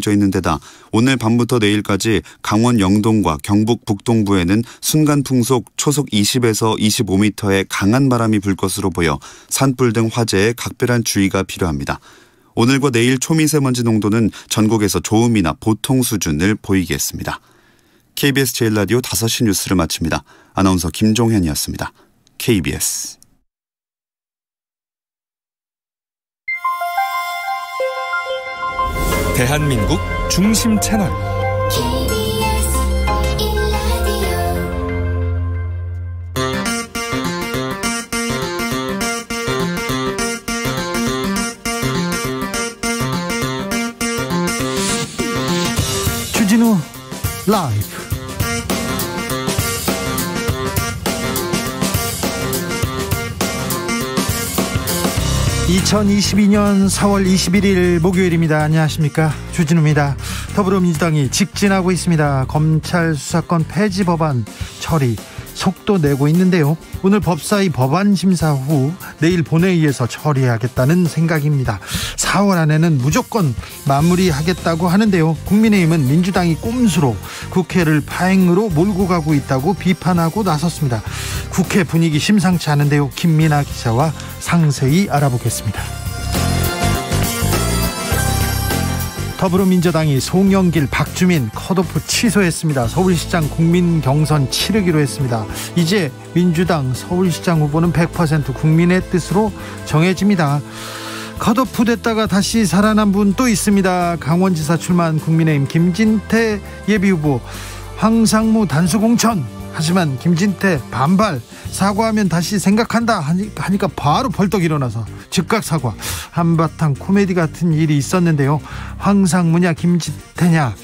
져 있는 데다 오늘 밤부터 내일까지 강원 영동과 경북 북동부에는 순간 풍속 초속 20에서 25m의 강한 바람이 불 것으로 보여 산불 등 화재에 각별한 주의가 필요합니다. 오늘과 내일 초미세먼지 농도는 전국에서 좋음이나 보통 수준을 보이겠습니다. KBS 제1라디오 5시 뉴스를 마칩니다. 아나운서 김종현이었습니다. KBS. 대한민국 중심 채널 주진우 라이브. (2022년 4월 21일) 목요일입니다. 안녕하십니까, 주진우입니다. 더불어민주당이 직진하고 있습니다. 검찰 수사권 폐지 법안 처리 속도 내고 있는데요. 오늘 법사위 법안 심사 후 내일 본회의에서 처리하겠다는 생각입니다. 4월 안에는 무조건 마무리하겠다고 하는데요. 국민의힘은 민주당이 꼼수로 국회를 파행으로 몰고 가고 있다고 비판하고 나섰습니다. 국회 분위기 심상치 않은데요. 김민아 기자와 상세히 알아보겠습니다. 더불어민주당이 송영길, 박주민 컷오프 취소했습니다. 서울시장 국민 경선 치르기로 했습니다. 이제 민주당 서울시장 후보는 100% 국민의 뜻으로 정해집니다. 컷오프 됐다가 다시 살아난 분 또 있습니다. 강원지사 출마한 국민의힘 김진태 예비후보 황상무 단수공천. 하지만 김진태 반발. 사과하면 다시 생각한다 하니까 바로 벌떡 일어나서 즉각 사과. 한바탕 코미디 같은 일이 있었는데요. 황상무냐 김진태냐,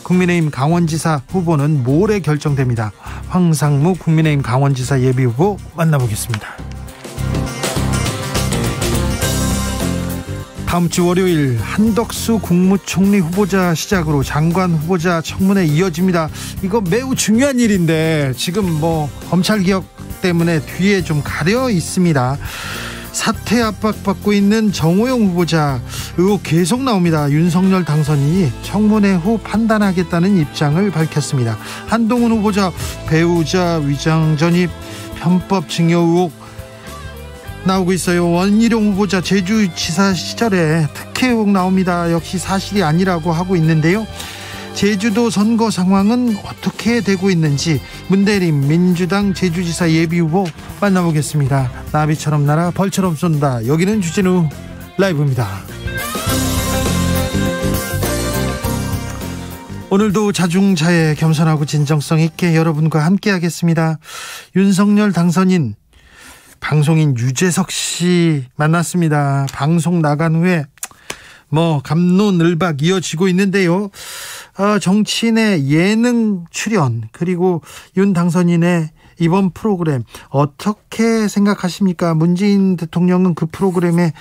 국민의힘 강원지사 후보는 모레 결정됩니다. 황상무 국민의힘 강원지사 예비후보 만나보겠습니다. 다음 주 월요일 한덕수 국무총리 후보자 시작으로 장관 후보자 청문회 이어집니다. 이거 매우 중요한 일인데 지금 검찰개혁 때문에 뒤에 좀 가려 있습니다. 사퇴 압박받고 있는 정호영 후보자 의혹 계속 나옵니다. 윤석열 당선인이 청문회 후 판단하겠다는 입장을 밝혔습니다. 한동훈 후보자 배우자 위장 전입 편법 증여 의혹 나오고 있어요. 원희룡 후보자 제주지사 시절에 특혜 의혹 나옵니다. 역시 사실이 아니라고 하고 있는데요. 제주도 선거 상황은 어떻게 되고 있는지 문대림 민주당 제주지사 예비후보 만나보겠습니다. 나비처럼 날아 벌처럼 쏜다. 여기는 주진우 라이브입니다. 오늘도 자중자애 겸손하고 진정성 있게 여러분과 함께 하겠습니다. 윤석열 당선인 방송인 유재석 씨 만났습니다. 방송 나간 후에 갑론을박 이어지고 있는데요. 정치인의 예능 출연, 그리고 윤 당선인의 이번 프로그램 어떻게 생각하십니까? 문재인 대통령은 그 프로그램에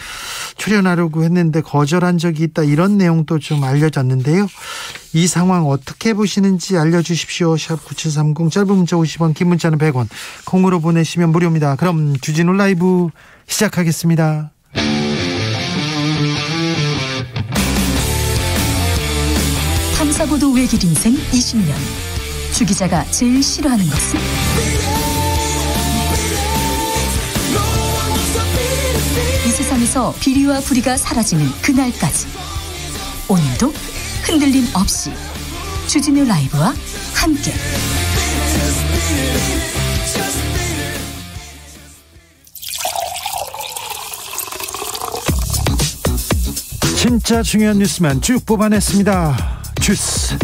출연하려고 했는데 거절한 적이 있다, 이런 내용도 좀 알려졌는데요. 이 상황 어떻게 보시는지 알려주십시오. 샵 9730, 짧은 문자 50원, 긴 문자는 100원, 콩으로 보내시면 무료입니다. 그럼 주진우 라이브 시작하겠습니다. 탐사보도 외길 인생 20년. 주 기자가 제일 싫어하는 것은? 이 세상에서 비리와 부리가 사라지는 그날까지, 오늘도 흔들림 없이 주진우 라이브와 함께 진짜 중요한 뉴스만 쭉 뽑아냈습니다. 주스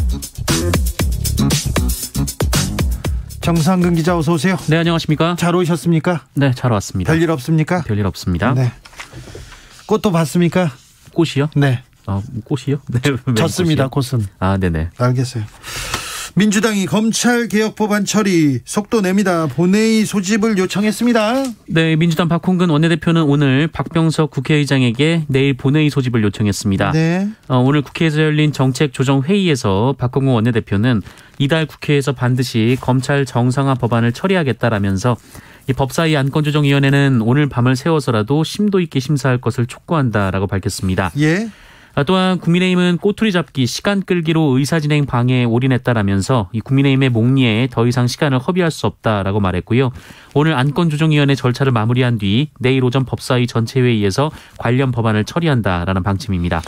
정상근 기자, 어서 오세요. 네, 안녕하십니까. 잘 오셨습니까? 네, 잘 왔습니다. 별일 없습니까? 별일 없습니다. 네. 꽃도 봤습니까? 꽃이요? 네. 꽃이요? 네. 졌습니다. 꽃은. 네네. 알겠어요. 민주당이 검찰개혁 법안 처리 속도 냅니다. 본회의 소집을 요청했습니다. 네, 민주당 박홍근 원내대표는 오늘 박병석 국회의장에게 내일 본회의 소집을 요청했습니다. 네. 오늘 국회에서 열린 정책조정회의에서 박홍근 원내대표는 이달 국회에서 반드시 검찰 정상화 법안을 처리하겠다라면서 이 법사위 안건조정위원회는 오늘 밤을 새워서라도 심도 있게 심사할 것을 촉구한다라고 밝혔습니다. 예. 또한 국민의힘은 꼬투리 잡기, 시간 끌기로 의사진행 방해에 올인했다라면서 이 국민의힘의 목리에 더 이상 시간을 허비할 수 없다라고 말했고요. 오늘 안건조정위원회 절차를 마무리한 뒤 내일 오전 법사위 전체회의에서 관련 법안을 처리한다라는 방침입니다.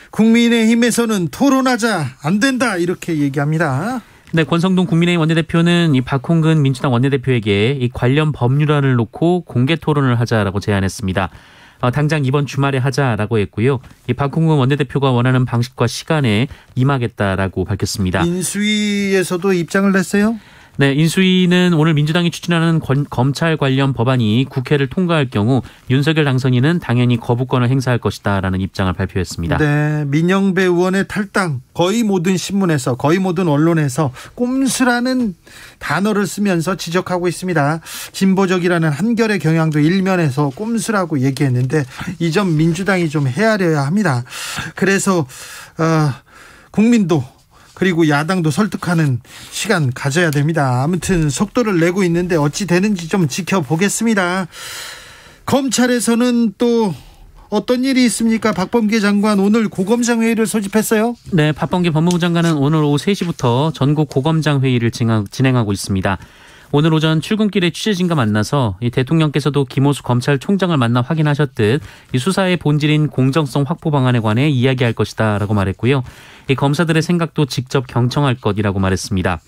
국민의힘에서는 토론하자, 안 된다 이렇게 얘기합니다. 네, 권성동 국민의힘 원내대표는 이 박홍근 민주당 원내대표에게 이 관련 법률안을 놓고 공개 토론을 하자라고 제안했습니다. 당장 이번 주말에 하자라고 했고요. 이 박홍근 원내대표가 원하는 방식과 시간에 임하겠다라고 밝혔습니다. 인수위에서도 입장을 냈어요? 네, 인수위는 오늘 민주당이 추진하는 검찰 관련 법안이 국회를 통과할 경우 윤석열 당선인은 당연히 거부권을 행사할 것이다라는 입장을 발표했습니다. 네, 민영배 의원의 탈당, 거의 모든 신문에서, 거의 모든 언론에서 꼼수라는 단어를 쓰면서 지적하고 있습니다. 진보적이라는 한결의 경향도 일면에서 꼼수라고 얘기했는데 이 점 민주당이 좀 헤아려야 합니다. 그래서 국민도 그리고 야당도 설득하는 시간 가져야 됩니다. 아무튼 속도를 내고 있는데 어찌 되는지 좀 지켜보겠습니다. 검찰에서는 또 어떤 일이 있습니까? 박범계 장관 오늘 고검장 회의를 소집했어요? 네, 박범계 법무부 장관은 오늘 오후 3시부터 전국 고검장 회의를 진행하고 있습니다. 오늘 오전 출근길에 취재진과 만나서 이 대통령께서도 김호수 검찰총장을 만나 확인하셨듯 이 수사의 본질인 공정성 확보 방안에 관해 이야기할 것이다라고 말했고요. 이 검사들의 생각도 직접 경청할 것이라고 말했습니다.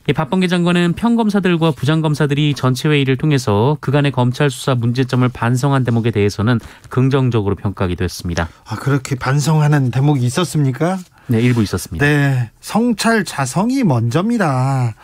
이 박범계 장관은 평검사들과 부장검사들이 전체 회의를 통해서 그간의 검찰 수사 문제점을 반성한 대목에 대해서는 긍정적으로 평가하기도 했습니다. 그렇게 반성하는 대목이 있었습니까? 네, 일부 있었습니다. 네, 성찰 자성이 먼저입니다.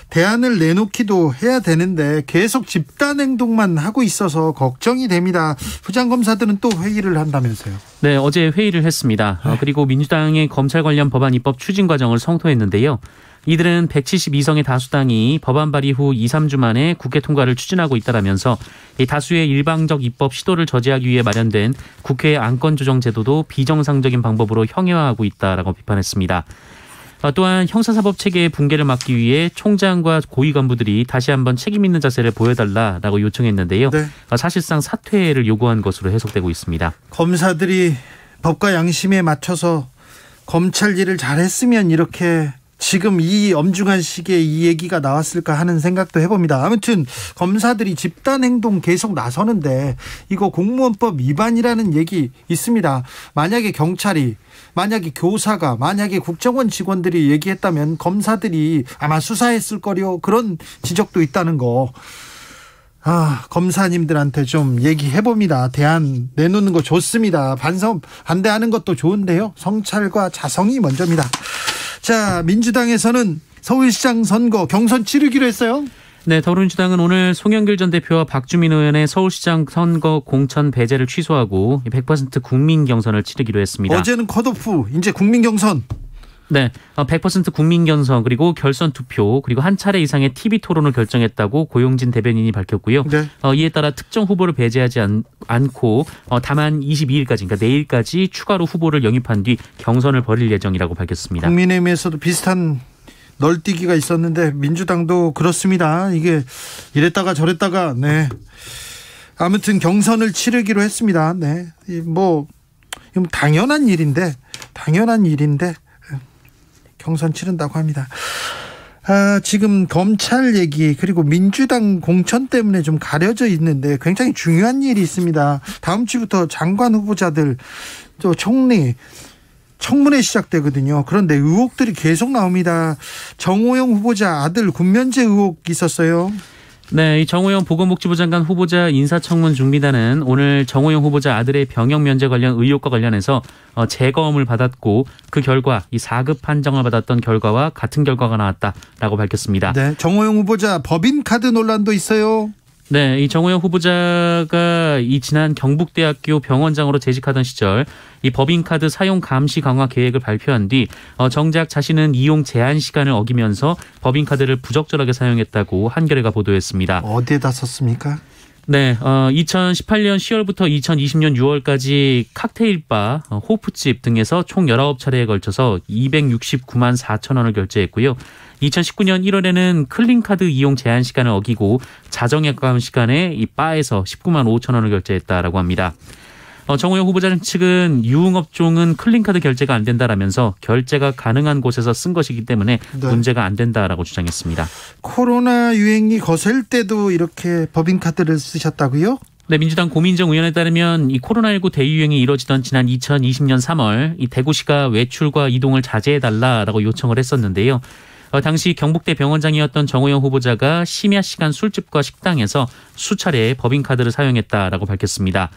대안을 내놓기도 해야 되는데 계속 집단 행동만 하고 있어서 걱정이 됩니다. 부장검사들은 또 회의를 한다면서요? 네, 어제 회의를 했습니다. 그리고 민주당의 검찰 관련 법안 입법 추진 과정을 성토했는데요. 이들은 172석의 다수당이 법안 발의 후 2, 3주 만에 국회 통과를 추진하고 있다라면서 이 다수의 일방적 입법 시도를 저지하기 위해 마련된 국회의 안건조정 제도도 비정상적인 방법으로 형해화하고 있다라고 비판했습니다. 또한 형사사법 체계의 붕괴를 막기 위해 총장과 고위 간부들이 다시 한번 책임 있는 자세를 보여달라라고 요청했는데요. 네. 사실상 사퇴를 요구한 것으로 해석되고 있습니다. 검사들이 법과 양심에 맞춰서 검찰 일을 잘했으면 이렇게 지금 이 엄중한 시기에 이 얘기가 나왔을까 하는 생각도 해봅니다. 아무튼 검사들이 집단행동 계속 나서는데 이거 공무원법 위반이라는 얘기 있습니다. 만약에 경찰이, 만약에 교사가, 만약에 국정원 직원들이 얘기했다면 검사들이 아마 수사했을 거려, 그런 지적도 있다는 거. 검사님들한테 좀 얘기해봅니다. 대안 내놓는 거 좋습니다. 반대하는 것도 좋은데요. 성찰과 자성이 먼저입니다. 자, 민주당에서는 서울시장 선거 경선 치르기로 했어요? 네, 더불어민주당은 오늘 송영길 전 대표와 박주민 의원의 서울시장 선거 공천 배제를 취소하고 100% 국민 경선을 치르기로 했습니다. 어제는 컷오프, 이제 국민 경선. 네, 100% 국민 경선, 그리고 결선 투표, 그리고 한 차례 이상의 TV 토론을 결정했다고 고용진 대변인이 밝혔고요. 네. 이에 따라 특정 후보를 배제하지 않고 다만 22일까지, 그러니까 내일까지 추가로 후보를 영입한 뒤 경선을 벌일 예정이라고 밝혔습니다. 국민의힘에서도 비슷한 널뛰기가 있었는데 민주당도 그렇습니다. 이게 이랬다가 저랬다가, 네. 아무튼 경선을 치르기로 했습니다. 네, 뭐 당연한 일인데 경선 치른다고 합니다. 지금 검찰 얘기 그리고 민주당 공천 때문에 좀 가려져 있는데 굉장히 중요한 일이 있습니다. 다음 주부터 장관 후보자들 또 청문회 시작되거든요. 그런데 의혹들이 계속 나옵니다. 정호영 후보자 아들 군면제 의혹 있었어요. 네, 이 정호영 보건복지부 장관 후보자 인사청문 중비단은 오늘 정호영 후보자 아들의 병역 면제 관련 의혹과 관련해서 재검을 받았고 그 결과 이 4급 판정을 받았던 결과와 같은 결과가 나왔다라고 밝혔습니다. 네, 정호영 후보자 법인카드 논란도 있어요. 네, 이 정호영 후보자가 이 지난 경북대학교 병원장으로 재직하던 시절 이 법인카드 사용 감시 강화 계획을 발표한 뒤 정작 자신은 이용 제한 시간을 어기면서 법인카드를 부적절하게 사용했다고 한겨레가 보도했습니다. 어디에다 썼습니까? 네, 2018년 10월부터 2020년 6월까지 칵테일바, 호프집 등에서 총 19차례에 걸쳐서 269만 4천 원을 결제했고요. 2019년 1월에는 클린카드 이용 제한 시간을 어기고 자정에 가까운 시간에 이 바에서 19만 5천 원을 결제했다라고 합니다. 정호영 후보자 측은 유흥업종은 클린카드 결제가 안 된다라면서 결제가 가능한 곳에서 쓴 것이기 때문에 네. 문제가 안 된다라고 주장했습니다. 코로나 유행이 거셀 때도 이렇게 법인카드를 쓰셨다고요? 네, 민주당 고민정 의원에 따르면 이 코로나19 대유행이 이뤄지던 지난 2020년 3월 이 대구시가 외출과 이동을 자제해달라라고 요청을 했었는데요. 당시 경북대 병원장이었던 정호영 후보자가 심야 시간 술집과 식당에서 수차례 법인카드를 사용했다라고 밝혔습니다.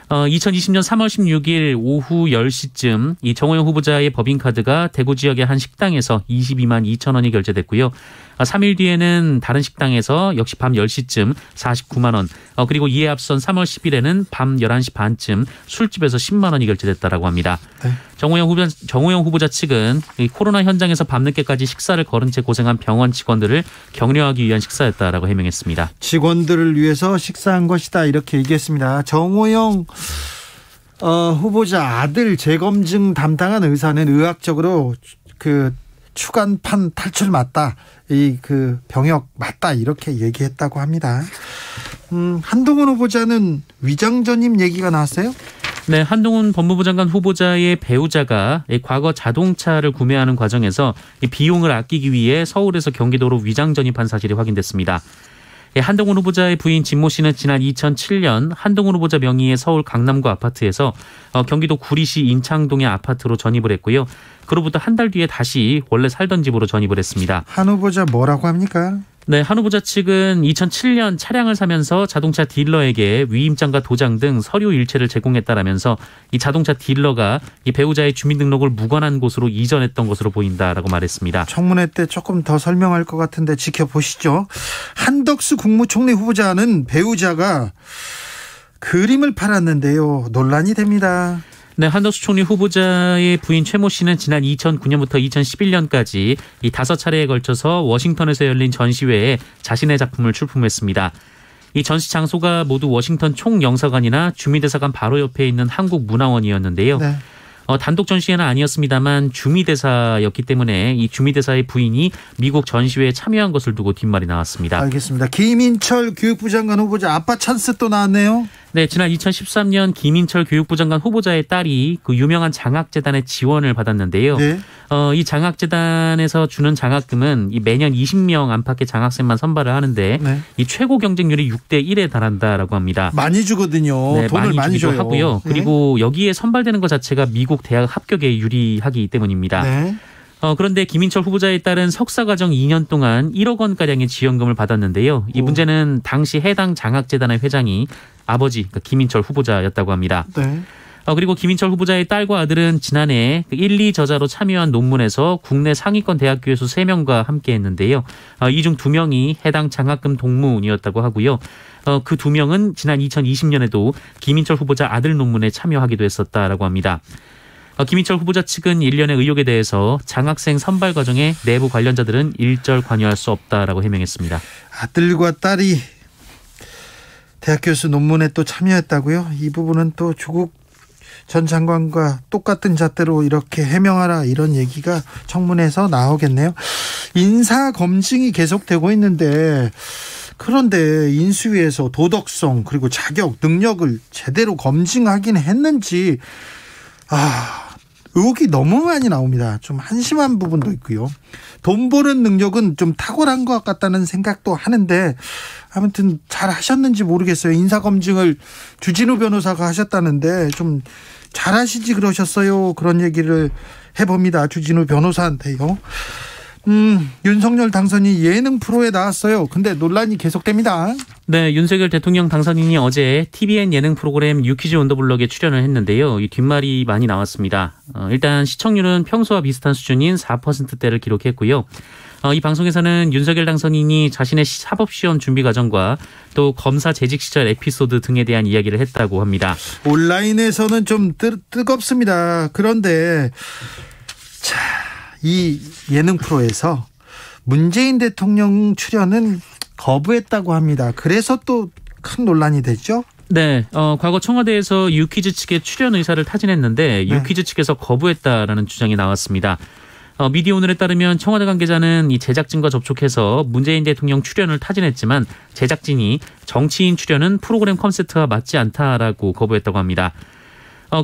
2020년 3월 16일 오후 10시쯤 이 정호영 후보자의 법인카드가 대구 지역의 한 식당에서 22만 2천 원이 결제됐고요. 3일 뒤에는 다른 식당에서 역시 밤 10시쯤 49만 원, 그리고 이에 앞선 3월 10일에는 밤 11시 반쯤 술집에서 10만 원이 결제됐다라고 합니다. 네. 정호영 후보자 측은 이 코로나 현장에서 밤늦게까지 식사를 거른 채 고생한 병원 직원들을 격려하기 위한 식사였다라고 해명했습니다. 직원들을 위해서 식사한 것이다 이렇게 얘기했습니다. 정호영 후보자 아들 재검증 담당한 의사는 의학적으로 그 추간판 탈출 맞다, 이 그 병역 맞다 이렇게 얘기했다고 합니다. 한동훈 후보자는 위장 전입 얘기가 나왔어요? 네, 한동훈 법무부 장관 후보자의 배우자가 과거 자동차를 구매하는 과정에서 이 비용을 아끼기 위해 서울에서 경기도로 위장 전입한 사실이 확인됐습니다. 한동훈 후보자의 부인 진모 씨는 지난 2007년 한동훈 후보자 명의의 서울 강남구 아파트에서 경기도 구리시 인창동의 아파트로 전입을 했고요. 그로부터 한 달 뒤에 다시 원래 살던 집으로 전입을 했습니다. 한 후보자 뭐라고 합니까? 네, 한 후보자 측은 2007년 차량을 사면서 자동차 딜러에게 위임장과 도장 등 서류 일체를 제공했다라면서 이 자동차 딜러가 이 배우자의 주민등록을 무관한 곳으로 이전했던 것으로 보인다라고 말했습니다. 청문회 때 조금 더 설명할 것 같은데 지켜보시죠. 한덕수 국무총리 후보자는 배우자가 그림을 팔았는데요. 논란이 됩니다. 네, 한덕수 총리 후보자의 부인 최모 씨는 지난 2009년부터 2011년까지 이 5차례에 걸쳐서 워싱턴에서 열린 전시회에 자신의 작품을 출품했습니다. 이 전시 장소가 모두 워싱턴 총영사관이나 주미대사관 바로 옆에 있는 한국문화원이었는데요. 네. 단독 전시회는 아니었습니다만 주미대사였기 때문에 이 주미대사의 부인이 미국 전시회에 참여한 것을 두고 뒷말이 나왔습니다. 알겠습니다. 김인철 교육부 장관 후보자 아빠 찬스 또 나왔네요. 네, 지난 2013년 김인철 교육부 장관 후보자의 딸이 그 유명한 장학재단의 지원을 받았는데요. 네. 이 장학재단에서 주는 장학금은 이 매년 20명 안팎의 장학생만 선발을 하는데 네. 이 최고 경쟁률이 6대 1에 달한다라고 합니다. 많이 주거든요. 네, 돈을 많이 주기도 줘요. 하고요. 네. 그리고 여기에 선발되는 것 자체가 미국 대학 합격에 유리하기 때문입니다. 네. 그런데 김인철 후보자에 따른 석사과정 2년 동안 1억 원가량의 지원금을 받았는데요. 이 문제는 당시 해당 장학재단의 회장이 아버지 그러니까 김인철 후보자였다고 합니다. 네. 그리고 김인철 후보자의 딸과 아들은 지난해 1, 2저자로 참여한 논문에서 국내 상위권 대학 교수 3명과 함께 했는데요. 이 중 2명이 해당 장학금 동문이었다고 하고요. 그 2명은 지난 2020년에도 김인철 후보자 아들 논문에 참여하기도 했었다라고 합니다. 김인철 후보자 측은 일련의 의혹에 대해서 장학생 선발 과정에 내부 관련자들은 일절 관여할 수 없다라고 해명했습니다. 아들과 딸이 대학 교수 논문에 또 참여했다고요? 이 부분은 또 조국 전 장관과 똑같은 잣대로 이렇게 해명하라 이런 얘기가 청문회에서 나오겠네요. 인사 검증이 계속되고 있는데 그런데 인수위에서 도덕성 그리고 자격 능력을 제대로 검증하긴 했는지 의혹이 너무 많이 나옵니다. 좀 한심한 부분도 있고요. 돈 버는 능력은 좀 탁월한 것 같다는 생각도 하는데 아무튼 잘 하셨는지 모르겠어요. 인사검증을 주진우 변호사가 하셨다는데 좀 잘하시지 그러셨어요. 그런 얘기를 해봅니다. 주진우 변호사한테요. 윤석열 당선인이 예능 프로에 나왔어요. 근데 논란이 계속됩니다. 네, 윤석열 대통령 당선인이 어제 TVN 예능 프로그램 유퀴즈 온 더 블럭에 출연을 했는데요. 이 뒷말이 많이 나왔습니다. 일단 시청률은 평소와 비슷한 수준인 4%대를 기록했고요. 이 방송에서는 윤석열 당선인이 자신의 사법시험 준비 과정과 또 검사 재직 시절 에피소드 등에 대한 이야기를 했다고 합니다. 온라인에서는 좀 뜨겁습니다. 그런데 이 예능 프로에서 문재인 대통령 출연은 거부했다고 합니다. 그래서 또 큰 논란이 됐죠? 네, 과거 청와대에서 유퀴즈 측의 출연 의사를 타진했는데 네. 유퀴즈 측에서 거부했다라는 주장이 나왔습니다. 미디어오늘에 따르면 청와대 관계자는 이 제작진과 접촉해서 문재인 대통령 출연을 타진했지만 제작진이 정치인 출연은 프로그램 컨셉트와 맞지 않다라고 거부했다고 합니다.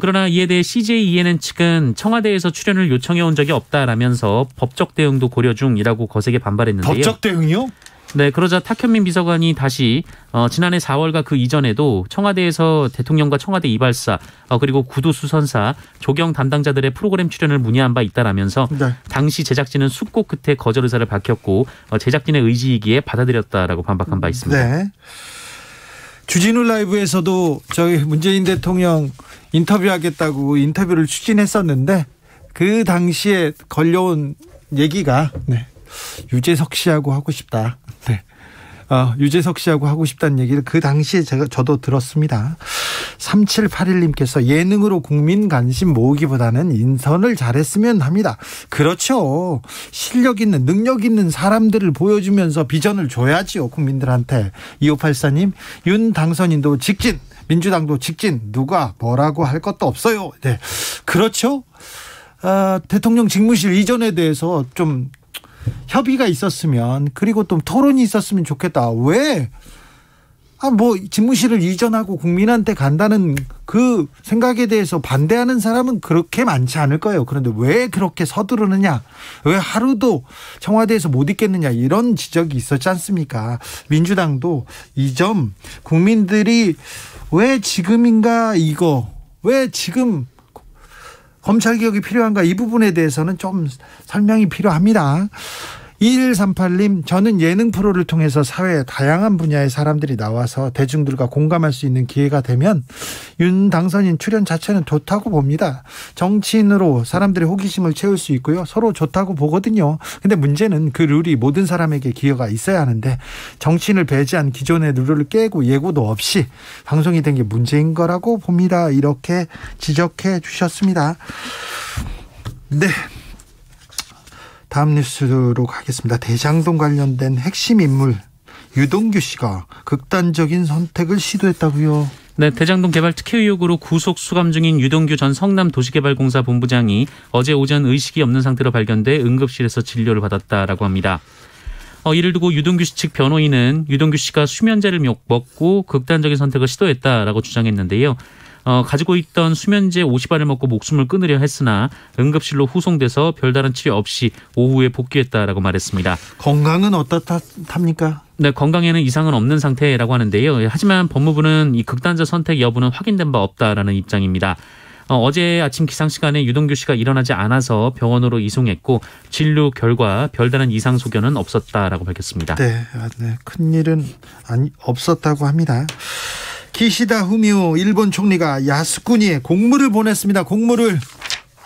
그러나 이에 대해 CJ ENN 측은 청와대에서 출연을 요청해 온 적이 없다라면서 법적 대응도 고려 중이라고 거세게 반발했는데요. 법적 대응이요? 네, 그러자 탁현민 비서관이 다시 지난해 4월과 그 이전에도 청와대에서 대통령과 청와대 이발사 그리고 구두수선사 조경 담당자들의 프로그램 출연을 문의한 바 있다라면서 네. 당시 제작진은 숙고 끝에 거절 의사를 밝혔고 제작진의 의지이기에 받아들였다라고 반박한 바 있습니다. 네. 주진우 라이브에서도 저희 문재인 대통령 인터뷰하겠다고 인터뷰를 추진했었는데 그 당시에 걸려온 얘기가 유재석 씨하고 하고 싶다. 네. 유재석 씨하고 하고 싶다는 얘기를 그 당시에 저도 들었습니다. 3781님께서 예능으로 국민 관심 모으기보다는 인선을 잘했으면 합니다. 그렇죠. 실력 있는 능력 있는 사람들을 보여주면서 비전을 줘야지요. 국민들한테. 2584님 윤 당선인도 직진 민주당도 직진 누가 뭐라고 할 것도 없어요. 네. 그렇죠. 대통령 직무실 이전에 대해서 좀 협의가 있었으면 그리고 또 토론이 있었으면 좋겠다. 왜? 집무실을 이전하고 국민한테 간다는 그 생각에 대해서 반대하는 사람은 그렇게 많지 않을 거예요. 그런데 왜 그렇게 서두르느냐? 왜 하루도 청와대에서 못 있겠느냐? 이런 지적이 있었지 않습니까? 민주당도 이 점 국민들이 왜 지금인가 왜 지금 검찰개혁이 필요한가 이 부분에 대해서는 좀 설명이 필요합니다. 2138님 저는 예능 프로를 통해서 사회의 다양한 분야의 사람들이 나와서 대중들과 공감할 수 있는 기회가 되면 윤 당선인 출연 자체는 좋다고 봅니다. 정치인으로 사람들의 호기심을 채울 수 있고요. 서로 좋다고 보거든요. 근데 문제는 그 룰이 모든 사람에게 기회가 있어야 하는데 정치인을 배제한 기존의 룰을 깨고 예고도 없이 방송이 된 게 문제인 거라고 봅니다. 이렇게 지적해 주셨습니다. 네. 다음 뉴스로 가겠습니다. 대장동 관련된 핵심 인물 유동규 씨가 극단적인 선택을 시도했다고요. 네, 대장동 개발 특혜 의혹으로 구속 수감 중인 유동규 전 성남도시개발공사 본부장이 어제 오전 의식이 없는 상태로 발견돼 응급실에서 진료를 받았다라고 합니다. 이를 두고 유동규 씨 측 변호인은 유동규 씨가 수면제를 먹고 극단적인 선택을 시도했다라고 주장했는데요. 가지고 있던 수면제 50알을 먹고 목숨을 끊으려 했으나 응급실로 후송돼서 별다른 치료 없이 오후에 복귀했다라고 말했습니다. 건강은 어떻답니까? 네, 건강에는 이상은 없는 상태라고 하는데요. 하지만 법무부는 이 극단적 선택 여부는 확인된 바 없다라는 입장입니다. 어제 아침 기상 시간에 유동규 씨가 일어나지 않아서 병원으로 이송했고 진료 결과 별다른 이상 소견은 없었다라고 밝혔습니다. 네, 큰일은 없었다고 합니다. 기시다 후미오 일본 총리가 야스쿠니에 공물을 보냈습니다. 공물을.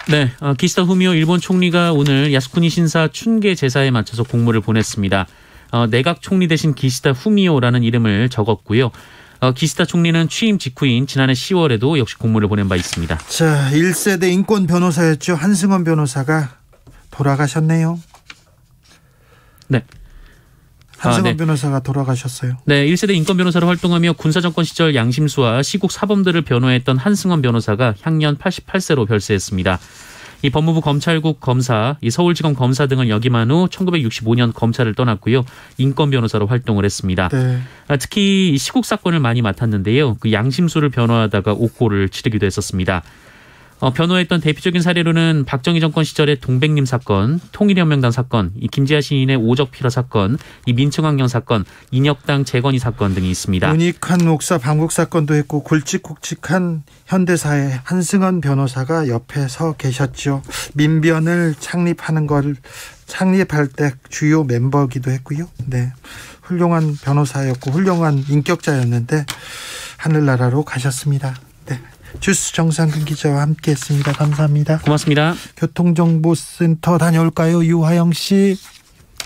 네, 기시다 후미오 일본 총리가 오늘 야스쿠니 신사 춘계 제사에 맞춰서 공물을 보냈습니다. 내각 총리 대신 기시다 후미오라는 이름을 적었고요. 기시다 총리는 취임 직후인 지난해 10월에도 역시 공물을 보낸 바 있습니다. 자, 1세대 인권 변호사였죠. 한승원 변호사가 돌아가셨네요. 네. 한승원 변호사가 돌아가셨어요. 네, 1세대 인권 변호사로 활동하며 군사정권 시절 양심수와 시국 사범들을 변호했던 한승원 변호사가 향년 88세로 별세했습니다. 이 법무부 검찰국 검사, 이 서울지검 검사 등을 역임한 후 1965년 검찰을 떠났고요. 인권 변호사로 활동을 했습니다. 네. 특히 시국 사건을 많이 맡았는데요. 그 양심수를 변호하다가 옥고를 치르기도 했었습니다. 변호했던 대표적인 사례로는 박정희 정권 시절의 동백림 사건, 통일혁명당 사건, 이 김지아 시인의 오적필화 사건, 이 민청환경 사건, 인혁당 재건이 사건 등이 있습니다. 문익환 목사 방북 사건도 했고 굵직굵직한 현대사의 한승원 변호사가 옆에 서 계셨죠. 민변을 창립할 때 주요 멤버기도 했고요. 네, 훌륭한 변호사였고 훌륭한 인격자였는데 하늘나라로 가셨습니다. 네. 주스 정상근 기자와 함께했습니다. 감사합니다. 고맙습니다. 교통정보센터 다녀올까요, 유하영 씨?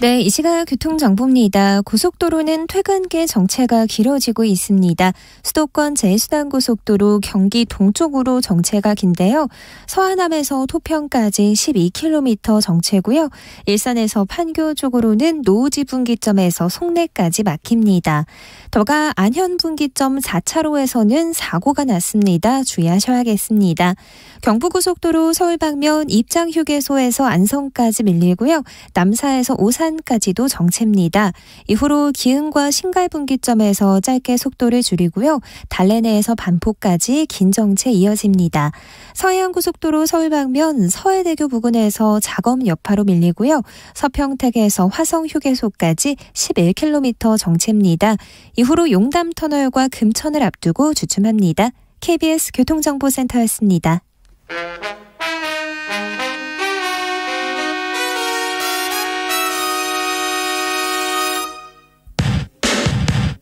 네, 이 시각 교통정보입니다. 고속도로는 퇴근길 정체가 길어지고 있습니다. 수도권 제수단고속도로 경기 동쪽으로 정체가 긴데요. 서하남에서 토평까지 12km 정체고요. 일산에서 판교 쪽으로는 노우지 분기점에서 송내까지 막힙니다. 더가 안현 분기점 4차로에서는 사고가 났습니다. 주의하셔야겠습니다. 경부고속도로 서울 방면 입장휴게소에서 안성까지 밀리고요. 남사에서 오산까지도 정체입니다. 이후로 기흥과 신갈 분기점에서 짧게 속도를 줄이고요. 달래내에서 반포까지 긴 정체 이어집니다. 서해안고속도로 서울 방면 서해대교 부근에서 작업 여파로 밀리고요. 서평택에서 화성휴게소까지 11km 정체입니다. 이후로 용담터널과 금천을 앞두고 주춤합니다. KBS 교통정보센터였습니다.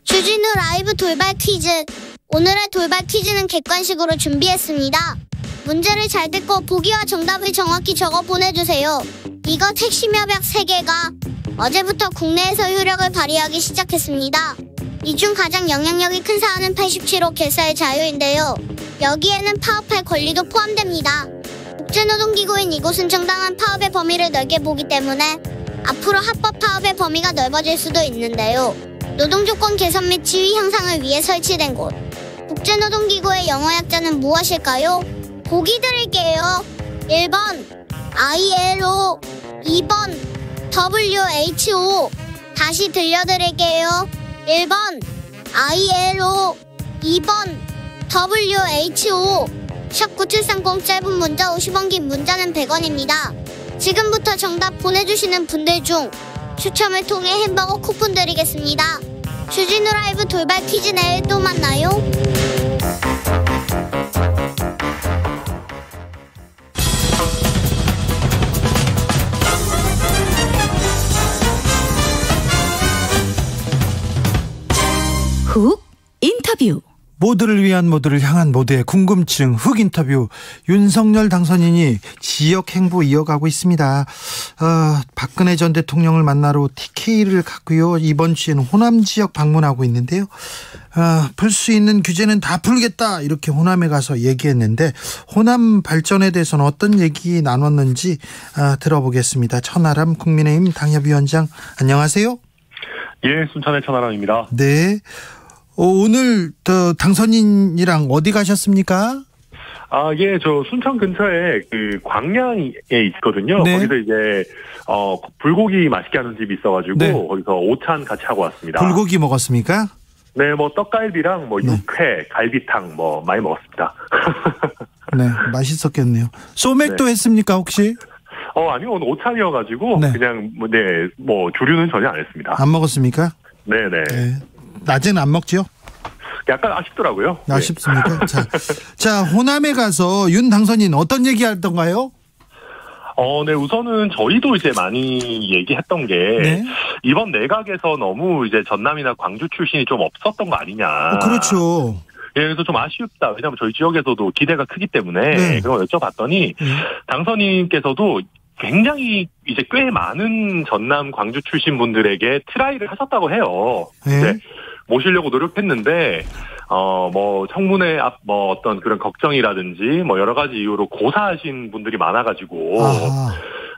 주진우 라이브 돌발 퀴즈. 오늘의 돌발 퀴즈는 객관식으로 준비했습니다. 문제를 잘 듣고 보기와 정답을 정확히 적어 보내주세요. 이것 핵심 협약 3개가 어제부터 국내에서 효력을 발휘하기 시작했습니다. 이 중 가장 영향력이 큰 사안은 87호 결사의 자유인데요. 여기에는 파업할 권리도 포함됩니다. 국제노동기구인 이곳은 정당한 파업의 범위를 넓게 보기 때문에 앞으로 합법 파업의 범위가 넓어질 수도 있는데요. 노동조건 개선 및 지위 향상을 위해 설치된 곳. 국제노동기구의 영어 약자는 무엇일까요? 보기 드릴게요. 1번 ILO, 2번 WHO. 다시 들려드릴게요. 1번 ILO, 2번 WHO. 샵 9730 짧은 문자 50원, 긴 문자는 100원입니다. 지금부터 정답 보내주시는 분들 중 추첨을 통해 햄버거 쿠폰 드리겠습니다. 주진우 라이브 돌발 퀴즈 내일 또 만나요. 훅 인터뷰. 모두를 위한 모두를 향한 모두의 궁금증 훅 인터뷰. 윤석열 당선인이 지역 행보 이어가고 있습니다. 박근혜 전 대통령을 만나러 TK를 갔고요. 이번 주에는 호남 지역 방문하고 있는데요. 풀 수 있는 규제는 다 풀겠다 이렇게 호남에 가서 얘기했는데 호남 발전에 대해서는 어떤 얘기 나눴는지 들어보겠습니다. 천하람 국민의힘 당협위원장, 안녕하세요. 예, 순천의 천하람입니다. 네. 오늘 당선인이랑 어디 가셨습니까? 예, 저 순천 근처에 그 광양에 있거든요. 네. 거기서 이제 불고기 맛있게 하는 집이 있어가지고 네. 거기서 오찬 같이 하고 왔습니다. 불고기 먹었습니까? 네, 뭐 떡갈비랑 뭐 네. 육회, 갈비탕 뭐 많이 먹었습니다. 네, 맛있었겠네요. 소맥도 네. 했습니까 혹시? 아니요, 오늘 오찬이어가지고 네. 그냥 뭐 주류는 전혀 안 했습니다. 안 먹었습니까? 네네. 네. 낮에는 안 먹지요? 약간 아쉽더라고요. 아쉽습니까? 자, 호남에 가서 윤 당선인 어떤 얘기 하던가요? 네, 우선은 저희도 이제 많이 얘기했던 게 네. 이번 내각에서 너무 이제 전남이나 광주 출신이 좀 없었던 거 아니냐. 그렇죠. 예, 그래서 좀 아쉽다. 왜냐하면 저희 지역에서도 기대가 크기 때문에 네. 그걸 여쭤봤더니 당선인께서도 굉장히 이제 꽤 많은 전남 광주 출신 분들에게 트라이를 하셨다고 해요. 네. 모시려고 노력했는데 뭐 청문회 앞 뭐 어떤 그런 걱정이라든지 뭐 여러 가지 이유로 고사하신 분들이 많아가지고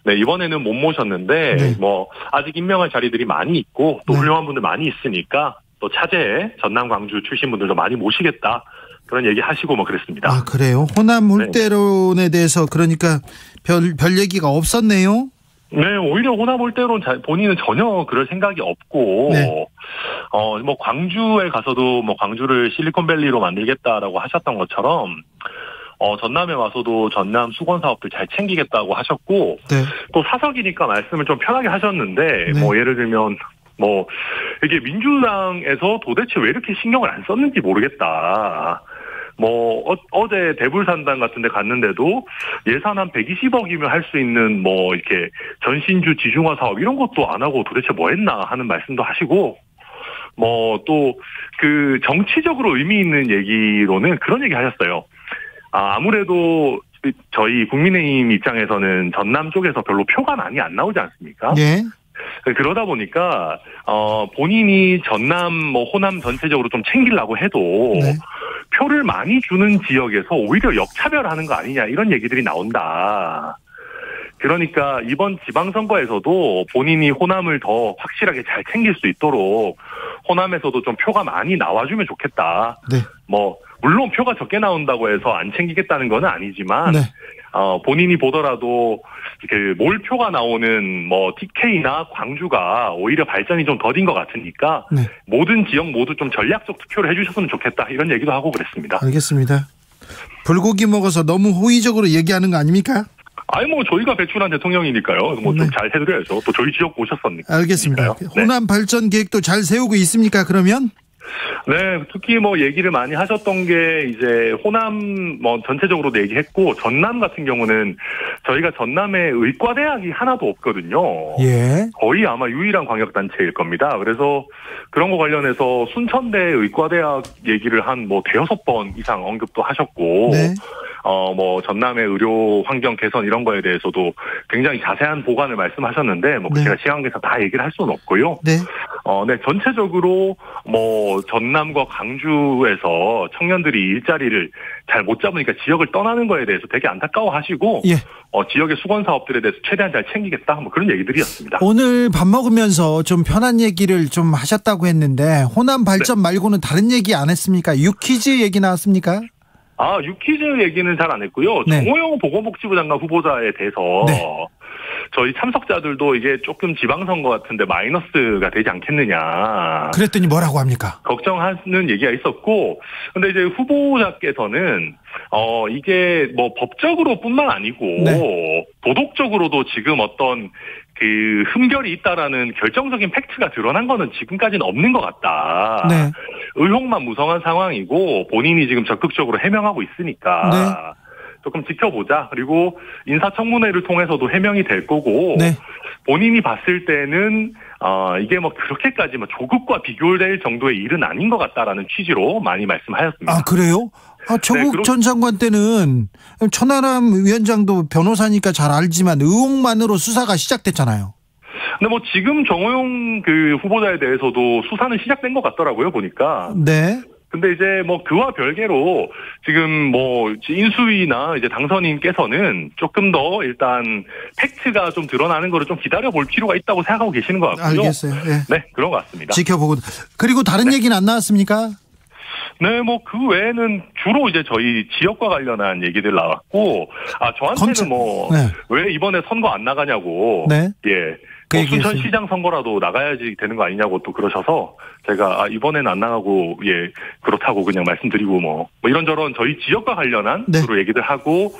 네, 이번에는 못 모셨는데 네. 뭐 아직 임명할 자리들이 많이 있고 또 네. 훌륭한 분들 많이 있으니까 또 차제에 전남 광주 출신 분들도 많이 모시겠다 그런 얘기 하시고 뭐 그랬습니다. 그래요? 호남 홀대론에 대해서 그러니까 별 얘기가 없었네요. 네, 오히려 호남 홀대론 본인은 전혀 그럴 생각이 없고, 네. 뭐 광주에 가서도 뭐 광주를 실리콘밸리로 만들겠다라고 하셨던 것처럼, 전남에 와서도 전남 수건 사업들 잘 챙기겠다고 하셨고, 네. 또 사석이니까 말씀을 좀 편하게 하셨는데, 네. 뭐 예를 들면, 뭐 이게 민주당에서 도대체 왜 이렇게 신경을 안 썼는지 모르겠다. 뭐 어제 대불산당 같은 데 갔는데도 예산 한 120억이면 할 수 있는 뭐 이렇게 전신주 지중화 사업 이런 것도 안 하고 도대체 뭐 했나 하는 말씀도 하시고 뭐 또 그 정치적으로 의미 있는 얘기로는 그런 얘기 하셨어요. 아무래도 저희 국민의힘 입장에서는 전남 쪽에서 별로 표가 많이 안 나오지 않습니까? 네. 그러다 보니까 본인이 전남 뭐 호남 전체적으로 좀 챙기려고 해도 네. 표를 많이 주는 지역에서 오히려 역차별하는 거 아니냐 이런 얘기들이 나온다. 그러니까 이번 지방선거에서도 본인이 호남을 더 확실하게 잘 챙길 수 있도록 호남에서도 좀 표가 많이 나와주면 좋겠다. 네. 뭐 물론 표가 적게 나온다고 해서 안 챙기겠다는 건 아니지만 네. 본인이 보더라도 그 몰표가 나오는 뭐 TK나 광주가 오히려 발전이 좀 더딘 것 같으니까 네. 모든 지역 모두 좀 전략적 투표를 해주셨으면 좋겠다 이런 얘기도 하고 그랬습니다. 알겠습니다. 불고기 먹어서 너무 호의적으로 얘기하는 거 아닙니까? 아니 뭐 저희가 배출한 대통령이니까요. 뭐 좀 네. 잘 해드려야죠. 또 저희 지역 오셨으니까. 알겠습니다. 네. 호남 발전 계획도 잘 세우고 있습니까? 그러면? 네, 특히 뭐 얘기를 많이 하셨던 게 이제 호남 뭐 전체적으로도 얘기했고 전남 같은 경우는 저희가 전남에 의과대학이 하나도 없거든요. 예. 거의 아마 유일한 광역단체일 겁니다. 그래서 그런 거 관련해서 순천대 의과대학 얘기를 한 뭐 대여섯 번 이상 언급도 하셨고. 네. 뭐 전남의 의료 환경 개선 이런 거에 대해서도 굉장히 자세한 보관을 말씀하셨는데 뭐 네. 제가 시간 관계상 다 얘기를 할 수는 없고요. 네. 네, 전체적으로 뭐 전남과 강주에서 청년들이 일자리를 잘 못 잡으니까 지역을 떠나는 거에 대해서 되게 안타까워하시고 예. 지역의 수건 사업들에 대해서 최대한 잘 챙기겠다 뭐 그런 얘기들이었습니다. 오늘 밥 먹으면서 좀 편한 얘기를 좀 하셨다고 했는데 호남 발전 말고는 다른 얘기 안 했습니까? 유퀴즈 얘기 나왔습니까? 유퀴즈 얘기는 잘 안 했고요. 네. 정호영 보건복지부 장관 후보자에 대해서 네. 저희 참석자들도 이게 조금 지방선거 같은데 마이너스가 되지 않겠느냐. 그랬더니 뭐라고 합니까? 걱정하는 얘기가 있었고, 근데 이제 후보자께서는 이게 뭐 법적으로뿐만 아니고 네. 도덕적으로도 지금 어떤 그 흠결이 있다라는 결정적인 팩트가 드러난 거는 지금까지는 없는 것 같다. 네. 의혹만 무성한 상황이고 본인이 지금 적극적으로 해명하고 있으니까. 네. 조금 지켜보자. 그리고 인사청문회를 통해서도 해명이 될 거고 네. 본인이 봤을 때는 이게 뭐 그렇게까지 뭐 조국과 비교될 정도의 일은 아닌 것 같다라는 취지로 많이 말씀하셨습니다. 아, 그래요? 조국 네, 전 장관 때는 천하람 위원장도 변호사니까 잘 알지만 의혹만으로 수사가 시작됐잖아요. 근데 뭐 지금 정호영 그 후보자에 대해서도 수사는 시작된 것 같더라고요, 보니까. 네. 근데 이제 뭐 그와 별개로 지금 뭐 인수위나 이제 당선인께서는 조금 더 일단 팩트가 좀 드러나는 거를 좀 기다려 볼 필요가 있다고 생각하고 계시는 것 같고요. 알겠어요. 네. 네, 그런 것 같습니다. 지켜보고. 그리고 다른 얘기는 안 나왔습니까? 네, 뭐 그 외에는 주로 이제 저희 지역과 관련한 얘기들 나왔고, 저한테는 뭐 왜 이번에 선거 안 나가냐고, 네. 예, 뭐 순천시장 선거라도 나가야지 되는 거 아니냐고 또 그러셔서 제가 이번에는 안 나가고 예 그렇다고 그냥 말씀드리고 뭐 이런저런 저희 지역과 관련한 네. 주로 얘기들 하고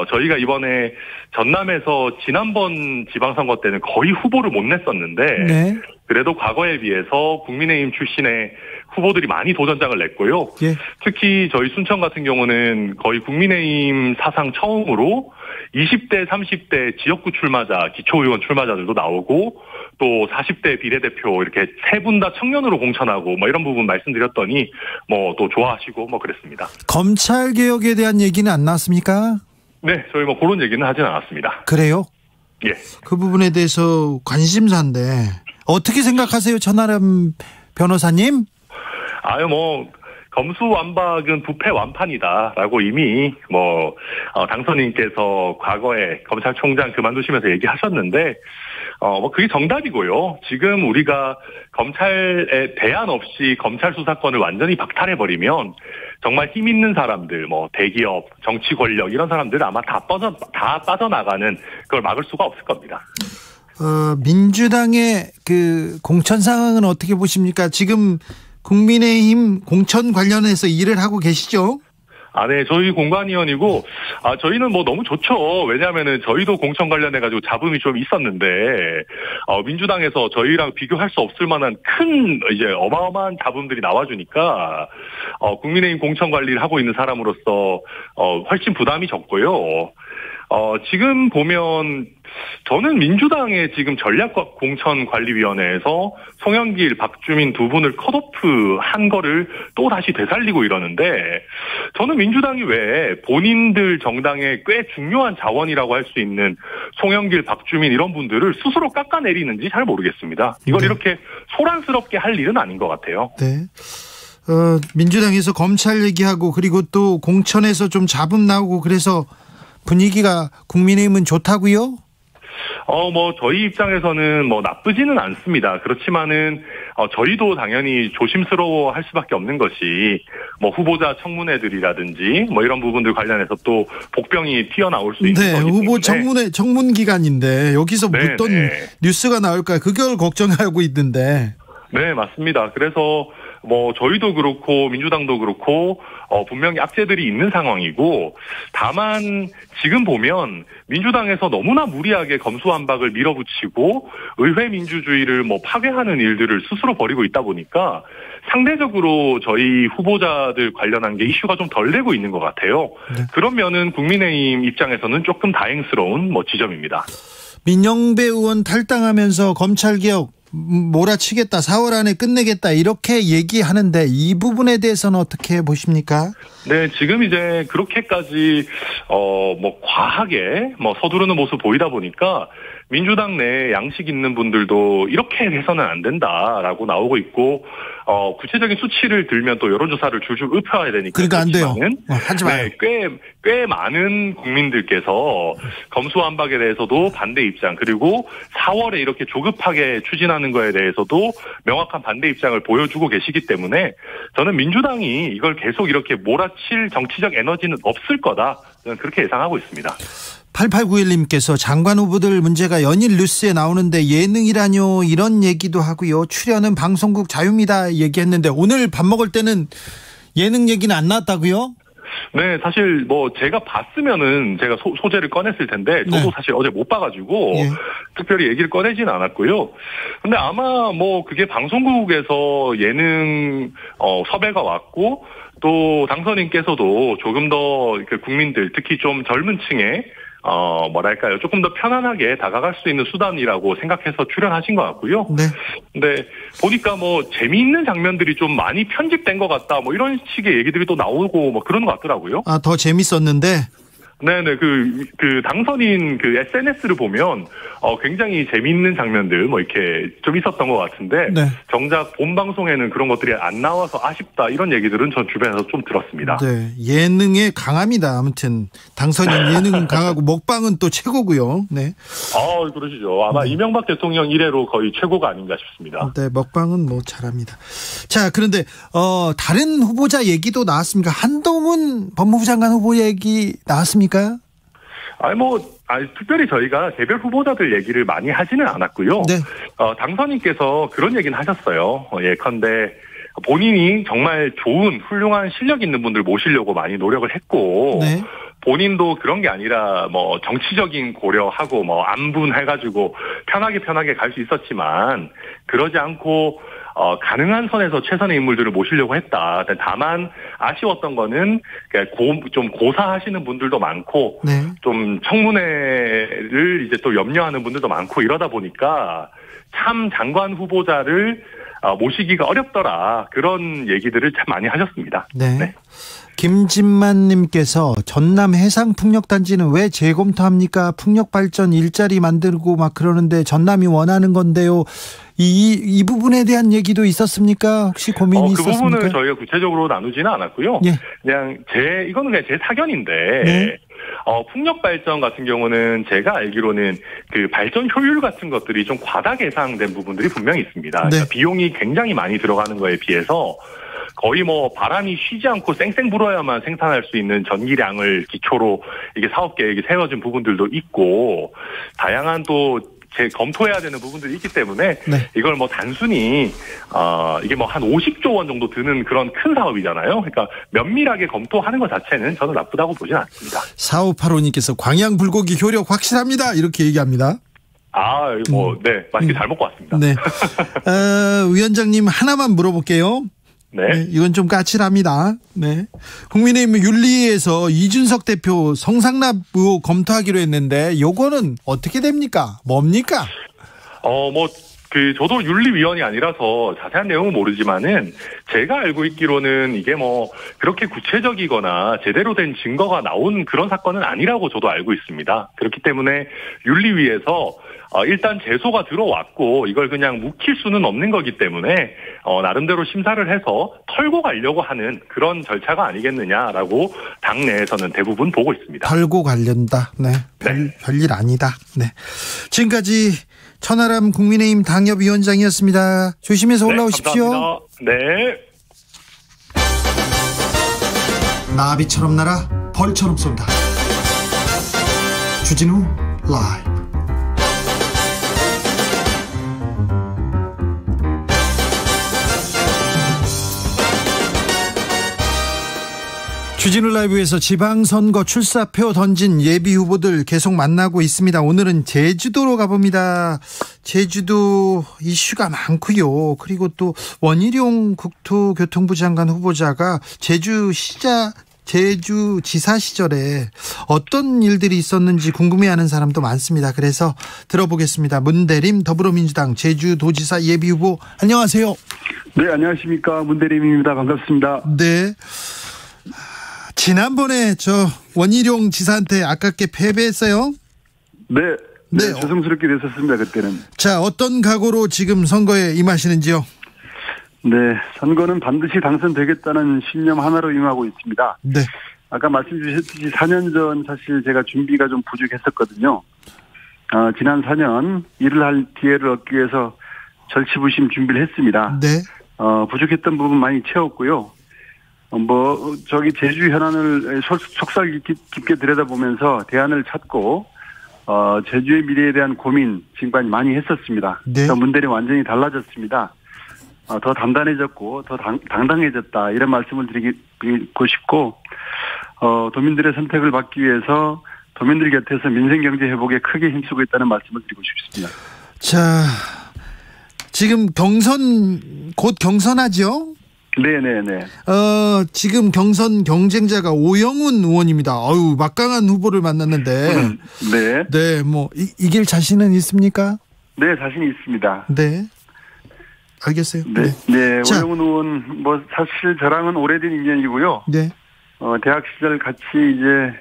저희가 이번에 전남에서 지난번 지방선거 때는 거의 후보를 못 냈었는데 네. 그래도 과거에 비해서 국민의힘 출신의 후보들이 많이 도전장을 냈고요. 예. 특히 저희 순천 같은 경우는 거의 국민의힘 사상 처음으로 20대, 30대 지역구 출마자, 기초의원 출마자들도 나오고 또 40대 비례대표 이렇게 세 분 다 청년으로 공천하고 뭐 이런 부분 말씀드렸더니 뭐 또 좋아하시고 뭐 그랬습니다. 검찰 개혁에 대한 얘기는 안 나왔습니까? 네, 저희 뭐 그런 얘기는 하진 않았습니다. 그래요? 예. 그 부분에 대해서 관심사인데 어떻게 생각하세요, 천하람 변호사님? 뭐 검수완박은 부패 완판이다라고 이미 뭐 당선인께서 과거에 검찰총장 그만두시면서 얘기하셨는데 뭐 그게 정답이고요. 지금 우리가 검찰에 대안 없이 검찰 수사권을 완전히 박탈해 버리면 정말 힘 있는 사람들, 뭐 대기업, 정치 권력 이런 사람들 아마 다 빠져나가는 그걸 막을 수가 없을 겁니다. 민주당의 그 공천 상황은 어떻게 보십니까? 지금 국민의힘 공천 관련해서 일을 하고 계시죠? 네, 저희 공관위원이고, 저희는 뭐 너무 좋죠. 왜냐면은 저희도 공천 관련해가지고 잡음이 좀 있었는데, 민주당에서 저희랑 비교할 수 없을 만한 큰, 이제 어마어마한 잡음들이 나와주니까, 국민의힘 공천 관리를 하고 있는 사람으로서, 훨씬 부담이 적고요. 지금 보면 저는 민주당의 지금 전략공천관리위원회에서 송영길, 박주민 두 분을 컷오프 한 거를 또 다시 되살리고 이러는데 저는 민주당이 왜 본인들 정당의 꽤 중요한 자원이라고 할 수 있는 송영길, 박주민 이런 분들을 스스로 깎아내리는지 잘 모르겠습니다. 이걸 이렇게 소란스럽게 할 일은 아닌 것 같아요. 네. 민주당에서 검찰 얘기하고 그리고 또 공천에서 좀 잡음 나오고 그래서 분위기가 국민의힘은 좋다고요? 저희 입장에서는 나쁘지는 않습니다. 그렇지만은, 저희도 당연히 조심스러워 할 수밖에 없는 것이, 후보자 청문회들이라든지, 이런 부분들 관련해서 또 복병이 튀어나올 수 있는 거기 때문에. 후보 청문 기간인데, 여기서 어떤 뉴스가 나올까, 그걸 걱정하고 있는데. 네, 맞습니다. 그래서, 저희도 그렇고, 민주당도 그렇고, 분명히 악재들이 있는 상황이고, 다만, 지금 보면, 민주당에서 너무나 무리하게 검수완박을 밀어붙이고, 의회 민주주의를 파괴하는 일들을 스스로 벌이고 있다 보니까, 상대적으로 저희 후보자들 관련한 게 이슈가 좀 덜 되고 있는 것 같아요. 네. 그런 면은 국민의힘 입장에서는 조금 다행스러운 지점입니다. 민영배 의원 탈당하면서 검찰개혁, 몰아치겠다, 4월 안에 끝내겠다 이렇게 얘기하는데 이 부분에 대해서는 어떻게 보십니까? 네, 지금 이제 그렇게까지 과하게 서두르는 모습 보이다 보니까 민주당 내 양식 있는 분들도 이렇게 해서는 안 된다라고 나오고 있고 구체적인 수치를 들면 또 여론조사를 줄줄 읊어야 되니까 그러니까 안 돼요. 하지 마요. 네, 꽤 많은 국민들께서 검수완박에 대해서도 반대 입장 그리고 4월에 이렇게 조급하게 추진하는 거에 대해서도 명확한 반대 입장을 보여주고 계시기 때문에 저는 민주당이 이걸 계속 이렇게 몰아칠 정치적 에너지는 없을 거다. 저는 그렇게 예상하고 있습니다. 8891님께서 장관 후보들 문제가 연일 뉴스에 나오는데 예능이라뇨 이런 얘기도 하고요. 출연은 방송국 자유입니다 얘기했는데 오늘 밥 먹을 때는 예능 얘기는 안 나왔다고요? 네, 사실 제가 봤으면은 제가 소재를 꺼냈을 텐데 저도 사실 어제 못 봐가지고 특별히 얘기를 꺼내지는 않았고요. 근데 아마 그게 방송국에서 예능 섭외가 왔고 또 당선인께서도 조금 더 국민들 특히 좀 젊은 층에 조금 더 편안하게 다가갈 수 있는 수단이라고 생각해서 출연하신 것 같고요. 네. 근데 보니까 재미있는 장면들이 좀 많이 편집된 것 같다. 이런 식의 얘기들이 또 나오고 그런 것 같더라고요. 아, 더 재밌었는데? 네네, 당선인 SNS를 보면, 굉장히 재미있는 장면들, 이렇게 좀 있었던 것 같은데, 네. 정작 본 방송에는 그런 것들이 안 나와서 아쉽다, 이런 얘기들은 전 주변에서 좀 들었습니다. 네. 예능에 강합니다. 아무튼, 당선인 예능은 강하고, 먹방은 또 최고고요. 네. 그러시죠. 아마 이명박 대통령 이래로 거의 최고가 아닌가 싶습니다. 네, 먹방은 잘합니다. 자, 그런데, 다른 후보자 얘기도 나왔습니까? 한동훈 법무부 장관 후보 얘기 나왔습니까? 특별히 저희가 개별 후보자들 얘기를 많이 하지는 않았고요. 네. 당선인께서 그런 얘기는 하셨어요. 예컨대 본인이 정말 좋은 훌륭한 실력 있는 분들 모시려고 많이 노력을 했고 네. 본인도 그런 게 아니라 정치적인 고려하고 안분해가지고 편하게 갈 수 있었지만 그러지 않고 가능한 선에서 최선의 인물들을 모시려고 했다. 다만 아쉬웠던 거는 좀 고사하시는 분들도 많고 네. 좀 청문회를 이제 또 염려하는 분들도 많고 이러다 보니까 참 장관 후보자를 모시기가 어렵더라. 그런 얘기들을 참 많이 하셨습니다. 네. 네. 김진만님께서 전남 해상풍력단지는 왜 재검토합니까? 풍력발전 일자리 만들고 그러는데 전남이 원하는 건데요. 이 부분에 대한 얘기도 있었습니까? 혹시 고민이 있었습니까? 그 부분을 저희가 구체적으로 나누지는 않았고요. 예. 이거는 그냥 제 사견인데 네. 풍력발전 같은 경우는 제가 알기로는 발전 효율 같은 것들이 좀 과다 계상된 부분들이 분명히 있습니다. 네. 그러니까 비용이 굉장히 많이 들어가는 거에 비해서 거의 바람이 쉬지 않고 쌩쌩 불어야만 생산할 수 있는 전기량을 기초로 이게 사업 계획이 세워진 부분들도 있고 다양한 또 검토해야 되는 부분들이 있기 때문에 네. 이걸 단순히 이게 한 50조 원 정도 드는 그런 큰 사업이잖아요. 그러니까 면밀하게 검토하는 것 자체는 저는 나쁘다고 보진 않습니다. 4585님께서 광양 불고기 효력 확실합니다. 이렇게 얘기합니다. 네. 맛있게 잘 먹고 왔습니다. 네. 위원장님 하나만 물어볼게요. 네. 이건 좀 까칠합니다. 네. 국민의힘 윤리위에서 이준석 대표 성상납 의혹 검토하기로 했는데 요거는 어떻게 됩니까? 뭡니까? 저도 윤리위원이 아니라서 자세한 내용은 모르지만은 제가 알고 있기로는 이게 그렇게 구체적이거나 제대로 된 증거가 나온 그런 사건은 아니라고 저도 알고 있습니다. 그렇기 때문에 윤리위에서 일단 제소가 들어왔고 이걸 그냥 묵힐 수는 없는 거기 때문에 나름대로 심사를 해서 털고 가려고 하는 그런 절차가 아니겠느냐라고 당내에서는 대부분 보고 있습니다. 털고 가련다. 네. 별일 아니다. 네. 지금까지 천하람 국민의힘 당협위원장이었습니다. 조심해서 올라오십시오. 감사합니다. 네. 나비처럼 날아 벌처럼 쏜다. 주진우 라이브. 주진우 라이브에서 지방선거 출사표 던진 예비후보들 계속 만나고 있습니다. 오늘은 제주도로 가봅니다. 제주도 이슈가 많고요. 그리고 또 원희룡 국토교통부 장관 후보자가 제주지사 시절에 어떤 일들이 있었는지 궁금해하는 사람도 많습니다. 그래서 들어보겠습니다. 문대림 더불어민주당 제주도지사 예비후보, 안녕하세요. 네, 안녕하십니까. 문대림입니다. 반갑습니다. 네. 지난번에 원희룡 지사한테 아깝게 패배했어요? 네, 조심스럽게 됐었습니다. 그때는. 자, 어떤 각오로 지금 선거에 임하시는지요? 네, 선거는 반드시 당선되겠다는 신념 하나로 임하고 있습니다. 네. 아까 말씀 주셨듯이 4년 전 사실 제가 준비가 좀 부족했었거든요. 지난 4년 일을 할 기회를 얻기 위해서 절치부심 준비를 했습니다. 네. 부족했던 부분 많이 채웠고요. 제주 현안을 속살 깊게 들여다보면서 대안을 찾고, 제주의 미래에 대한 고민, 지금까지 많이 했었습니다. 네. 문대리 완전히 달라졌습니다. 더 단단해졌고, 더 당당해졌다. 이런 말씀을 드리고 싶고, 도민들의 선택을 받기 위해서 도민들 곁에서 민생경제 회복에 크게 힘쓰고 있다는 말씀을 드리고 싶습니다. 자, 지금 곧 경선하죠? 네네네. 지금 경선 경쟁자가 오영훈 의원입니다. 막강한 후보를 만났는데. 네. 네, 이길 자신은 있습니까? 네, 자신이 있습니다. 네. 알겠어요. 네. 오영훈 의원, 사실 저랑은 오래된 인연이고요. 네. 대학 시절 같이 이제,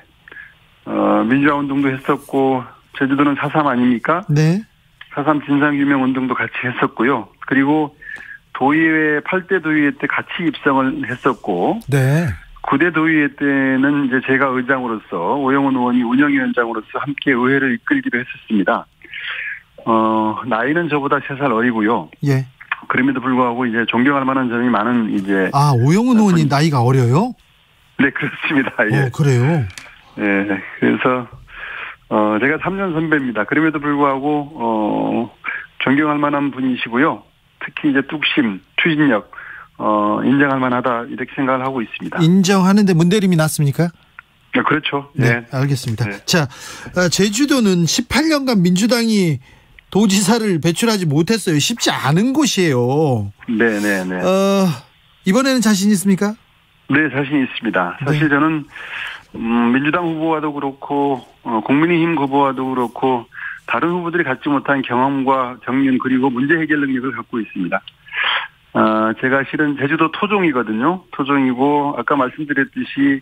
민주화 운동도 했었고, 제주도는 4.3 아닙니까? 네. 4.3 진상규명 운동도 같이 했었고요. 그리고 도의회 8대 도의회 때 같이 입성을 했었고, 네. 9대 도의회 때는 이제 제가 의장으로서 오영훈 의원이 운영위원장으로서 함께 의회를 이끌기로 했었습니다. 나이는 저보다 3살 어리고요. 예. 그럼에도 불구하고 이제 존경할 만한 점이 많은 이제. 오영훈 의원이 나이가 어려요? 네, 그렇습니다. 예. 그래요? 네. 그래서, 제가 3년 선배입니다. 그럼에도 불구하고, 존경할 만한 분이시고요. 특히 이제 뚝심, 추진력, 인정할 만하다, 이렇게 생각을 하고 있습니다. 인정하는데 문대림이 낫습니까? 네, 그렇죠. 네. 알겠습니다. 네. 자, 제주도는 18년간 민주당이 도지사를 배출하지 못했어요. 쉽지 않은 곳이에요. 네네네. 이번에는 자신 있습니까? 네, 자신 있습니다. 사실 저는, 민주당 후보와도 그렇고, 국민의힘 후보와도 그렇고, 다른 후보들이 갖지 못한 경험과 경륜 그리고 문제 해결 능력을 갖고 있습니다. 제가 실은 제주도 토종이거든요. 토종이고 아까 말씀드렸듯이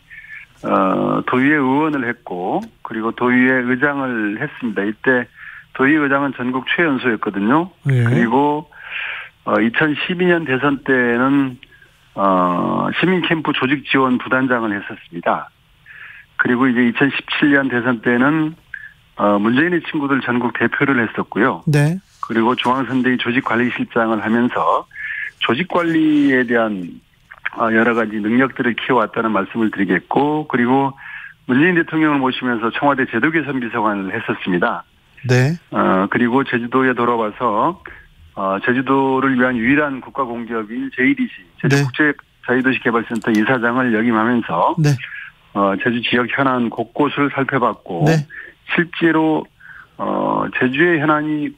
도의회 의원을 했고 그리고 도의회 의장을 했습니다. 이때 도의회 의장은 전국 최연소였거든요. 예. 그리고 2012년 대선 때는 시민캠프 조직지원 부단장을 했었습니다. 그리고 이제 2017년 대선 때는 문재인의 친구들 전국 대표를 했었고요. 네. 그리고 중앙선대위 조직관리실장을 하면서 조직관리에 대한 여러 가지 능력들을 키워왔다는 말씀을 드리겠고, 그리고 문재인 대통령을 모시면서 청와대 제도개선 비서관을 했었습니다. 네. 그리고 제주도에 돌아와서 제주도를 위한 유일한 국가공기업인 JDC, 제주국제자유도시개발센터 이사장을 역임하면서 네. 제주 지역 현안 곳곳을 살펴봤고, 네. 실제로 제주의 현안이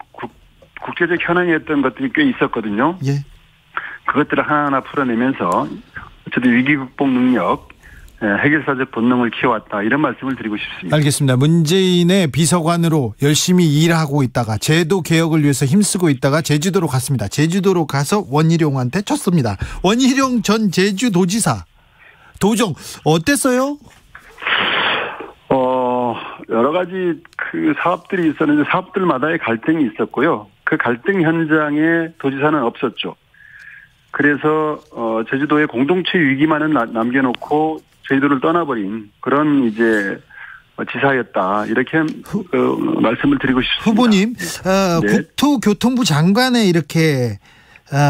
국제적 현안이었던 것들이 꽤 있었거든요. 예. 그것들을 하나하나 풀어내면서 어쨌든 위기 극복 능력, 해결사적 본능을 키워왔다 이런 말씀을 드리고 싶습니다. 알겠습니다. 문재인의 비서관으로 열심히 일하고 있다가 제도 개혁을 위해서 힘쓰고 있다가 제주도로 갔습니다. 제주도로 가서 원희룡한테 쳤습니다. 원희룡 전 제주도지사 도정 어땠어요? 여러 가지 그 사업들이 있었는데 사업들마다의 갈등이 있었고요. 그 갈등 현장에 도지사는 없었죠. 그래서 제주도의 공동체 위기만은 남겨놓고 제주도를 떠나버린 그런 이제 지사였다 이렇게 말씀을 드리고 싶습니다. 후보님, 네. 국토교통부 장관에 이렇게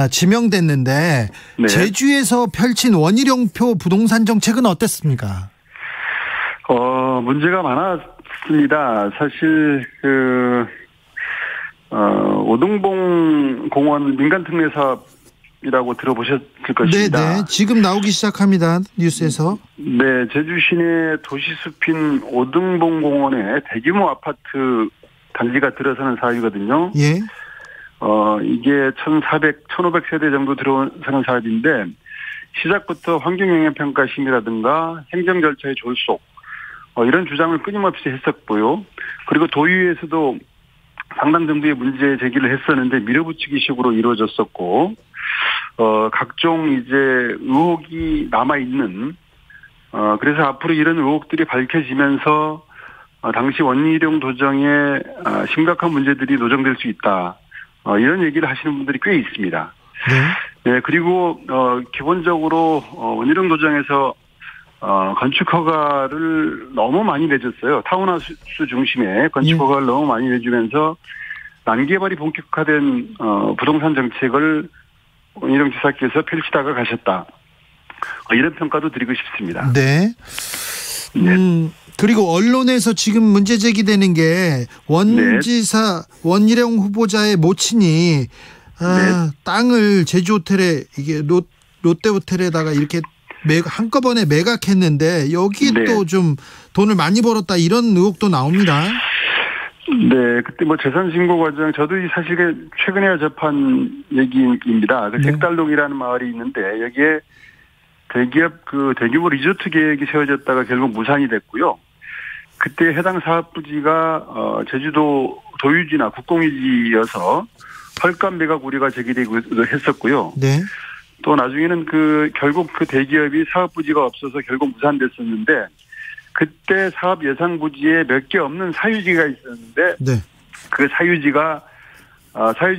지명됐는데 네. 제주에서 펼친 원희룡표 부동산 정책은 어땠습니까? 문제가 많았습니다. 사실 오등봉 공원 민간 특례 사업이라고 들어보셨을 것입니다. 네, 지금 나오기 시작합니다. 뉴스에서. 네, 제주 시내 도시숲인 오등봉 공원에 대규모 아파트 단지가 들어서는 사업이거든요. 예. 이게 1,500세대 정도 들어서는 사업인데 시작부터 환경영향평가심이라든가 행정 절차의 졸속 이런 주장을 끊임없이 했었고요. 그리고 도의회에서도 상당 정도의 문제 제기를 했었는데 밀어붙이기식으로 이루어졌었고 각종 이제 의혹이 남아있는 그래서 앞으로 이런 의혹들이 밝혀지면서 당시 원희룡 도정에 심각한 문제들이 노정될 수 있다. 이런 얘기를 하시는 분들이 꽤 있습니다. 네. 네, 그리고 기본적으로 원희룡 도정에서 건축 허가를 너무 많이 내줬어요. 타운하우스 중심에 건축 허가를 너무 많이 내주면서 난개발이 본격화된 부동산 정책을 원희룡 지사께서 펼치다가 가셨다. 이런 평가도 드리고 싶습니다. 네. 그리고 언론에서 지금 문제 제기되는 게 원지사 원희룡 후보자의 모친이 땅을 제주 호텔에 이게 롯데 호텔에다가 이렇게 한꺼번에 매각했는데 여기도 좀 돈을 많이 벌었다 이런 의혹도 나옵니다. 네, 그때 재산 신고 과정 저도 사실 최근에 접한 얘기입니다. 잭달동이라는 마을이 있는데 여기에 대기업 대규모 리조트 계획이 세워졌다가 결국 무산이 됐고요. 그때 해당 사업 부지가 제주도 도유지나 국공유지여서 헐값 매각 우려가 제기되고 했었고요. 네. 또 나중에는 결국 대기업이 사업 부지가 없어서 결국 무산됐었는데 그때 사업 예상 부지에 몇 개 없는 사유지가 있었는데 그 사유지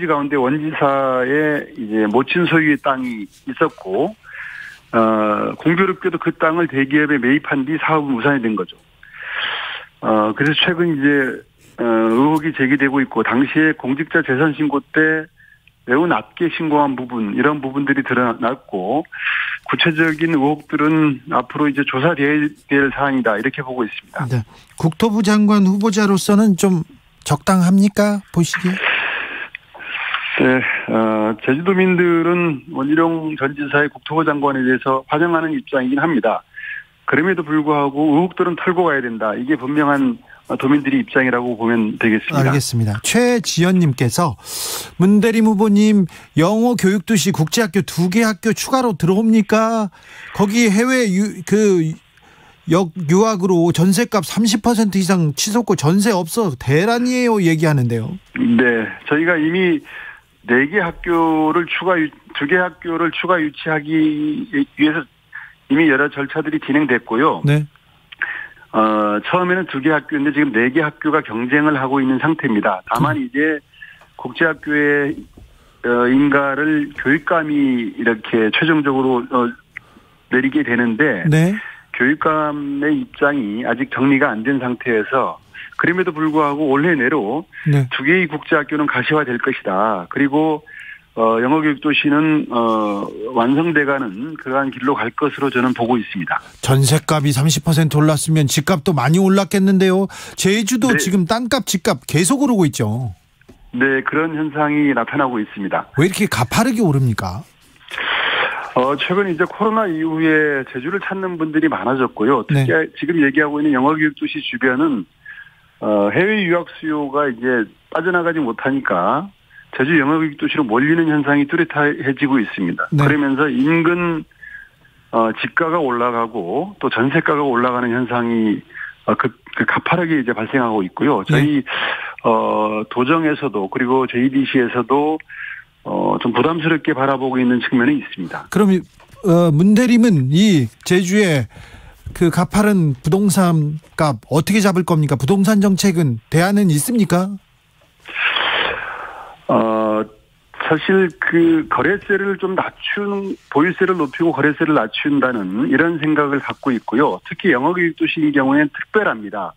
가운데 원지사의 이제 모친 소유의 땅이 있었고 공교롭게도 그 땅을 대기업에 매입한 뒤 사업은 무산이 된 거죠. 그래서 최근 이제 의혹이 제기되고 있고 당시에 공직자 재산 신고 때 매우 낮게 신고한 부분 이런 부분들이 드러났고 구체적인 의혹들은 앞으로 이제 조사될 사안이다 이렇게 보고 있습니다. 네. 국토부 장관 후보자로서는 좀 적당합니까 보시기에? 네, 제주도민들은 원희룡 전 지사의 국토부 장관에 대해서 환영하는 입장이긴 합니다. 그럼에도 불구하고 의혹들은 털고 가야 된다. 이게 분명한 도민들이 입장이라고 보면 되겠습니다. 알겠습니다. 최지연님께서 문대림 후보님 영어 교육도시 국제학교 2개 학교 추가로 들어옵니까? 거기 해외 유학으로 전세값 30% 이상 치솟고 전세 없어 대란이에요 얘기하는데요. 네, 저희가 이미 4개 학교를 2개 학교를 추가 유치하기 위해서 이미 여러 절차들이 진행됐고요. 네. 처음에는 2개 학교인데 지금 4개 학교가 경쟁을 하고 있는 상태입니다. 다만 이제 국제학교의 인가를 교육감이 이렇게 최종적으로 내리게 되는데 교육감의 입장이 아직 정리가 안 된 상태에서 그럼에도 불구하고 올해 내로 2개의 국제학교는 가시화될 것이다. 그리고 영어교육도시는 완성돼가는 그러한 길로 갈 것으로 저는 보고 있습니다. 전세값이 30% 올랐으면 집값도 많이 올랐겠는데요. 제주도 지금 땅값, 집값 계속 오르고 있죠. 네, 그런 현상이 나타나고 있습니다. 왜 이렇게 가파르게 오릅니까? 최근 이제 코로나 이후에 제주를 찾는 분들이 많아졌고요. 특히 지금 얘기하고 있는 영어교육도시 주변은 해외 유학 수요가 이제 빠져나가지 못하니까 제주 영업이익 도시로 몰리는 현상이 뚜렷해지고 있습니다. 네. 그러면서 인근 집가가 올라가고 또 전세가가 올라가는 현상이 가파르게 이제 발생하고 있고요. 저희 도정에서도 그리고 JDC에서도 좀 부담스럽게 바라보고 있는 측면이 있습니다. 그럼 문 대리는 이 제주의 그 가파른 부동산 값 어떻게 잡을 겁니까? 부동산 정책은 대안은 있습니까? 사실 그 거래세를 좀 낮추는, 보유세를 높이고 거래세를 낮춘다는 이런 생각을 갖고 있고요. 특히 영업이익 도시인 경우에는 특별합니다.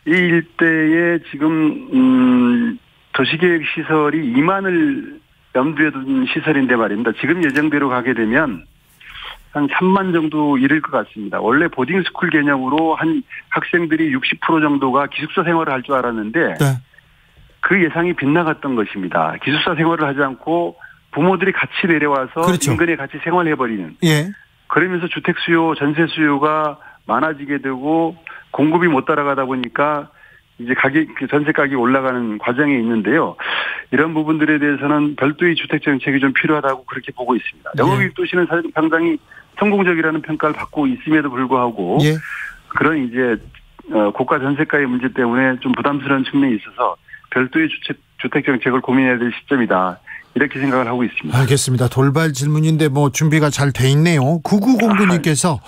이 일대에 지금 도시계획 시설이 2만을 염두에 둔 시설인데 말입니다. 지금 예정대로 가게 되면 한 3만 정도 이를 것 같습니다. 원래 보딩스쿨 개념으로 한 학생들이 60% 정도가 기숙사 생활을 할 줄 알았는데 네. 그 예상이 빗나갔던 것입니다. 기숙사 생활을 하지 않고 부모들이 같이 내려와서 그렇죠. 인근에 같이 생활해버리는. 예. 그러면서 주택 수요, 전세 수요가 많아지게 되고 공급이 못 따라가다 보니까 이제 전세 가격이 올라가는 과정에 있는데요. 이런 부분들에 대해서는 별도의 주택 정책이 좀 필요하다고 그렇게 보고 있습니다. 영업이익 도시는 상당히 성공적이라는 평가를 받고 있음에도 불구하고 예. 그런 이제 고가 전세가의 문제 때문에 좀 부담스러운 측면이 있어서 별도의 주택 정책을 고민해야 될 시점이다. 이렇게 생각을 하고 있습니다. 알겠습니다. 돌발 질문인데 뭐 준비가 잘 돼 있네요. 9909님께서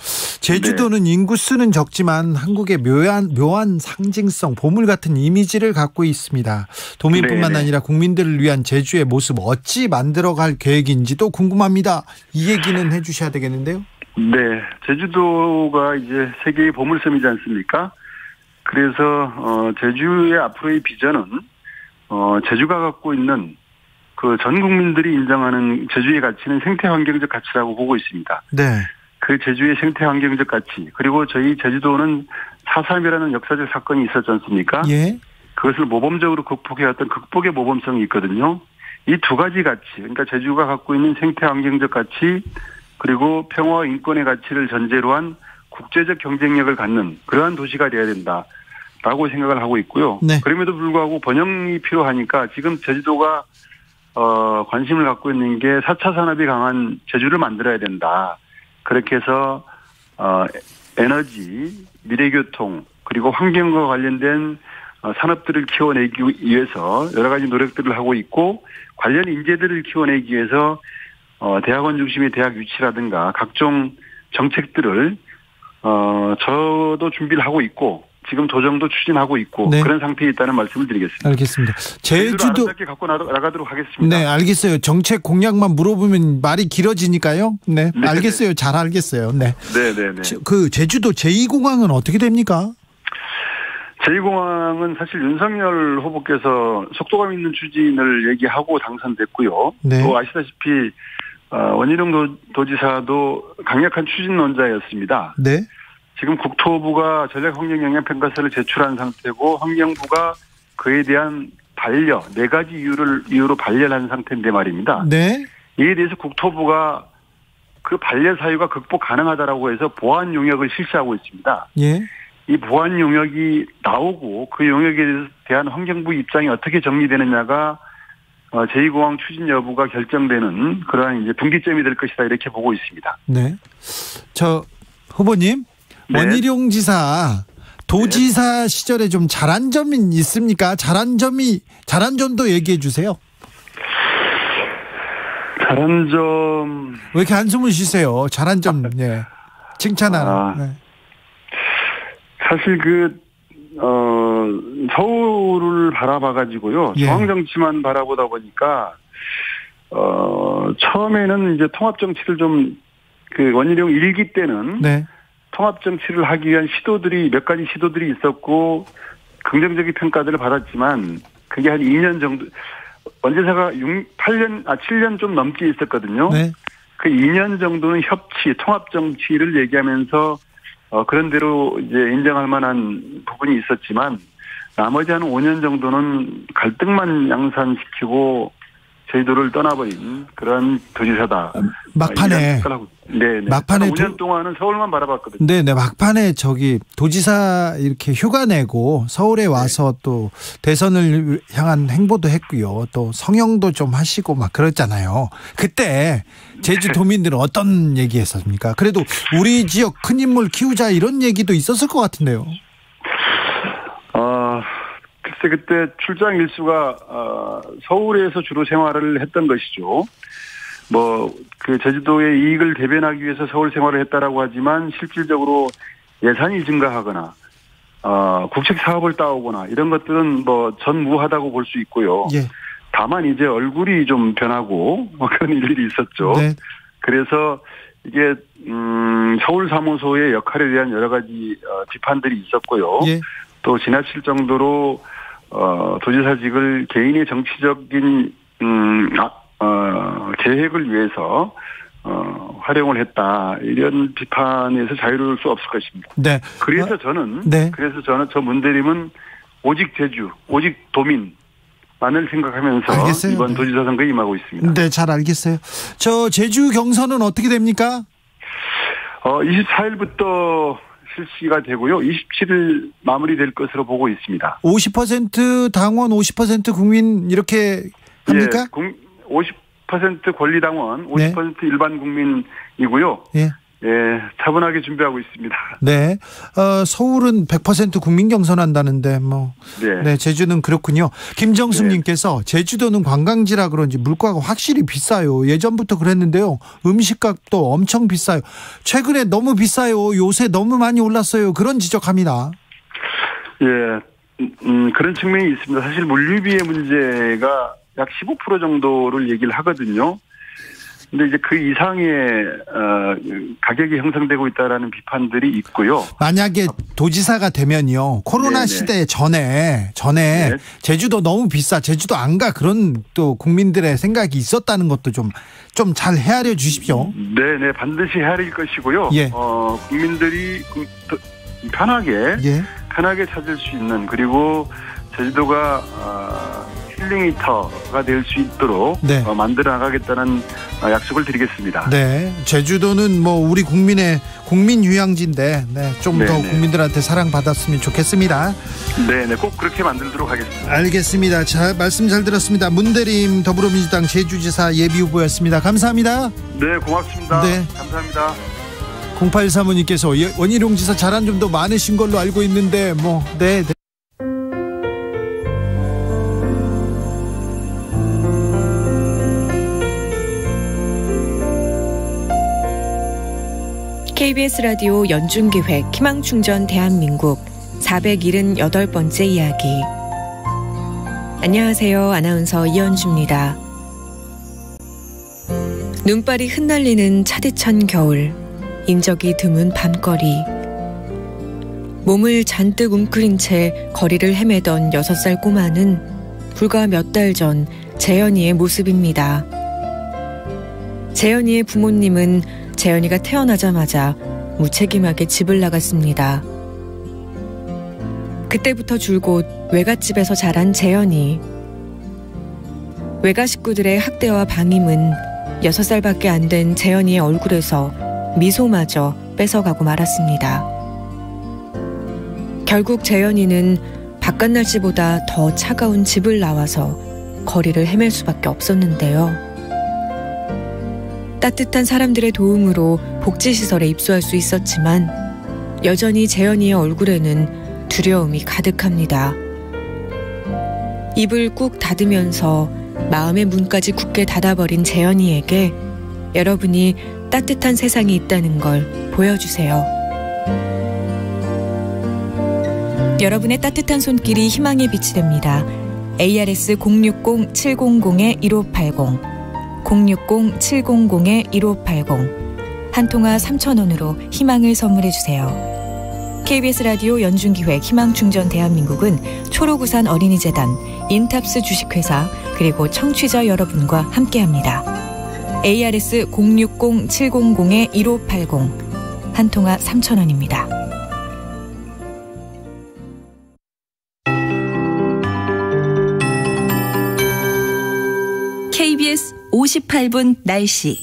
제주도는 인구수는 적지만 한국의 묘한 상징성, 보물 같은 이미지를 갖고 있습니다. 도민뿐만 아니라 국민들을 위한 제주의 모습 어찌 만들어갈 계획인지도 궁금합니다. 이 얘기는 해주셔야 되겠는데요. 네, 제주도가 이제 세계의 보물섬이지 않습니까? 그래서 제주의 앞으로의 비전은 제주가 갖고 있는 그 전 국민들이 인정하는 제주의 가치는 생태환경적 가치라고 보고 있습니다. 네. 그 제주의 생태환경적 가치, 그리고 저희 제주도는 4.3이라는 역사적 사건이 있었지 않습니까? 예. 그것을 모범적으로 극복해왔던 극복의 모범성이 있거든요. 이 두 가지 가치, 그러니까 제주가 갖고 있는 생태환경적 가치, 그리고 평화와 인권의 가치를 전제로 한 국제적 경쟁력을 갖는 그러한 도시가 되어야 된다라고 생각을 하고 있고요. 네. 그럼에도 불구하고 번영이 필요하니까 지금 제주도가 관심을 갖고 있는 게 4차 산업이 강한 제주를 만들어야 된다. 그렇게 해서 에너지, 미래교통, 그리고 환경과 관련된 산업들을 키워내기 위해서 여러 가지 노력들을 하고 있고 관련 인재들을 키워내기 위해서 대학원 중심의 대학 유치라든가 각종 정책들을 저도 준비를 하고 있고 지금 도정도 추진하고 있고 네. 그런 상태에 있다는 말씀을 드리겠습니다. 알겠습니다. 제주도 아름답게 갖고 나가도록 하겠습니다. 네, 알겠어요. 정책 공약만 물어보면 말이 길어지니까요. 네, 네. 알겠어요. 잘 알겠어요. 네. 네. 그 제주도 제2공항은 어떻게 됩니까? 제2공항은 사실 윤석열 후보께서 속도감 있는 추진을 얘기하고 당선됐고요. 네. 또 아시다시피 원희룡 도지사도 강력한 추진론자였습니다. 네. 지금 국토부가 전략환경영향평가서를 제출한 상태고 환경부가 그에 대한 반려 4가지 이유로 반려한 상태인데 말입니다. 네. 이에 대해서 국토부가 그 반려 사유가 극복 가능하다라고 해서 보완 용역을 실시하고 있습니다. 예. 이 보완 용역이 나오고 그 용역에 대한 환경부 입장이 어떻게 정리되느냐가 제2공항 추진 여부가 결정되는 그러한 이제 분기점이 될 것이다 이렇게 보고 있습니다. 네. 저 후보님. 네. 원희룡 지사 도지사 시절에 좀 잘한 점이 있습니까? 잘한 점도 얘기해 주세요. 잘한 점. 왜 이렇게 한숨을 쉬세요? 잘한 점, 예. 칭찬하는. 네. 사실 서울을 바라봐가지고요. 예. 중앙정치만 바라보다 보니까, 처음에는 이제 통합정치를 원희룡 1기 때는. 네. 통합정치를 하기 위한 몇 가지 시도들이 있었고, 긍정적인 평가들을 받았지만, 그게 한 2년 정도, 원지사가 7년 좀 넘게 있었거든요. 네. 그 2년 정도는 통합정치를 얘기하면서, 그런 대로 이제 인정할 만한 부분이 있었지만, 나머지 한 5년 정도는 갈등만 양산시키고, 제주도를 떠나버린 그런 도지사다. 막판에 네, 막판에 5년 동안은 서울만 바라봤거든요. 네, 막판에 도지사 이렇게 휴가 내고 서울에 와서 또 대선을 향한 행보도 했고요. 또 성형도 좀 하시고 막 그랬잖아요. 그때 제주도민들은 어떤 얘기했습니까? 그래도 우리 지역 큰 인물 키우자 이런 얘기도 있었을 것 같은데요. 글쎄 그때 출장 일수가 서울에서 주로 생활을 했던 것이죠. 그 제주도의 이익을 대변하기 위해서 서울 생활을 했다라고 하지만 실질적으로 예산이 증가하거나 국책 사업을 따오거나 이런 것들은 전무하다고 볼 수 있고요. 예. 다만 이제 얼굴이 좀 변하고 그런 일들이 있었죠. 네. 그래서 이게 서울 사무소의 역할에 대한 여러 가지 비판들이 있었고요. 예. 또 지나칠 정도로 도지사직을 개인의 정치적인 계획을 위해서 활용을 했다 이런 비판에서 자유로울 수 없을 것입니다. 네. 그래서 저는 저 문대림은 오직 제주, 오직 도민만을 생각하면서 알겠어요. 이번 도지사 선거에 임하고 있습니다. 네, 잘 알겠어요. 저 제주 경선은 어떻게 됩니까? 24일부터 실시가 되고요. 27일 마무리될 것으로 보고 있습니다. 50% 당원, 50% 국민 이렇게 합니까? 예, 50% 권리당원, 50% 일반 국민이고요. 예. 예, 차분하게 준비하고 있습니다. 네. 서울은 100% 국민 경선한다는데 네, 제주는 그렇군요. 김정숙 님께서 제주도는 관광지라 그런지 물가가 확실히 비싸요. 예전부터 그랬는데요. 음식값도 엄청 비싸요. 최근에 너무 비싸요. 요새 너무 많이 올랐어요. 그런 지적합니다. 예. 그런 측면이 있습니다. 사실 물류비의 문제가 약 15% 정도를 얘기를 하거든요. 근데 이제 그 이상의 가격이 형성되고 있다라는 비판들이 있고요. 만약에 도지사가 되면요, 코로나 시대 전에 제주도 너무 비싸, 제주도 안 가 그런 또 국민들의 생각이 있었다는 것도 좀 잘 헤아려 주십시오. 네네, 반드시 헤아릴 것이고요. 예. 국민들이 편하게 찾을 수 있는, 그리고 제주도가 힐링이터가 될 수 있도록 만들어 나가겠다는 약속을 드리겠습니다. 네, 제주도는 우리 국민의 국민 휴양지인데 좀 더 국민들한테 사랑받았으면 좋겠습니다. 네네, 꼭 그렇게 만들도록 하겠습니다. 알겠습니다. 자, 말씀 잘 들었습니다. 문대림 더불어민주당 제주지사 예비후보였습니다. 감사합니다. 네, 고맙습니다. 네, 감사합니다. 0835님께서 원희룡 지사 자랑 좀 더 많으신 걸로 알고 있는데 네. KBS 라디오 연중기획 희망충전 대한민국 478번째 이야기. 안녕하세요. 아나운서 이현주입니다. 눈발이 흩날리는 차디찬 겨울, 인적이 드문 밤거리. 몸을 잔뜩 웅크린 채 거리를 헤매던 6살 꼬마는 불과 몇 달 전 재현이의 모습입니다. 재현이의 부모님은 재현이가 태어나자마자 무책임하게 집을 나갔습니다. 그때부터 줄곧 외갓집에서 자란 재현이. 외가 식구들의 학대와 방임은 6살밖에 안 된 재현이의 얼굴에서 미소마저 뺏어가고 말았습니다. 결국 재현이는 바깥 날씨보다 더 차가운 집을 나와서 거리를 헤맬 수밖에 없었는데요. 따뜻한 사람들의 도움으로 복지시설에 입소할 수 있었지만 여전히 재현이의 얼굴에는 두려움이 가득합니다. 입을 꾹 닫으면서 마음의 문까지 굳게 닫아버린 재현이에게 여러분이 따뜻한 세상이 있다는 걸 보여주세요. 여러분의 따뜻한 손길이 희망의 빛이 됩니다. ARS 060-700-1580 060-700-1580 한 통화 3,000원으로 희망을 선물해주세요. KBS 라디오 연중기획 희망충전 대한민국은 초록우산 어린이재단, 인탑스 주식회사 그리고 청취자 여러분과 함께합니다. ARS 060-700-1580 한 통화 3,000원입니다. KBS 58분 날씨.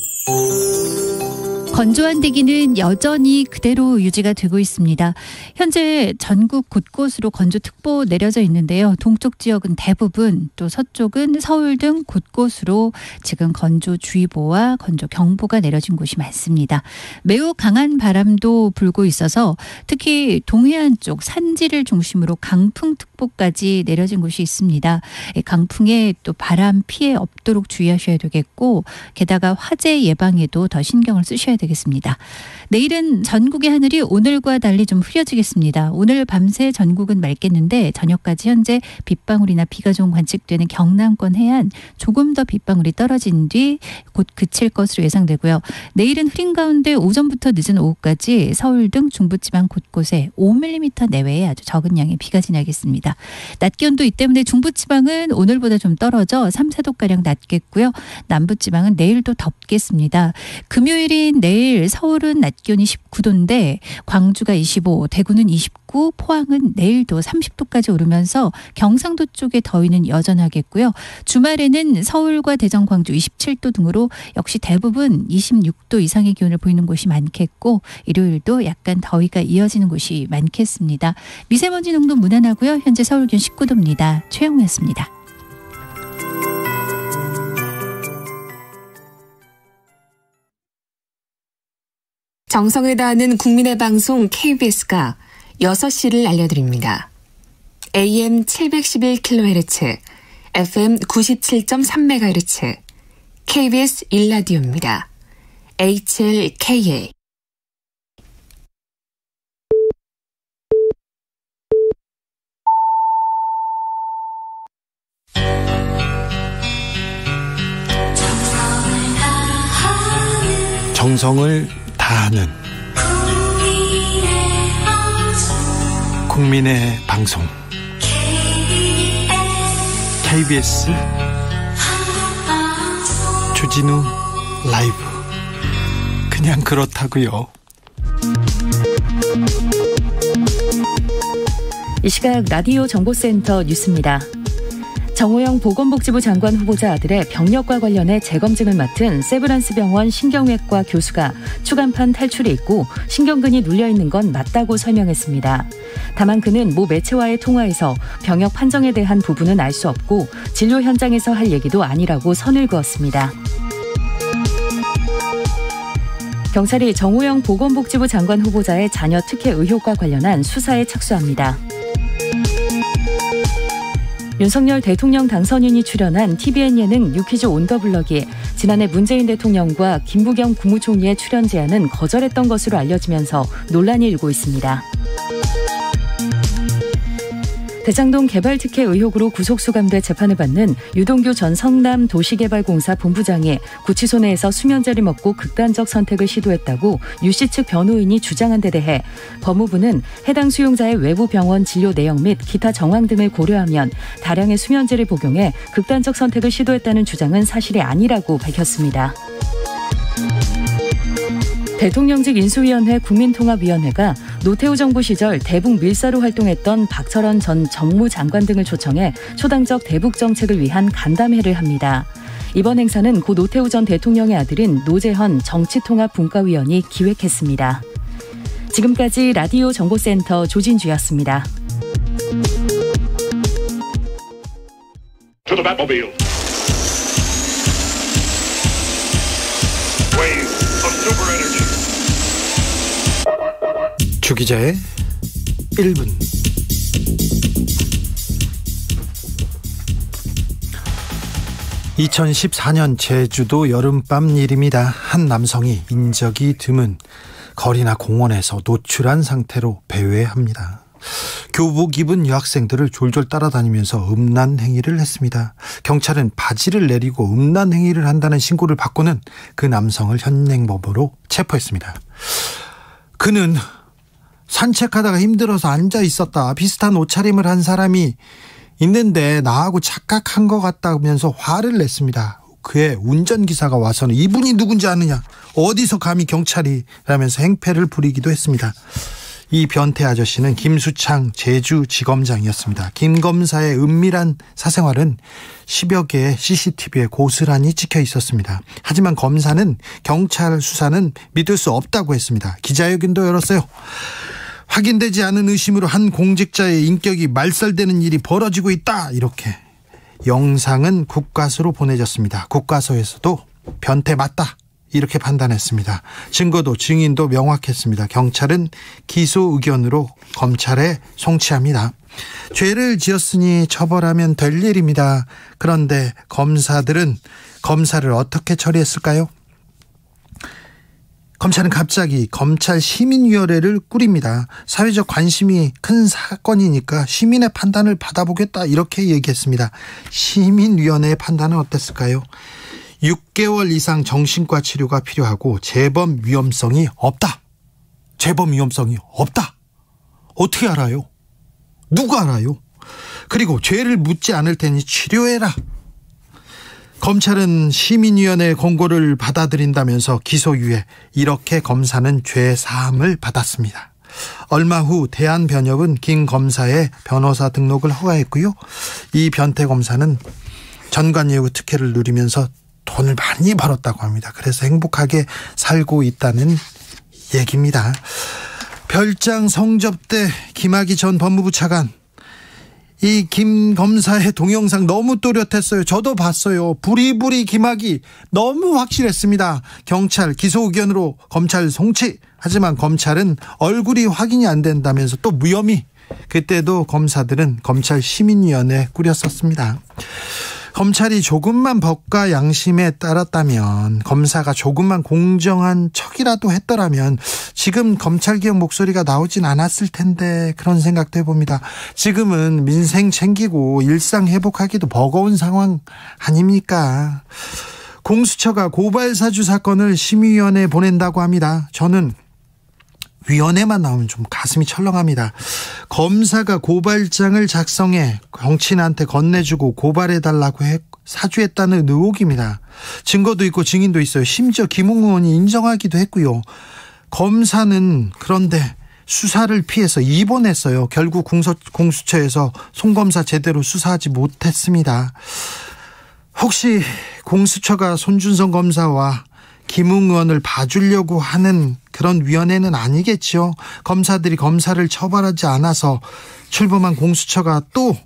건조한 대기는 여전히 그대로 유지가 되고 있습니다. 현재 전국 곳곳으로 건조특보 내려져 있는데요. 동쪽 지역은 대부분, 또 서쪽은 서울 등 곳곳으로 지금 건조주의보와 건조경보가 내려진 곳이 많습니다. 매우 강한 바람도 불고 있어서 특히 동해안 쪽 산지를 중심으로 강풍특보까지 내려진 곳이 있습니다. 강풍에 또 바람 피해 없도록 주의하셔야 되겠고, 게다가 화재 예방에도 더 신경을 쓰셔야 되겠습니다. 내일은 전국의 하늘이 오늘과 달리 좀 흐려지겠습니다. 오늘 밤새 전국은 맑겠는데 저녁까지 현재 빗방울이나 비가 좀 관측되는 경남권 해안 조금 더 빗방울이 떨어진 뒤 곧 그칠 것으로 예상되고요. 내일은 흐린 가운데 오전부터 늦은 오후까지 서울 등 중부지방 곳곳에 5mm 내외의 아주 적은 양의 비가 지나겠습니다. 낮 기온도 이 때문에 중부지방은 오늘보다 좀 떨어져 3, 4도가량 낮겠고요. 남부지방은 내일도 덥겠습니다. 금요일인 내일 서울은 낮 기온이 19도인데 광주가 25, 대구는 29, 포항은 내일도 30도까지 오르면서 경상도 쪽의 더위는 여전하겠고요. 주말에는 서울과 대전, 광주 27도 등으로 역시 대부분 26도 이상의 기온을 보이는 곳이 많겠고, 일요일도 약간 더위가 이어지는 곳이 많겠습니다. 미세먼지 농도 무난하고요. 현재 서울 기온 19도입니다. 최영우였습니다. 정성을 다하는 국민의 방송 KBS가 6시를 알려드립니다. AM 711kHz, FM 97.3MHz, KBS 1라디오입니다. HLKA. 정성을 다하는 국민의 방송 KBS 주진우 라이브. 그냥 그렇다고요. 이 시각 라디오 정보센터 뉴스입니다. 정호영 보건복지부 장관 후보자 아들의 병력과 관련해 재검증을 맡은 세브란스 병원 신경외과 교수가 추간판 탈출해 있고 신경근이 눌려있는 건 맞다고 설명했습니다. 다만 그는 모 매체와의 통화에서 병역 판정에 대한 부분은 알 수 없고 진료 현장에서 할 얘기도 아니라고 선을 그었습니다. 경찰이 정호영 보건복지부 장관 후보자의 자녀 특혜 의혹과 관련한 수사에 착수합니다. 윤석열 대통령 당선인이 출연한 TVN 예능 뉴퀴즈 온 더 블럭이 지난해 문재인 대통령과 김부겸 국무총리의 출연 제안은 거절했던 것으로 알려지면서 논란이 일고 있습니다. 대장동 개발 특혜 의혹으로 구속수감돼 재판을 받는 유동규 전 성남도시개발공사 본부장이 구치소 내에서 수면제를 먹고 극단적 선택을 시도했다고 유씨 측 변호인이 주장한 데 대해 법무부는 해당 수용자의 외부 병원 진료 내역 및 기타 정황 등을 고려하면 다량의 수면제를 복용해 극단적 선택을 시도했다는 주장은 사실이 아니라고 밝혔습니다. 대통령직 인수위원회 국민통합위원회가 노태우 정부 시절 대북 밀사로 활동했던 박철원 전 정무장관 등을 초청해 초당적 대북 정책을 위한 간담회를 합니다. 이번 행사는 고 노태우 전 대통령의 아들인 노재헌 정치통합분과위원이 기획했습니다. 지금까지 라디오 정보센터 조진주였습니다. 주기자의 1분. (2014년) 제주도 여름밤 일입니다. 한 남성이 인적이 드문 거리나 공원에서 노출한 상태로 배회합니다. 교복 입은 여학생들을 졸졸 따라다니면서 음란 행위를 했습니다. 경찰은 바지를 내리고 음란 행위를 한다는 신고를 받고는 그 남성을 현행범으로 체포했습니다. 그는 산책하다가 힘들어서 앉아 있었다. 비슷한 옷차림을 한 사람이 있는데 나하고 착각한 것 같다면서 화를 냈습니다. 그의 운전기사가 와서는 이분이 누군지 아느냐, 어디서 감히 경찰이, 라면서 행패를 부리기도 했습니다. 이 변태 아저씨는 김수창 제주지검장이었습니다. 김 검사의 은밀한 사생활은 10여 개의 CCTV에 고스란히 찍혀 있었습니다. 하지만 검사는 경찰 수사는 믿을 수 없다고 했습니다. 기자회견도 열었어요. 확인되지 않은 의심으로 한 공직자의 인격이 말살되는 일이 벌어지고 있다, 이렇게 영상은 국과수로 보내졌습니다. 국과수에서도 변태 맞다, 이렇게 판단했습니다. 증거도 증인도 명확했습니다. 경찰은 기소 의견으로 검찰에 송치합니다. 죄를 지었으니 처벌하면 될 일입니다. 그런데 검사들은 검사를 어떻게 처리했을까요? 검찰은 갑자기 검찰 시민위원회를 꾸립니다. 사회적 관심이 큰 사건이니까 시민의 판단을 받아보겠다, 이렇게 얘기했습니다. 시민위원회의 판단은 어땠을까요? 6개월 이상 정신과 치료가 필요하고 재범 위험성이 없다. 재범 위험성이 없다. 어떻게 알아요? 누가 알아요? 그리고 죄를 묻지 않을 테니 치료해라. 검찰은 시민위원회의 권고를 받아들인다면서 기소유예, 이렇게 검사는 죄 사함을 받았습니다. 얼마 후 대한변협은 김 검사의 변호사 등록을 허가했고요. 이 변태 검사는 전관예우 특혜를 누리면서 돈을 많이 벌었다고 합니다. 그래서 행복하게 살고 있다는 얘기입니다. 별장 성접대 김학의 전 법무부 차관, 이 김 검사의 동영상 너무 또렷했어요. 저도 봤어요. 부리부리 김학의 너무 확실했습니다. 경찰 기소 의견으로 검찰 송치. 하지만 검찰은 얼굴이 확인이 안 된다면서 또 무혐의. 그때도 검사들은 검찰 시민위원회 꾸렸었습니다. 검찰이 조금만 법과 양심에 따랐다면, 검사가 조금만 공정한 척이라도 했더라면 지금 검찰개혁 목소리가 나오진 않았을 텐데, 그런 생각도 해봅니다. 지금은 민생 챙기고 일상 회복하기도 버거운 상황 아닙니까? 공수처가 고발사주 사건을 심의위원회에 보낸다고 합니다. 저는 위원회만 나오면 좀 가슴이 철렁합니다. 검사가 고발장을 작성해 정치인한테 건네주고 고발해달라고 사주했다는 의혹입니다. 증거도 있고 증인도 있어요. 심지어 김웅 의원이 인정하기도 했고요. 검사는 그런데 수사를 피해서 입원했어요. 결국 공수처에서 송 검사 제대로 수사하지 못했습니다. 혹시 공수처가 손준성 검사와 김웅 의원을 봐주려고 하는 그런 위원회는 아니겠죠. 검사들이 검사를 처벌하지 않아서 출범한 공수처가 또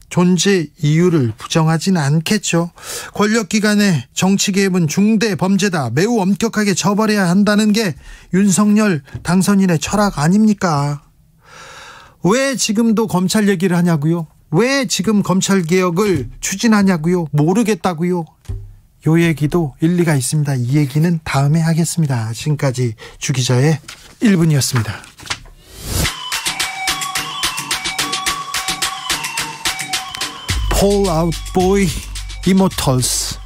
존재 이유를 부정하지는 않겠죠. 권력기관의 정치개입은 중대 범죄다, 매우 엄격하게 처벌해야 한다는 게 윤석열 당선인의 철학 아닙니까? 왜 지금도 검찰 얘기를 하냐고요? 왜 지금 검찰개혁을 추진하냐고요? 모르겠다고요? 요 얘기도 일리가 있습니다. 이 얘기는 다음에 하겠습니다. 지금까지 주 기자의 1분이었습니다. Fall Out Boy, Immortals.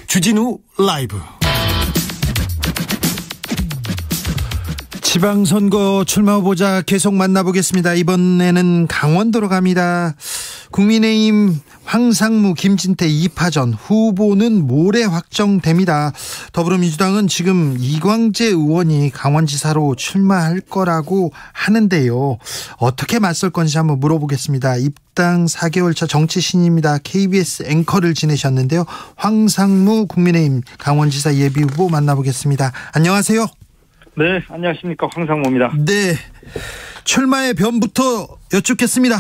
주진우 라이브. 지방선거 출마 후보자 계속 만나보겠습니다. 이번에는 강원도로 갑니다. 국민의힘 황상무, 김진태 2파전 후보는 모레 확정됩니다. 더불어민주당은 지금 이광재 의원이 강원지사로 출마할 거라고 하는데요. 어떻게 맞설 건지 한번 물어보겠습니다. 입당 4개월 차 정치 신입니다. KBS 앵커를 지내셨는데요. 황상무 국민의힘 강원지사 예비후보 만나보겠습니다. 안녕하세요. 네, 안녕하십니까. 황상무입니다. 네, 출마의 변부터 여쭙겠습니다.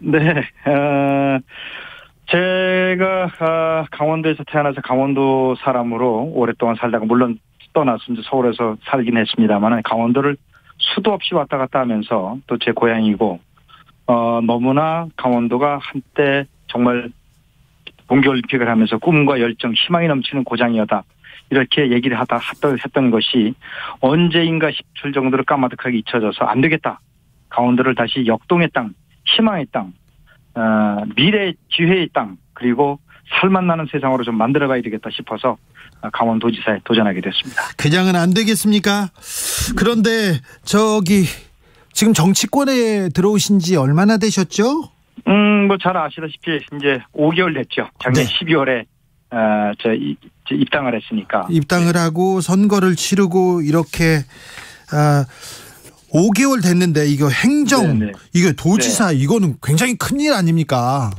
네, 제가 강원도에서 태어나서 강원도 사람으로 오랫동안 살다가 물론 떠나서 이제 서울에서 살긴 했습니다만 강원도를 수도 없이 왔다 갔다 하면서 또 제 고향이고 너무나 강원도가 한때 정말 동계올림픽을 하면서 꿈과 열정, 희망이 넘치는 고장이었다. 이렇게 얘기를 했던 것이 언제인가 싶을 정도로 까마득하게 잊혀져서 안 되겠다. 강원도를 다시 역동의 땅, 희망의 땅, 미래의 기회의 땅, 그리고 살맛 나는 세상으로 좀 만들어가야 되겠다 싶어서 강원도지사에 도전하게 됐습니다. 그냥은 안 되겠습니까? 그런데 지금 정치권에 들어오신 지 얼마나 되셨죠? 뭐 잘 아시다시피 이제 5개월 됐죠. 작년 12월에 입당을 했으니까. 입당을 하고 선거를 치르고 이렇게 5개월 됐는데 이거 행정, 이거 도지사 이거는 굉장히 큰일 아닙니까?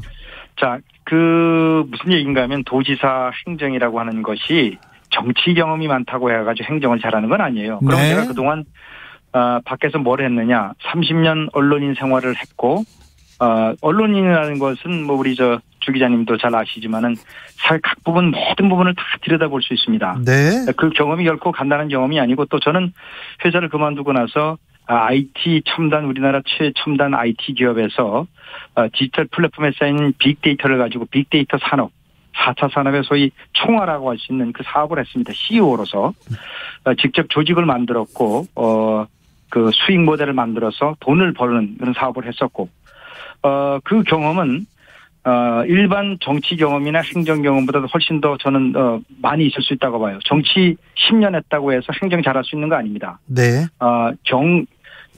자, 무슨 얘기인가 하면 도지사 행정이라고 하는 것이 정치 경험이 많다고 해가지고 행정을 잘하는 건 아니에요. 그럼 제가 그동안 밖에서 뭘 했느냐. 30년 언론인 생활을 했고 언론인이라는 것은 뭐 우리 주 기자님도 잘 아시지만은 사회 각 부분 모든 부분을 다 들여다볼 수 있습니다. 네. 그 경험이 결코 간단한 경험이 아니고 또 저는 회사를 그만두고 나서 IT 첨단 우리나라 최첨단 IT 기업에서 디지털 플랫폼에 쌓인 빅데이터를 가지고 빅데이터 산업 4차 산업의 소위 총알이라고 할 수 있는 그 사업을 했습니다. CEO로서 직접 조직을 만들었고 그 수익 모델을 만들어서 돈을 버는 그런 사업을 했었고 그 경험은 일반 정치 경험이나 행정 경험보다도 훨씬 더 저는 많이 있을 수 있다고 봐요. 정치 10년 했다고 해서 행정 잘할 수 있는 거 아닙니다. 네.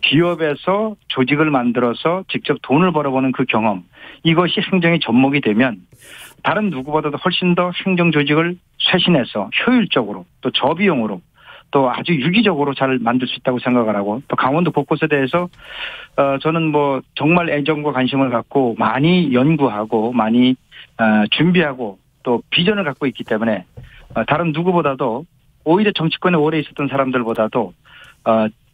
기업에서 조직을 만들어서 직접 돈을 벌어보는 그 경험, 이것이 행정의 접목이 되면 다른 누구보다도 훨씬 더 행정 조직을 쇄신해서 효율적으로 또 저비용으로 또 아주 유기적으로 잘 만들 수 있다고 생각을 하고 또 강원도 곳곳에 대해서 저는 뭐 정말 애정과 관심을 갖고 많이 연구하고 많이 준비하고 또 비전을 갖고 있기 때문에 다른 누구보다도 오히려 정치권에 오래 있었던 사람들보다도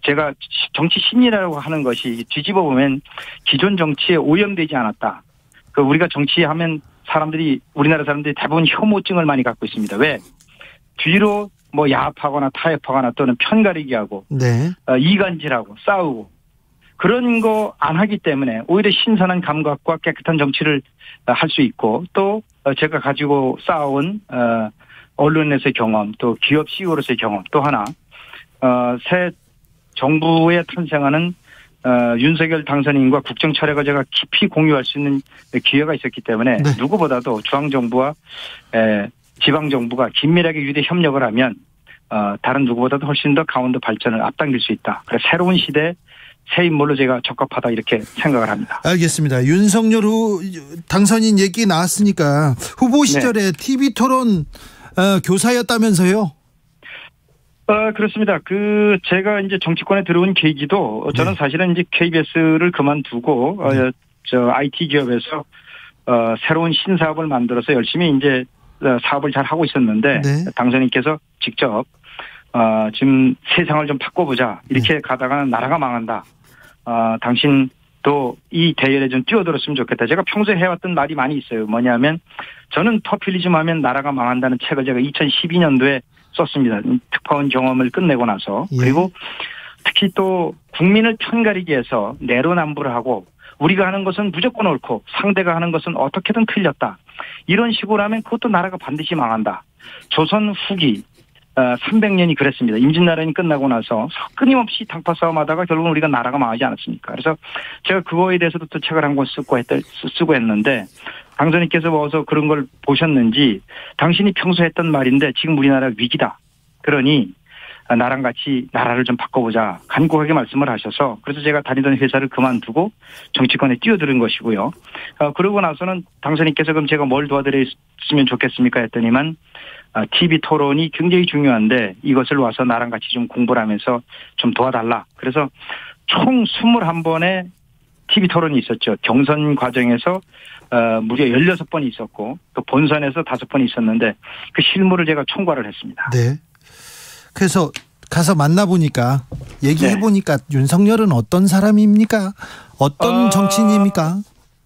제가 정치 신이라고 하는 것이 뒤집어 보면 기존 정치에 오염되지 않았다. 우리가 정치하면 우리나라 사람들이 대부분 혐오증을 많이 갖고 있습니다. 왜? 뒤로 뭐 야합하거나 타협하거나 또는 편가르기하고 이간질하고 싸우고 그런 거 안 하기 때문에 오히려 신선한 감각과 깨끗한 정치를 할 수 있고 또 제가 가지고 쌓아온 언론에서의 경험 또 기업 CEO로서의 경험 또 하나 새 정부에 탄생하는 윤석열 당선인과 국정 철학을 제가 깊이 공유할 수 있는 기회가 있었기 때문에 누구보다도 중앙정부와 지방정부가 긴밀하게 유대 협력을 하면 다른 누구보다도 훨씬 더 강원도 발전을 앞당길 수 있다. 그래서 새로운 시대 새 인물로 제가 적합하다 이렇게 생각을 합니다. 알겠습니다. 윤석열 당선인 얘기 나왔으니까 후보 시절에 TV토론 교사였다면서요? 그렇습니다. 제가 이제 정치권에 들어온 계기도 저는 사실은 이제 KBS를 그만두고 IT 기업에서 새로운 신사업을 만들어서 열심히 이제 사업을 잘 하고 있었는데 당선인께서 직접 지금 세상을 좀 바꿔보자 이렇게 가다가 나라가 망한다. 당신도 이 대열에 좀 뛰어들었으면 좋겠다. 제가 평소에 해왔던 말이 많이 있어요. 뭐냐면 저는 포퓰리즘 하면 나라가 망한다는 책을 제가 2012년도에 썼습니다. 특파원 경험을 끝내고 나서. 그리고 특히 또 국민을 편가르기 위해서 내로남불을 하고 우리가 하는 것은 무조건 옳고 상대가 하는 것은 어떻게든 틀렸다. 이런 식으로 하면 그것도 나라가 반드시 망한다. 조선 후기 300년이 그랬습니다. 임진왜란이 끝나고 나서 끊임없이 당파 싸움하다가 결국은 우리가 나라가 망하지 않았습니까? 그래서 제가 그거에 대해서도 또 책을 한 권 쓰고 했는데 당선인께서 어서 그런 걸 보셨는지 당신이 평소 했던 말인데 지금 우리나라 위기다. 그러니 나랑 같이 나라를 좀 바꿔보자 간곡하게 말씀을 하셔서 그래서 제가 다니던 회사를 그만두고 정치권에 뛰어드는 것이고요. 그러고 나서는 당선인께서 그럼 제가 뭘 도와드렸으면 좋겠습니까 했더니만 TV 토론이 굉장히 중요한데 이것을 와서 나랑 같이 좀 공부를 하면서 좀 도와달라. 그래서 총 21번의 TV 토론이 있었죠. 경선 과정에서 무려 16번이 있었고 또 본선에서 5번이 있었는데 그 실무를 제가 총괄을 했습니다. 네. 그래서 가서 만나보니까 얘기해보니까 네. 윤석열은 어떤 사람입니까? 어떤 정치인입니까?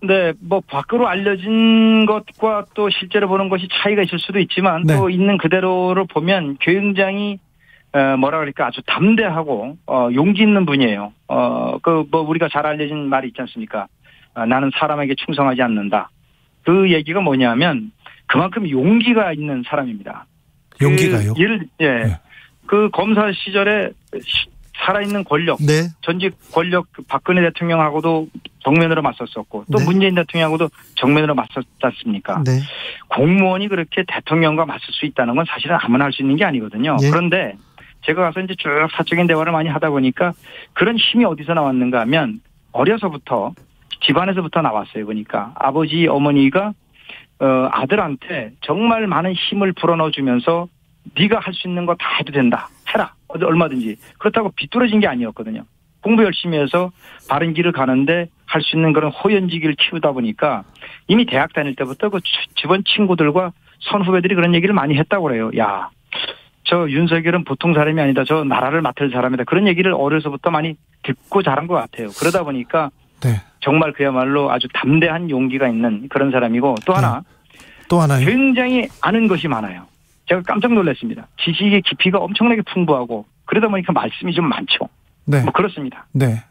네, 뭐 밖으로 알려진 것과 또 실제로 보는 것이 차이가 있을 수도 있지만 네. 또 있는 그대로를 보면 굉장히 뭐라 그럴까 아주 담대하고 용기 있는 분이에요. 그 뭐 우리가 잘 알려진 말이 있지 않습니까? 나는 사람에게 충성하지 않는다. 그 얘기가 뭐냐면 그만큼 용기가 있는 사람입니다. 용기가요? 네. 그 검사 시절에 살아있는 권력, 네. 전직 권력 박근혜 대통령하고도 정면으로 맞섰었고 또 네. 문재인 대통령하고도 정면으로 맞섰지 않습니까? 네. 공무원이 그렇게 대통령과 맞설 수 있다는 건 사실은 아무나 할 수 있는 게 아니거든요. 네. 그런데 제가 가서 이제 쭉 사적인 대화를 많이 하다 보니까 그런 힘이 어디서 나왔는가 하면 어려서부터 집안에서부터 나왔어요. 그러니까 아버지 어머니가 아들한테 정말 많은 힘을 불어넣어주면서 네가 할 수 있는 거 다 해도 된다. 해라. 얼마든지. 그렇다고 비뚤어진 게 아니었거든요. 공부 열심히 해서 바른 길을 가는데 할 수 있는 그런 호연지기를 키우다 보니까 이미 대학 다닐 때부터 그 주변 친구들과 선후배들이 그런 얘기를 많이 했다고 그래요. 야, 저 윤석열은 보통 사람이 아니다. 저 나라를 맡을 사람이다. 그런 얘기를 어려서부터 많이 듣고 자란 것 같아요. 그러다 보니까 네. 정말 그야말로 아주 담대한 용기가 있는 그런 사람이고 또 하나. 네. 또 하나요? 굉장히 아는 것이 많아요. 제가 깜짝 놀랐습니다. 지식의 깊이가 엄청나게 풍부하고 그러다 보니까 말씀이 좀 많죠. 네. 뭐 그렇습니다. 네.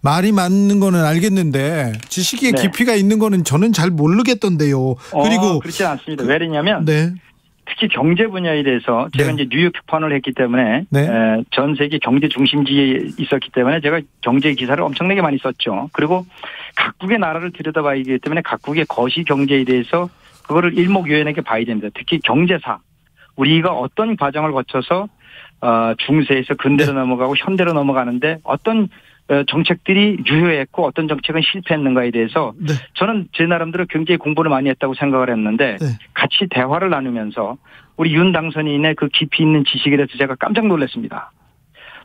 말이 많은 거는 알겠는데 지식의 네. 깊이가 있는 거는 저는 잘 모르겠던데요. 그리고 그렇지 않습니다. 왜냐면 네. 특히 경제 분야에 대해서 제가 네. 이제 뉴욕 특파원을 했기 때문에 네. 전 세계 경제 중심지에 있었기 때문에 제가 경제 기사를 엄청나게 많이 썼죠. 그리고 각국의 나라를 들여다봐야기 때문에 각국의 거시 경제에 대해서 그거를 일목요연하게 봐야 됩니다. 특히 경제사. 우리가 어떤 과정을 거쳐서 중세에서 근대로 네. 넘어가고 현대로 넘어가는데 어떤 정책들이 유효했고 어떤 정책은 실패했는가에 대해서 네. 저는 제 나름대로 굉장히 공부를 많이 했다고 생각을 했는데 네. 같이 대화를 나누면서 우리 윤 당선인의 그 깊이 있는 지식에 대해서 제가 깜짝 놀랐습니다.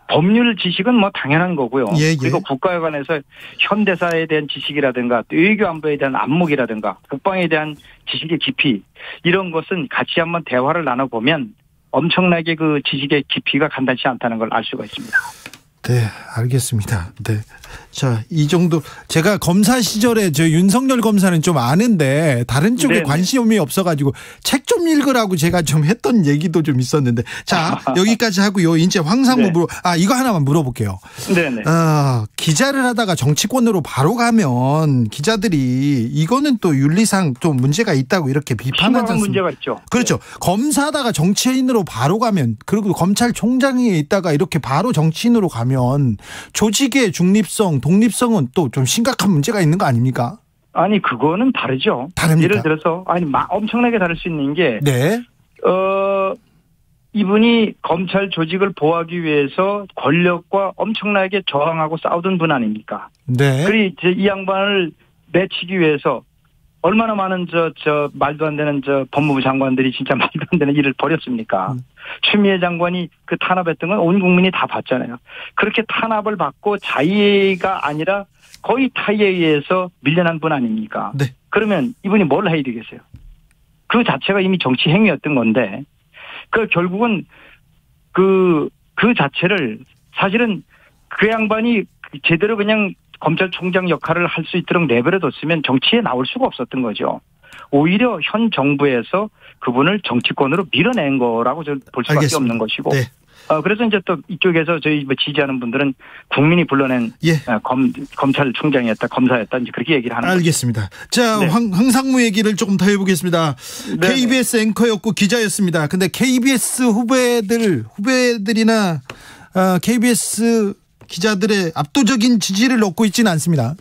법률 지식은 뭐 당연한 거고요. 예. 그리고 국가에 관해서 현대사에 대한 지식이라든가 또 외교 안보에 대한 안목이라든가 국방에 대한 지식의 깊이 이런 것은 같이 한번 대화를 나눠보면 엄청나게 그 지식의 깊이가 간단치 않다는 걸 알 수가 있습니다. 네, 알겠습니다. 네. 자, 이 정도 제가 검사 시절에 저 윤석열 검사는 좀 아는데 다른 쪽에 네네. 관심이 없어가지고 책 좀 읽으라고 제가 좀 했던 얘기도 좀 있었는데 자 여기까지 하고요. 이제 황상무 네. 이거 하나만 물어볼게요. 네네. 기자를 하다가 정치권으로 바로 가면 기자들이 이거는 또 윤리상 또 문제가 있다고 이렇게 비판하지 않습니까? 문제가 있죠. 그렇죠. 네. 검사하다가 정치인으로 바로 가면 그리고 검찰총장에 있다가 이렇게 바로 정치인으로 가면 조직의 중립성, 독립성은 또 좀 심각한 문제가 있는 거 아닙니까? 아니 그거는 다르죠. 다릅니까? 예를 들어서 엄청나게 다를 수 있는 게 네. 이분이 검찰 조직을 보호하기 위해서 권력과 엄청나게 저항하고 싸우던 분 아닙니까? 네. 그리고 이 양반을 내치기 위해서 얼마나 많은 말도 안 되는 법무부 장관들이 진짜 말도 안 되는 일을 벌였습니까? 추미애 장관이 그 탄압했던 건 온 국민이 다 봤잖아요. 그렇게 탄압을 받고 자의가 아니라 거의 타의에 의해서 밀려난 분 아닙니까? 네. 그러면 이분이 뭘 해야 되겠어요? 그 자체가 이미 정치 행위였던 건데, 그 결국은 그 자체를 사실은 그 양반이 제대로 그냥 검찰총장 역할을 할 수 있도록 내버려뒀으면 정치에 나올 수가 없었던 거죠. 오히려 현 정부에서 그분을 정치권으로 밀어낸 거라고 볼 수밖에 알겠습니다. 없는 것이고. 네. 그래서 이제 또 이쪽에서 저희 지지하는 분들은 국민이 불러낸 예. 검찰총장이었다, 검사였다, 이제 그렇게 얘기를 하는 알겠습니다. 거죠. 자, 네. 황상무 얘기를 조금 더 해보겠습니다. 네. KBS 앵커였고 기자였습니다. 근데 KBS 후배들이나 KBS 기자들의 압도적인 지지를 얻고 있지는 않습니다.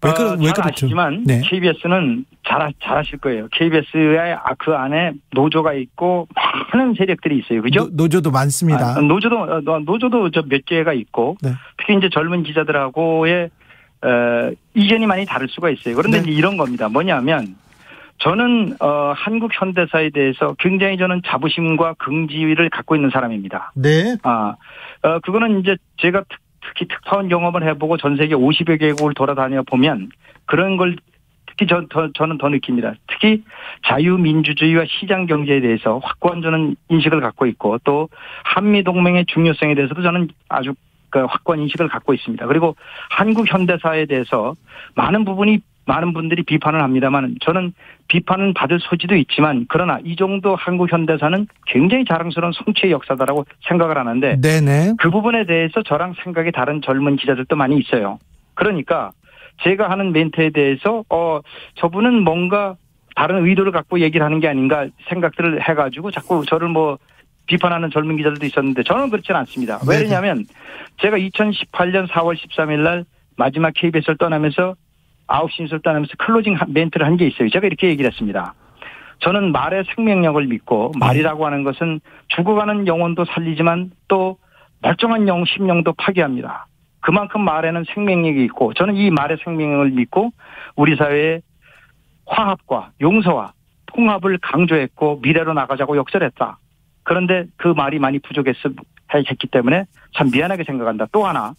잘 아시지만 네. KBS는 잘하실 거예요. KBS의 그 안에 노조가 있고 많은 세력들이 있어요. 그죠? 노조도 많습니다. 노조도 몇 개가 있고 네. 특히 이제 젊은 기자들하고의 이견이 많이 다를 수가 있어요. 그런데 네. 이제 이런 겁니다. 뭐냐면 저는 한국 현대사에 대해서 굉장히 저는 자부심과 긍지를 갖고 있는 사람입니다. 네. 그거는 이제 제가 특히 특파원 경험을 해보고 전 세계 50여 개국을 돌아다녀 보면 그런 걸 특히 저는 더 느낍니다. 특히 자유민주주의와 시장 경제에 대해서 확고한 저는 인식을 갖고 있고 또 한미 동맹의 중요성에 대해서도 저는 아주 확고한 인식을 갖고 있습니다. 그리고 한국 현대사에 대해서 많은 분들이 비판을 합니다만 저는 비판은 받을 소지도 있지만 그러나 이 정도 한국 현대사는 굉장히 자랑스러운 성취의 역사다라고 생각을 하는데 네네. 그 부분에 대해서 저랑 생각이 다른 젊은 기자들도 많이 있어요. 그러니까 제가 하는 멘트에 대해서 저분은 뭔가 다른 의도를 갖고 얘기를 하는 게 아닌가 생각들을 해가지고 자꾸 저를 비판하는 젊은 기자들도 있었는데 저는 그렇지는 않습니다. 왜냐하면 제가 2018년 4월 13일 날 마지막 KBS를 떠나면서 9시 뉴스를 떠나면서 클로징 멘트를 한 게 있어요. 제가 이렇게 얘기를 했습니다. 저는 말의 생명력을 믿고 말이라고 하는 것은 죽어가는 영혼도 살리지만 또 멀쩡한 심령도 파괴합니다. 그만큼 말에는 생명력이 있고 저는 이 말의 생명력을 믿고 우리 사회의 화합과 용서와 통합을 강조했고 미래로 나가자고 역설했다. 그런데 그 말이 많이 부족했기 때문에 참 미안하게 생각한다. 또 하나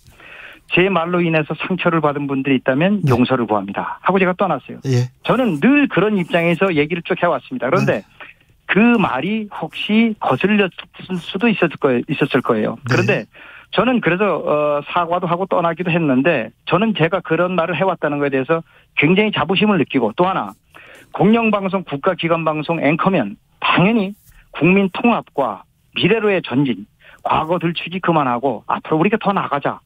제 말로 인해서 상처를 받은 분들이 있다면 용서를 구합니다. 하고 제가 떠났어요. 예. 저는 늘 그런 입장에서 얘기를 쭉 해왔습니다. 그런데 그 말이 혹시 거슬렸을 수도 있었을 거예요. 그런데 저는 그래서 사과도 하고 떠나기도 했는데 저는 제가 그런 말을 해왔다는 것에 대해서 굉장히 자부심을 느끼고 또 하나 공영방송 국가기관방송 앵커면 당연히 국민 통합과 미래로의 전진 과거 들추기 그만하고 앞으로 우리가 더 나가자.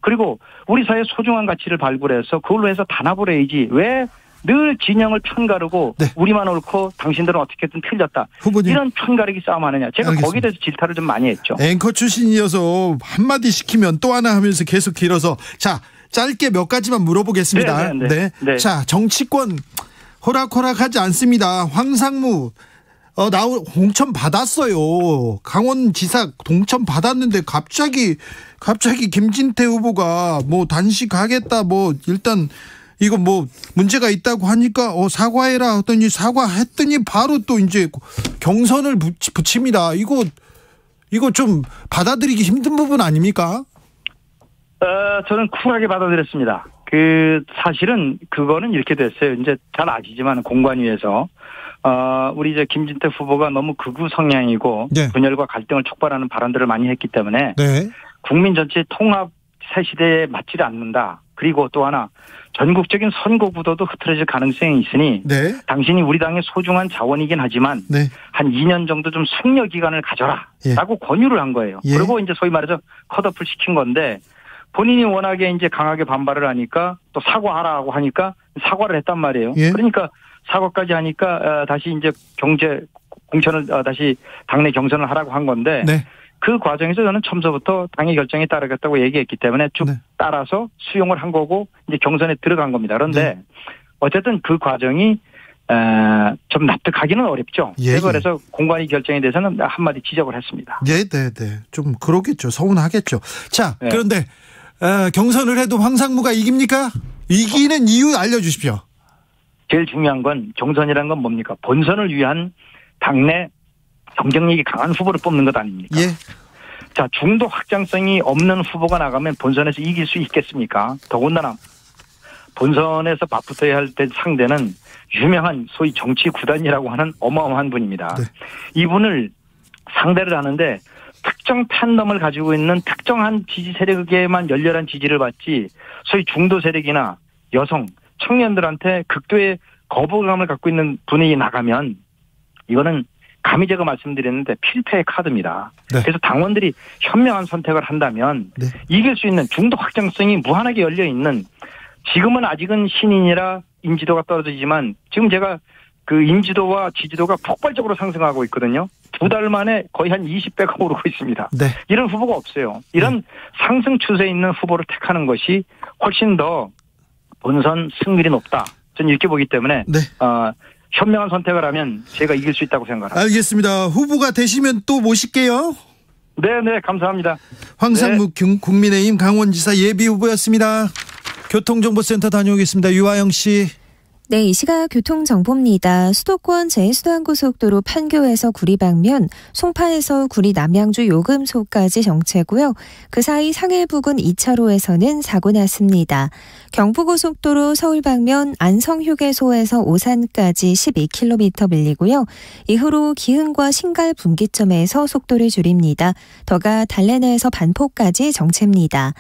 그리고 우리 사회의 소중한 가치를 발굴해서 그걸로 해서 단합을 해야지 왜 늘 진영을 편가르고 우리만 옳고 당신들은 어떻게든 틀렸다. 후보님. 이런 편가르기 싸움 하느냐. 제가 알겠습니다. 거기에 대해서 질타를 좀 많이 했죠. 앵커 출신이어서 한마디 시키면 또 하나 하면서 계속 길어서 자 짧게 몇 가지만 물어보겠습니다. 네. 자 정치권 호락호락하지 않습니다. 황상무 공천 받았어요. 강원지사 동천 받았는데 갑자기 김진태 후보가 단식하겠다 일단 이거 문제가 있다고 하니까 사과해라 하더니 사과했더니 바로 또 이제 경선을 붙입니다. 이거 좀 받아들이기 힘든 부분 아닙니까? 저는 쿨하게 받아들였습니다. 사실은 그거는 이렇게 됐어요. 이제 잘 아시지만 공관위에서 우리 이제 김진태 후보가 너무 극우 성향이고 분열과 갈등을 촉발하는 발언들을 많이 했기 때문에 국민 전체 통합 새 시대에 맞지 않는다. 그리고 또 하나 전국적인 선거 구도도 흐트러질 가능성이 있으니 당신이 우리 당의 소중한 자원이긴 하지만 한 2년 정도 좀 숙려 기간을 가져라 라고 권유를 한 거예요. 그리고 이제 소위 말해서 컷오프를 시킨 건데 본인이 워낙에 이제 강하게 반발을 하니까 또 사과하라고 하니까 사과를 했단 말이에요. 그러니까 사과까지 하니까 다시 이제 공천을 다시 당내 경선을 하라고 한 건데 그 과정에서 저는 처음부터 당의 결정에 따르겠다고 얘기했기 때문에 쭉 따라서 수용을 한 거고 이제 경선에 들어간 겁니다. 그런데 어쨌든 그 과정이 좀 납득하기는 어렵죠. 그래서 공관위 결정에 대해서는 한마디 지적을 했습니다. 네. 좀 그러겠죠. 서운하겠죠. 자, 그런데 경선을 해도 황상무가 이깁니까? 이기는 이유 알려주십시오. 제일 중요한 건 경선이라는 건 뭡니까? 본선을 위한 당내 경쟁력이 강한 후보를 뽑는 것 아닙니까? 자, 중도 확장성이 없는 후보가 나가면 본선에서 이길 수 있겠습니까? 더군다나 본선에서 맞붙어야 할 때 상대는 유명한 소위 정치 구단이라고 하는 어마어마한 분입니다. 이분을 상대를 하는데 특정 팬덤을 가지고 있는 특정한 지지 세력에만 열렬한 지지를 받지 소위 중도 세력이나 여성, 청년들한테 극도의 거부감을 갖고 있는 분이 나가면 이거는 감히 제가 말씀드렸는데 필패의 카드입니다. 그래서 당원들이 현명한 선택을 한다면 이길 수 있는 중도 확장성이 무한하게 열려있는 지금은 아직은 신인이라 인지도가 떨어지지만 지금 제가 그 인지도와 지지도가 폭발적으로 상승하고 있거든요. 2달 만에 거의 한 20배가 오르고 있습니다. 이런 후보가 없어요. 이런 상승 추세에 있는 후보를 택하는 것이 훨씬 더 본선 승률이 높다. 저는 이렇게 보기 때문에 네. 현명한 선택을 하면 제가 이길 수 있다고 생각합니다. 알겠습니다. 후보가 되시면 또 모실게요. 네, 감사합니다. 황상묵 국민의힘 강원지사 예비후보였습니다. 교통정보센터 다녀오겠습니다. 유아영 씨. 네, 이 시각 교통정보입니다. 수도권 제수도안고속도로 판교에서 구리 방면, 송파에서 구리 남양주 요금소까지 정체고요. 그 사이 상해 부근 2차로에서는 사고 났습니다. 경부고속도로 서울 방면 안성휴게소에서 오산까지 12km 밀리고요. 이후로 기흥과 신갈 분기점에서 속도를 줄입니다. 더가 달래내에서 반포까지 정체입니다.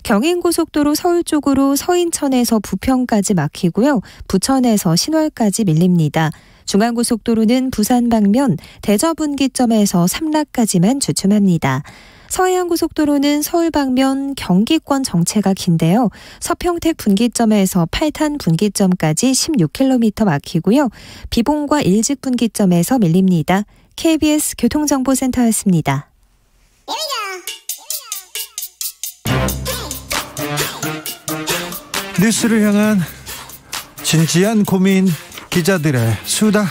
경인고속도로 서울 쪽으로 서인천에서 부평까지 막히고요. 부천에서 신월까지 밀립니다. 중앙고속도로는 부산 방면 대저분기점에서 삼락까지만 주춤합니다. 서해안고속도로는 서울 방면 경기권 정체가 긴데요. 서평택 분기점에서 팔탄 분기점까지 16km 막히고요. 비봉과 일직 분기점에서 밀립니다. KBS 교통정보센터였습니다. 뉴스를 향한 진지한 고민, 기자들의 수다.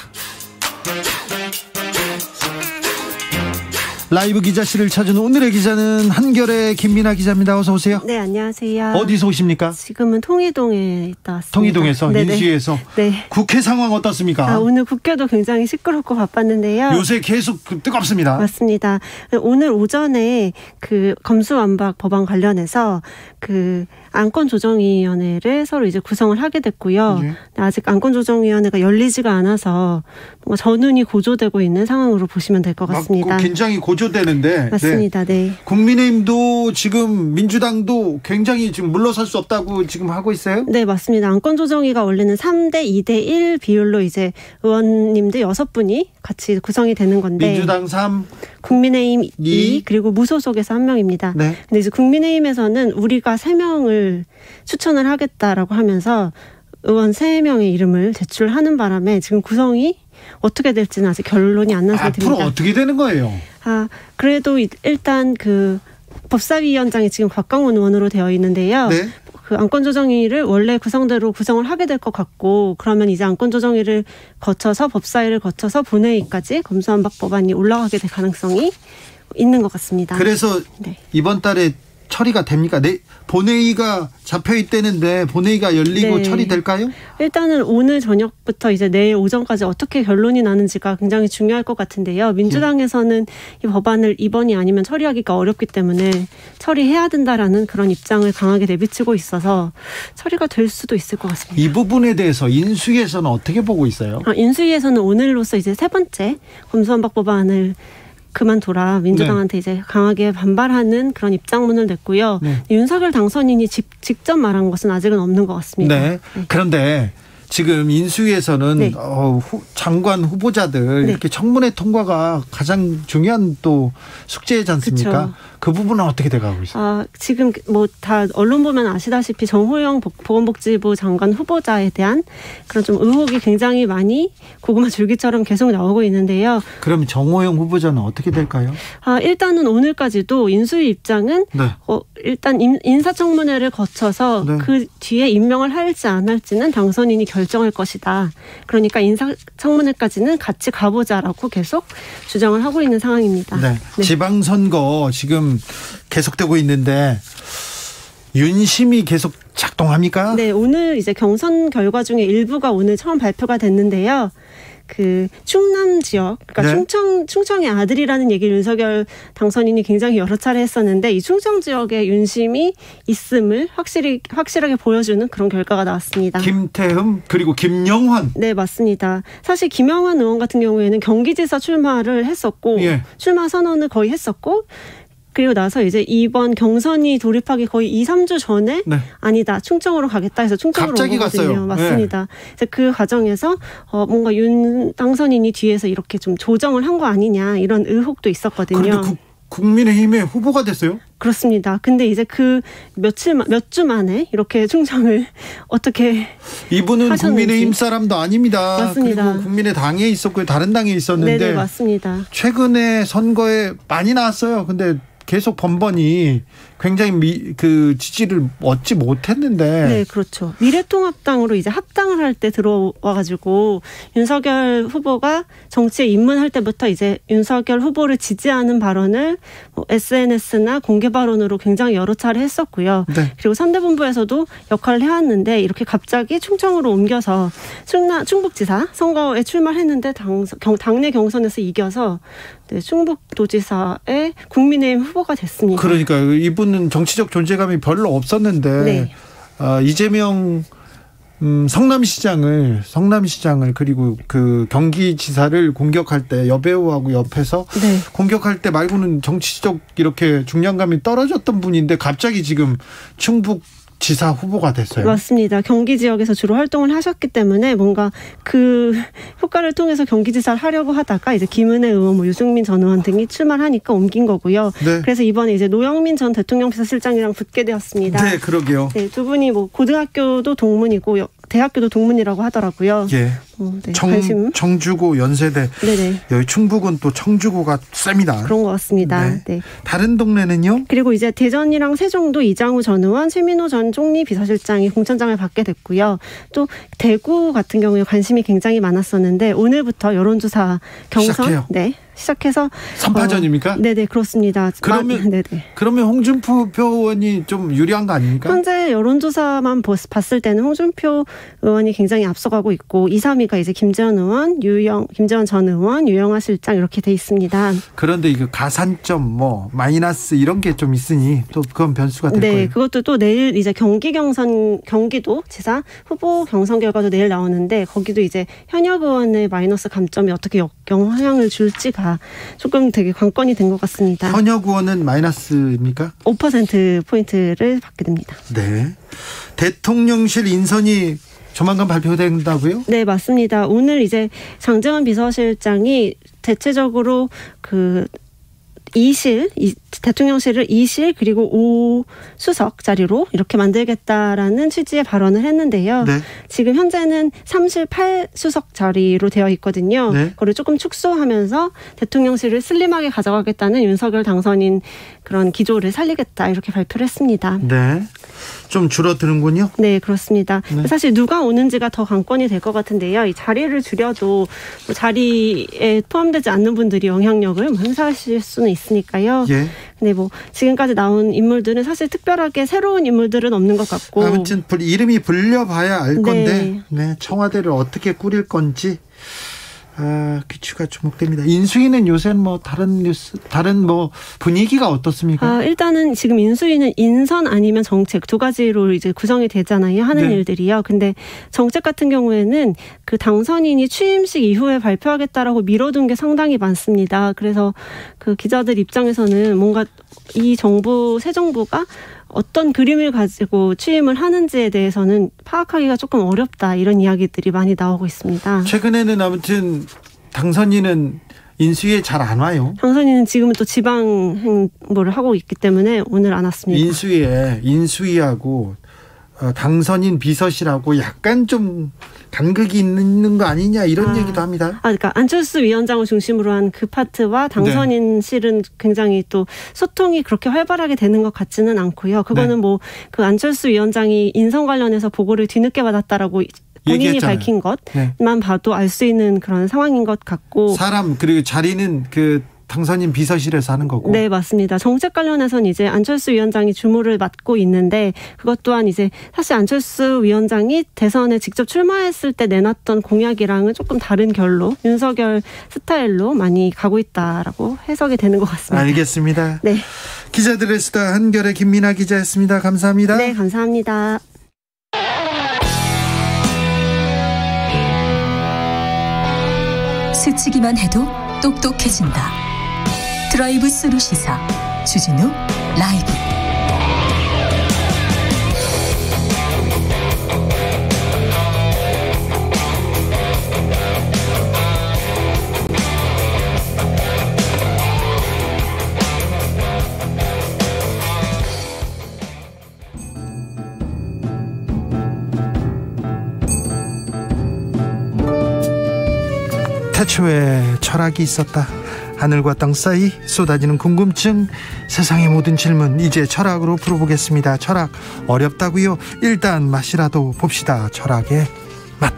라이브 기자실을 찾은 오늘의 기자는 한결의 김민아 기자입니다. 어서 오세요. 네, 안녕하세요. 어디서 오십니까? 지금은 통이동에 있다 왔습니다. 통이동에서, 네네. 인수위에서. 네. 국회 상황 어떻습니까? 오늘 국회도 굉장히 시끄럽고 바빴는데요. 요새 계속 뜨겁습니다. 맞습니다. 오늘 오전에 그 검수완박 법안 관련해서 그 안건조정위원회를 서로 이제 구성을 하게 됐고요. 네. 아직 안건조정위원회가 열리지가 않아서 뭔가 전운이 고조되고 있는 상황으로 보시면 될 것 같습니다. 긴장이 고조되는데. 맞습니다. 네. 국민의힘도 지금 민주당도 굉장히 지금 물러설 수 없다고 지금 하고 있어요? 네, 맞습니다. 안건조정위가 원래는 3대 2대 1 비율로 이제 의원님들 6분이 같이 구성이 되는 건데. 민주당 3. 국민의힘 2 그리고 무소속에서 1명입니다. 네. 근데 이제 국민의힘에서는 우리가 3명을 추천을 하겠다라고 하면서 의원 3명의 이름을 제출하는 바람에 지금 구성이 어떻게 될지는 아직 결론이 안 난 상태입니다. 앞으로 어떻게 되는 거예요? 그래도 일단 그 법사위원장이 지금 곽광훈 의원으로 되어 있는데요. 네. 그 안건조정위를 원래 구성대로 구성을 하게 될 것 같고, 그러면 이제 안건조정위를 거쳐서 법사위를 거쳐서 본회의까지 검수완박 법안이 올라가게 될 가능성이 있는 것 같습니다. 그래서 네. 이번 달에 처리가 됩니까? 본회의가 잡혀 있다는데 본회의가 열리고 네. 처리될까요? 일단은 오늘 저녁부터 이제 내일 오전까지 어떻게 결론이 나는지가 굉장히 중요할 것 같은데요. 민주당에서는 이 법안을 이번이 아니면 처리하기가 어렵기 때문에 처리해야 된다라는 그런 입장을 강하게 내비치고 있어서 처리가 될 수도 있을 것 같습니다. 이 부분에 대해서 인수위에서는 어떻게 보고 있어요? 인수위에서는 오늘로써 이제 세 번째 검수완박 법안을 그만둬라 민주당한테 이제 강하게 반발하는 그런 입장문을 냈고요. 윤석열 당선인이 직접 말한 것은 아직은 없는 것 같습니다. 네. 그런데 지금 인수위에서는 장관 후보자들 이렇게 청문회 통과가 가장 중요한 또 숙제이지 않습니까? 그쵸. 그 부분은 어떻게 돼가고 있어요? 지금 뭐 다 언론 보면 아시다시피 정호영 보건복지부 장관 후보자에 대한 그런 좀 의혹이 굉장히 많이 고구마 줄기처럼 계속 나오고 있는데요. 그럼 정호영 후보자는 어떻게 될까요? 일단은 오늘까지도 인수위 입장은 일단 인사청문회를 거쳐서 그 뒤에 임명을 할지 안 할지는 당선인이 결정할 것이다. 그러니까 인사청문회까지는 같이 가보자라고 계속 주장을 하고 있는 상황입니다. 네. 지방선거 지금 계속되고 있는데 윤심이 계속 작동합니까? 네, 오늘 이제 경선 결과 중에 일부가 오늘 처음 발표가 됐는데요. 그 충남 지역, 그러니까 충청의 아들이라는 얘기를 윤석열 당선인이 굉장히 여러 차례 했었는데 이 충청 지역에 윤심이 있음을 확실하게 보여주는 그런 결과가 나왔습니다. 김태흠 그리고 김영환. 네, 맞습니다. 사실 김영환 의원 같은 경우에는 경기지사 출마를 했었고 출마 선언을 거의 했었고 그리고 나서 이제 이번 경선이 돌입하기 거의 2-3주 전에 아니다. 충청으로 가겠다 해서 충청으로 갑자기 온 거거든요. 갔어요. 맞습니다. 그래서 그 과정에서 뭔가 윤 당선인이 뒤에서 이렇게 좀 조정을 한 거 아니냐 이런 의혹도 있었거든요. 그런데 국민의힘의 후보가 됐어요? 그렇습니다. 근데 이제 그 몇 주 만에 이렇게 충청을 어떻게 이분은 하셨는지. 국민의힘 사람도 아닙니다. 맞습니다. 그리고 국민의당에 있었고요. 다른 당에 있었는데 네네, 맞습니다. 최근에 선거에 많이 나왔어요. 근데 계속 번번이 굉장히 그 지지를 얻지 못했는데. 네, 그렇죠. 미래통합당으로 이제 합당을 할 때 들어와가지고 윤석열 후보가 정치에 입문할 때부터 이제 윤석열 후보를 지지하는 발언을 SNS나 공개 발언으로 굉장히 여러 차례 했었고요. 네. 그리고 선대본부에서도 역할을 해왔는데 이렇게 갑자기 충청으로 옮겨서 충북지사 선거에 출마를 했는데 당내 경선에서 이겨서 네, 충북도지사의 국민의힘 후보가 됐습니다. 그러니까 이분은 정치적 존재감이 별로 없었는데 네. 이재명 성남시장을 그리고 그 경기지사를 공격할 때 여배우하고 옆에서 네. 공격할 때 말고는 정치적 이렇게 중량감이 떨어졌던 분인데 갑자기 지금 충북지사 후보가 됐어요. 맞습니다. 경기 지역에서 주로 활동을 하셨기 때문에 뭔가 그 효과를 통해서 경기지사를 하려고 하다가 이제 김은혜 의원, 유승민 전 의원 등이 출마를 하니까 옮긴 거고요. 네. 그래서 이번에 이제 노영민 전 대통령 비서실장이랑 붙게 되었습니다. 네, 그러게요. 네, 두 분이 뭐 고등학교도 동문이고 대학교도 동문이라고 하더라고요. 예. 네, 청주고 연세대. 네네. 여기 충북은 또 청주고가 셉니다. 그런 것 같습니다. 네. 네. 다른 동네는요? 그리고 이제 대전이랑 세종도 이장우 전 의원, 최민호 전 총리 비서실장이 공천장을 받게 됐고요. 또 대구 같은 경우에 관심이 굉장히 많았었는데 오늘부터 여론조사 경선 시작해요. 네. 시작해서 3파전입니까? 네네 그렇습니다. 그러면 홍준표 의원이 좀 유리한 거 아닙니까? 현재 여론조사만 봤을 때는 홍준표 의원이 굉장히 앞서가고 있고 2, 3위가 이제 김재원 의원, 김재원 전 의원, 유영하 실장 이렇게 돼 있습니다. 그런데 이거 가산점 마이너스 이런 게 좀 있으니 또 그건 변수가 될 거예요. 네, 그것도 또 내일 이제 경기도 지사 후보 경선 결과도 내일 나오는데 거기도 이제 현역 의원의 마이너스 감점이 어떻게 영향을 줄지가 조금 되게 관건이 된 것 같습니다. 현역 의원은 마이너스입니까? 5%포인트를 받게 됩니다. 네. 대통령실 인선이 조만간 발표된다고요? 네, 맞습니다. 오늘 이제 장제원 비서실장이 대체적으로 대통령실을 2실 그리고 5수석 자리로 이렇게 만들겠다라는 취지의 발언을 했는데요. 네. 지금 현재는 3실 8수석 자리로 되어 있거든요. 네. 그걸 조금 축소하면서 대통령실을 슬림하게 가져가겠다는 윤석열 당선인 그런 기조를 살리겠다 이렇게 발표를 했습니다. 네. 좀 줄어드는군요. 네, 그렇습니다. 네. 사실 누가 오는지가 더 관건이 될 것 같은데요. 이 자리를 줄여도 자리에 포함되지 않는 분들이 영향력을 행사하실 수는 있으니까요. 예. 근데 지금까지 나온 인물들은 사실 특별하게 새로운 인물들은 없는 것 같고. 아무튼 이름이 불려봐야 알 건데 네, 청와대를 어떻게 꾸릴 건지. 귀추가 주목됩니다. 인수위는 요새 다른 분위기가 어떻습니까? 일단은 지금 인수위는 인선 아니면 정책 두 가지로 이제 구성이 되잖아요. 하는 네. 일들이요. 근데 정책 같은 경우에는 그 당선인이 취임식 이후에 발표하겠다라고 미뤄둔 게 상당히 많습니다. 그래서 그 기자들 입장에서는 뭔가 새 정부가 어떤 그림을 가지고 취임을 하는지에 대해서는 파악하기가 조금 어렵다 이런 이야기들이 많이 나오고 있습니다. 최근에는 아무튼 당선인은 인수위에 잘 안 와요. 당선인은 지금은 또 지방 행보를 하고 있기 때문에 오늘 안 왔습니다. 인수위하고 당선인 비서실하고 약간 좀 간극이 있는 거 아니냐 이런 얘기도 합니다. 그러니까 안철수 위원장을 중심으로 한 그 파트와 당선인실은 굉장히 또 소통이 그렇게 활발하게 되는 것 같지는 않고요. 그거는 네. 그 안철수 위원장이 인선 관련해서 보고를 뒤늦게 받았다라고 본인이 얘기했잖아요. 밝힌 것만 봐도 알 수 있는 그런 상황인 것 같고. 그리고 자리는 당선인 비서실에서 하는 거고. 네, 맞습니다. 정책 관련해서는 이제 안철수 위원장이 주무를 맡고 있는데 그것 또한 이제 사실 안철수 위원장이 대선에 직접 출마했을 때 내놨던 공약이랑은 조금 다른 결로 윤석열 스타일로 많이 가고 있다라고 해석이 되는 것 같습니다. 알겠습니다. 네. 기자들의 수다 한결의 김민아 기자였습니다. 감사합니다. 네, 감사합니다. 스치기만 해도 똑똑해진다. 드라이브 스루 시사 주진우 라이브. 태초에 철학이 있었다. 하늘과 땅 사이 쏟아지는 궁금증, 세상의 모든 질문 이제 철학으로 풀어보겠습니다. 철학 어렵다고요? 일단 맛이라도 봅시다. 철학의 맛.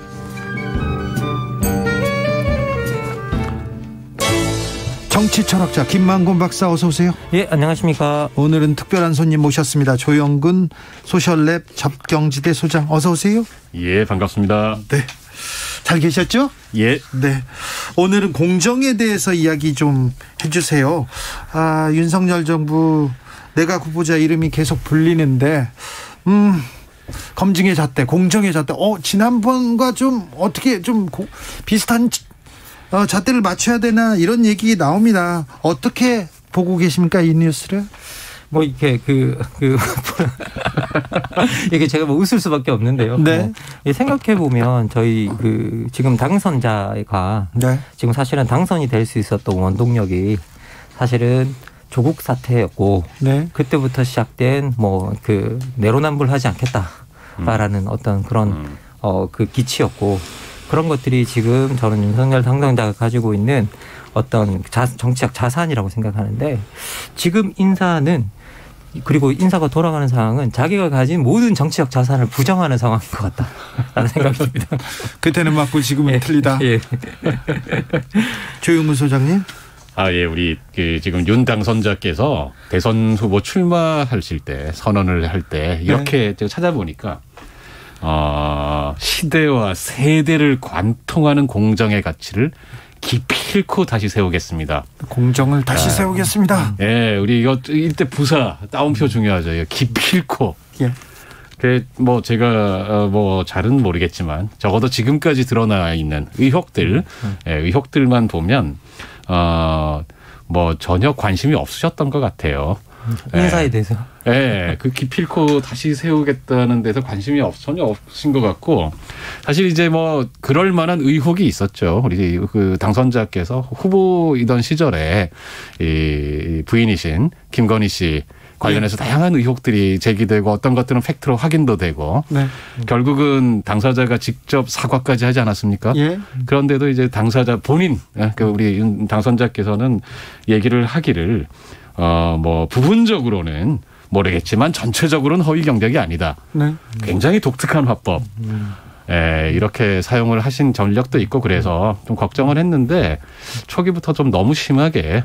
정치 철학자 김만곤 박사 어서 오세요. 예, 안녕하십니까. 오늘은 특별한 손님 모셨습니다. 조영근 소셜랩 접경지대 소장 어서 오세요. 예, 반갑습니다. 네, 잘 계셨죠? 예. 네, 오늘은 공정에 대해서 이야기 좀 해주세요. 윤석열 정부 내각 후보자 이름이 계속 불리는데 검증의 잣대, 공정의 잣대. 지난번과 좀 어떻게 좀 비슷한 잣대를 맞춰야 되나 이런 얘기 나옵니다. 어떻게 보고 계십니까, 이 뉴스를? 뭐 이렇게 이게 제가 뭐 웃을 수밖에 없는데요. 네. 생각해 보면 저희 지금 당선자가 네. 지금 사실은 당선이 될 수 있었던 원동력이 사실은 조국 사태였고 네. 그때부터 시작된 내로남불하지 않겠다라는 어떤 그런 기치였고. 그런 것들이 지금 저는 윤석열 당선자가 가지고 있는 어떤 정치적 자산이라고 생각하는데, 지금 인사는, 그리고 인사가 돌아가는 상황은 자기가 가진 모든 정치적 자산을 부정하는 상황인 것 같다라는 생각이 듭니다. 그때는 맞고 지금은 틀리다. 예. 조영근 소장님. 예, 우리 지금 윤 당선자께서 대선 후보 출마하실 때, 선언을 할 때 이렇게 제가 찾아보니까 시대와 세대를 관통하는 공정의 가치를 기필코 다시 세우겠습니다. 공정을 다시 세우겠습니다. 예, 우리 이때 부사 따옴표 중요하죠. 기필코. 예. 뭐 제가 잘은 모르겠지만 적어도 지금까지 드러나 있는 의혹들만 보면 전혀 관심이 없으셨던 것 같아요. 인사에 대해서. 예, 기필코 다시 세우겠다는 데서 관심이 전혀 없으신 것 같고, 사실 이제 그럴 만한 의혹이 있었죠. 우리 당선자께서 후보이던 시절에 이 부인이신 김건희 씨 관련해서 다양한 의혹들이 제기되고 어떤 것들은 팩트로 확인도 되고, 네. 결국은 당사자가 직접 사과까지 하지 않았습니까? 예. 그런데도 이제 당사자 본인, 우리 당선자께서는 얘기를 하기를 부분적으로는 모르겠지만 전체적으로는 허위 경력이 아니다. 네. 굉장히 독특한 화법. 이렇게 사용을 하신 전력도 있고, 그래서 좀 걱정을 했는데 초기부터 좀 너무 심하게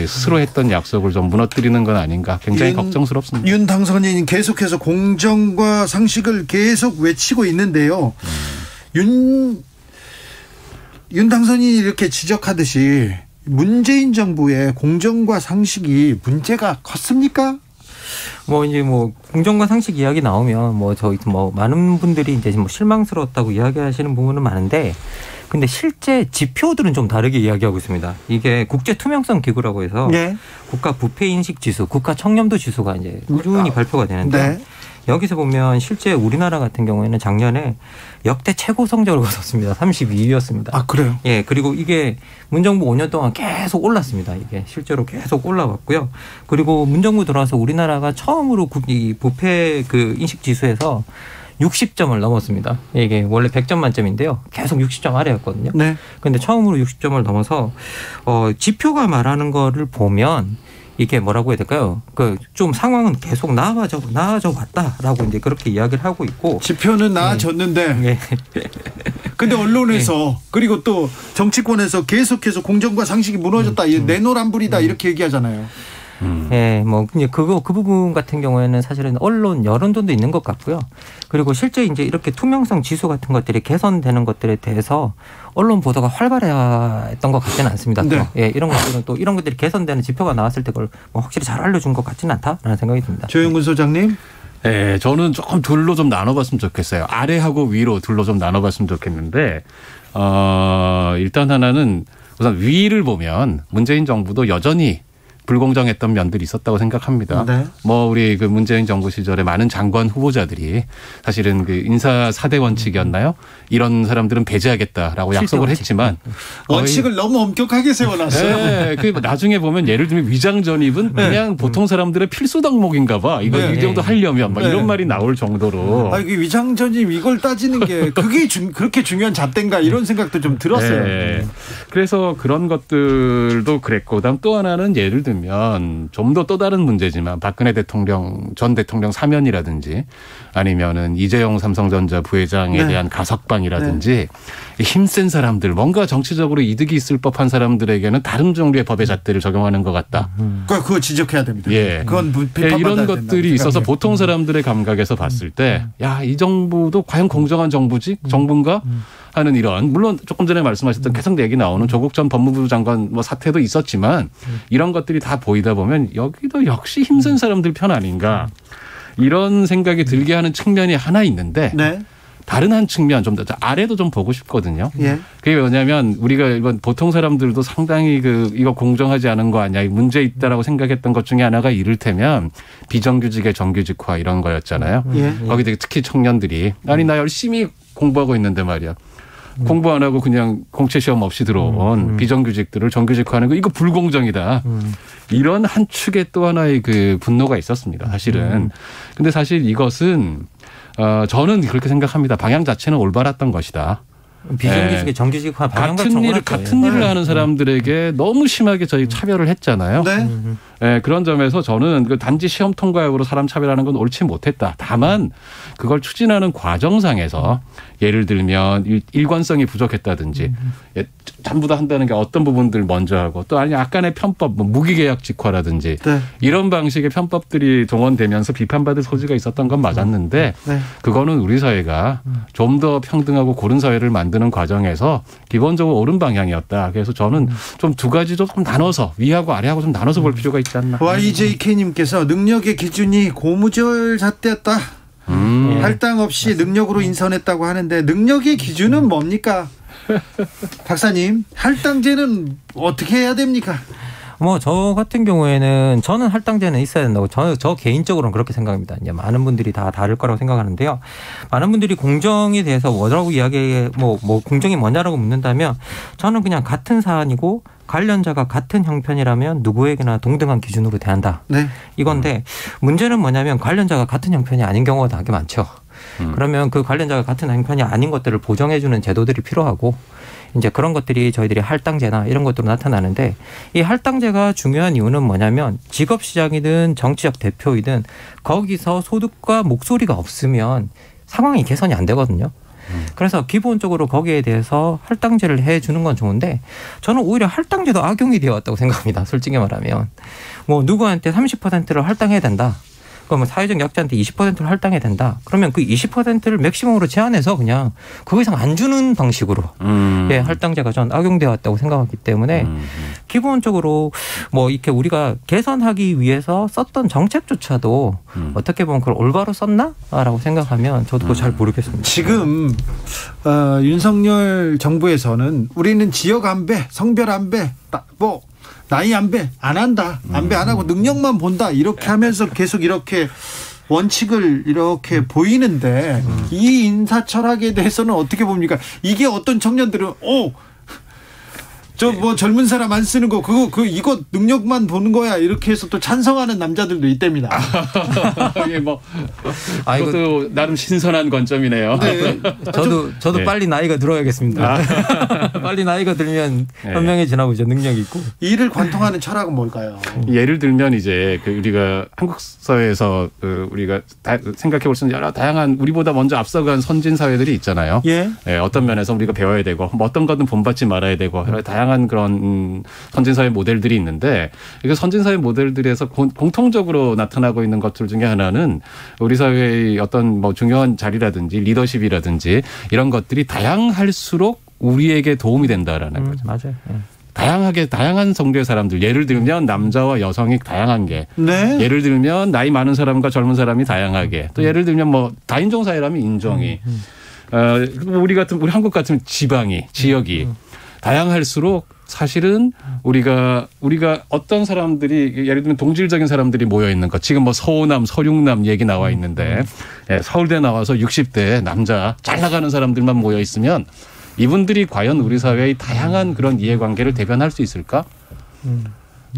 스스로 했던 약속을 좀 무너뜨리는 건 아닌가, 굉장히 걱정스럽습니다. 윤 당선인이 계속해서 공정과 상식을 계속 외치고 있는데요. 윤 당선인이 이렇게 지적하듯이 문재인 정부의 공정과 상식이 문제가 컸습니까? 공정과 상식 이야기 나오면 많은 분들이 이제 실망스러웠다고 이야기하시는 부분은 많은데, 근데 실제 지표들은 좀 다르게 이야기하고 있습니다. 이게 국제 투명성 기구라고 해서 네. 국가 부패 인식 지수, 국가 청렴도 지수가 이제 꾸준히 발표가 되는데, 네. 여기서 보면 실제 우리나라 같은 경우에는 작년에 역대 최고 성적을 거뒀습니다. 32위였습니다. 아, 그래요? 예, 그리고 이게 문정부 5년 동안 계속 올랐습니다. 이게 실제로 계속 올라왔고요. 그리고 문정부 들어와서 우리나라가 처음으로 이 부패 인식 지수에서 60점을 넘었습니다. 이게 원래 100점 만점인데요. 계속 60점 아래였거든요. 네. 그런데 처음으로 60점을 넘어서 지표가 말하는 거를 보면 이게 뭐라고 해야 될까요? 좀 상황은 계속 나아져 왔다라고 이제 그렇게 이야기를 하고 있고. 지표는 나아졌는데. 근데 언론에서 그리고 또 정치권에서 계속해서 공정과 상식이 무너졌다, 내노남불이다 이렇게 얘기하잖아요. 예, 이제 그 부분 같은 경우에는 사실은 언론 여론전도 있는 것 같고요. 그리고 실제 이제 이렇게 투명성 지수 같은 것들이 개선되는 것들에 대해서 언론 보도가 활발했던 것 같지는 않습니다. 네. 예, 이런 것들은 또 이런 것들이 개선되는 지표가 나왔을 때 그걸 확실히 잘 알려준 것 같지는 않다라는 생각이 듭니다. 조영근 소장님. 네, 저는 조금 둘로 좀 나눠봤으면 좋겠어요. 아래하고 위로 둘로 좀 나눠봤으면 좋겠는데, 일단 하나는 우선 위를 보면 문재인 정부도 여전히 불공정했던 면들이 있었다고 생각합니다. 네. 뭐 우리 그 문재인 정부 시절에 많은 장관 후보자들이 사실은 그 인사 4대 원칙이었나요? 이런 사람들은 배제하겠다라고 약속을 했지만 원칙을 너무 엄격하게 세워놨어요. 네, 그 나중에 보면 예를 들면 위장 전입은 그냥 보통 사람들의 필수 덕목인가 봐. 이거 이 정도 하려면 막 이런 말이 나올 정도로. 아, 이게 위장 전입 이걸 따지는 게 그게 그렇게 중요한 잣대인가 이런 생각도 좀 들었어요. 네. 그래서 그런 것들도 그랬고, 그다음 또 하나는 예를 들면 좀 더 또 다른 문제지만 박근혜 대통령 전 대통령 사면이라든지 아니면은 이재용 삼성전자 부회장에 대한 가석방이라든지 힘센 사람들, 뭔가 정치적으로 이득이 있을 법한 사람들에게는 다른 종류의 법의 잣대를 적용하는 것 같다. 그거 지적해야 됩니다. 예. 그건 이런 것들이 있어서 보통 사람들의 감각에서 봤을 때, 야, 이 정부도 과연 공정한 정부인가? 하는 이런, 물론 조금 전에 말씀하셨던 계속 얘기 나오는 조국 전 법무부 장관 뭐 사태도 있었지만 이런 것들이 다 보이다 보면 여기도 역시 힘센 사람들 편 아닌가 이런 생각이 들게 하는 측면이 하나 있는데 다른 한 측면 좀 더 아래도 좀 보고 싶거든요. 그게 뭐냐면 우리가 이번 보통 사람들도 상당히 이거 공정하지 않은 거 아니야, 문제 있다라고 생각했던 것 중에 하나가 이를테면 비정규직의 정규직화 이런 거였잖아요. 거기 특히 청년들이 아니 나 열심히 공부하고 있는데 말이야. 공부 안 하고 그냥 공채 시험 없이 들어온 비정규직들을 정규직화하는 거 이거 불공정이다. 이런 한 축의 또 하나의 그 분노가 있었습니다. 사실은. 근데 사실 이것은 저는 그렇게 생각합니다. 방향 자체는 올바랐던 것이다. 비정규직의 정규직화 같은 일을 하는 사람들에게 너무 심하게 저희 차별을 했잖아요. 그런 점에서 저는 단지 시험 통과역으로 사람 차별하는 건 옳지 못했다. 다만 그걸 추진하는 과정상에서 예를 들면 일관성이 부족했다든지 전부 다 한다는 게 어떤 부분들 먼저 하고 또 아니 약간의 편법, 무기계약 직화라든지 이런 방식의 편법들이 동원되면서 비판받을 소지가 있었던 건 맞았는데 그거는 우리 사회가 좀 더 평등하고 고른 사회를 만드는 과정에서 기본적으로 옳은 방향이었다. 그래서 저는 좀 두 가지도 좀 나눠서 위하고 아래하고 좀 나눠서 볼 필요가 있지 않나. YJK님께서 능력의 기준이 고무줄 잣대였다. 할당 없이 능력으로 인선했다고 하는데 능력의 기준은 뭡니까? 박사님, 할당제는 어떻게 해야 됩니까? 저 같은 경우에는 저는 할당제는 있어야 된다고 저 개인적으로는 그렇게 생각합니다. 이제 많은 분들이 다 다를 거라고 생각하는데요. 많은 분들이 공정에 대해서 뭐라고 공정이 뭐냐라고 묻는다면 저는 그냥 같은 사안이고 관련자가 같은 형편이라면 누구에게나 동등한 기준으로 대한다. 이건데 문제는 뭐냐면 관련자가 같은 형편이 아닌 경우가 되게 많죠. 그러면 그 관련자가 같은 형편이 아닌 것들을 보정해주는 제도들이 필요하고 이제 그런 것들이 저희들이 할당제나 이런 것들로 나타나는데 이 할당제가 중요한 이유는 뭐냐면 직업시장이든 정치적 대표이든 거기서 소득과 목소리가 없으면 상황이 개선이 안 되거든요. 그래서 기본적으로 거기에 대해서 할당제를 해주는 건 좋은데 저는 오히려 할당제도 악용이 되어 왔다고 생각합니다. 솔직히 말하면 누구한테 30%를 할당해야 된다. 그러면 사회적 약자한테 20%를 할당해야 된다. 그러면 그 20%를 맥시멈으로 제한해서 그냥 그 이상 안 주는 방식으로 할당제가 전 악용되어 왔다고 생각하기 때문에 기본적으로 이렇게 우리가 개선하기 위해서 썼던 정책조차도 어떻게 보면 그걸 올바로 썼나라고 생각하면 저도 그거 잘 모르겠습니다. 지금 윤석열 정부에서는 우리는 지역 안배, 성별 안배, 나이 안배 안 한다. 안배 안 하고 능력만 본다. 이렇게 하면서 계속 이렇게 원칙을 이렇게 보이는데 이 인사 철학에 대해서는 어떻게 봅니까? 이게 어떤 청년들은 젊은 사람 안 쓰는 거 이거 능력만 보는 거야 이렇게 해서 또 찬성하는 남자들도 있답니다. 그것도 나름 신선한 관점이네요. 저도 빨리 나이가 들어야겠습니다. 빨리 나이가 들면 현명해지나 보죠. 능력이 있고. 이를 관통하는 철학은 뭘까요? 예를 들면 이제 우리가 한국 사회에서 우리가 생각해 볼 수 있는 여러 다양한 우리보다 먼저 앞서간 선진 사회들이 있잖아요. 어떤 면에서 우리가 배워야 되고 어떤 것은 본받지 말아야 되고 다양한 그런 선진사회 모델들이 있는데 이거 선진사회 모델들에서 공통적으로 나타나고 있는 것들 중에 하나는 우리 사회의 어떤 중요한 자리라든지 리더십이라든지 이런 것들이 다양할수록 우리에게 도움이 된다라는 거죠. 맞아요. 다양한 성별의 사람들, 예를 들면 남자와 여성이 다양한 게, 예를 들면 나이 많은 사람과 젊은 사람이 다양하게, 또 예를 들면 다인종 사회라면 인종이, 우리 한국 같은 지방이, 지역이 다양할수록 사실은 우리가 어떤 사람들이 예를 들면 동질적인 사람들이 모여 있는 것 지금 뭐 서호남, 서륙남 얘기 나와 있는데 서울대 나와서 60대 남자 잘 나가는 사람들만 모여 있으면 이분들이 과연 우리 사회의 다양한 그런 이해관계를 대변할 수 있을까?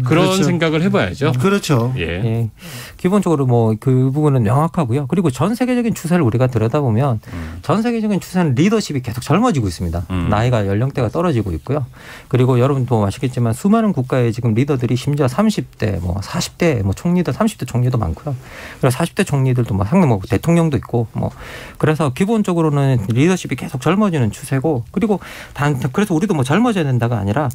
그런 그렇죠. 생각을 해봐야죠. 그렇죠. 예. 기본적으로 뭐 그 부분은 명확하고요. 그리고 전 세계적인 추세를 우리가 들여다보면 전 세계적인 추세는 리더십이 계속 젊어지고 있습니다. 나이가 연령대가 떨어지고 있고요. 그리고 여러분도 아시겠지만 수많은 국가의 지금 리더들이 심지어 30대, 뭐 40대, 뭐 총리들 30대 총리도 많고요. 그리고 40대 총리들도 뭐 상당 뭐 대통령도 있고 뭐 그래서 기본적으로는 리더십이 계속 젊어지는 추세고 그리고 그래서 우리도 뭐 젊어져야 된다가 아니라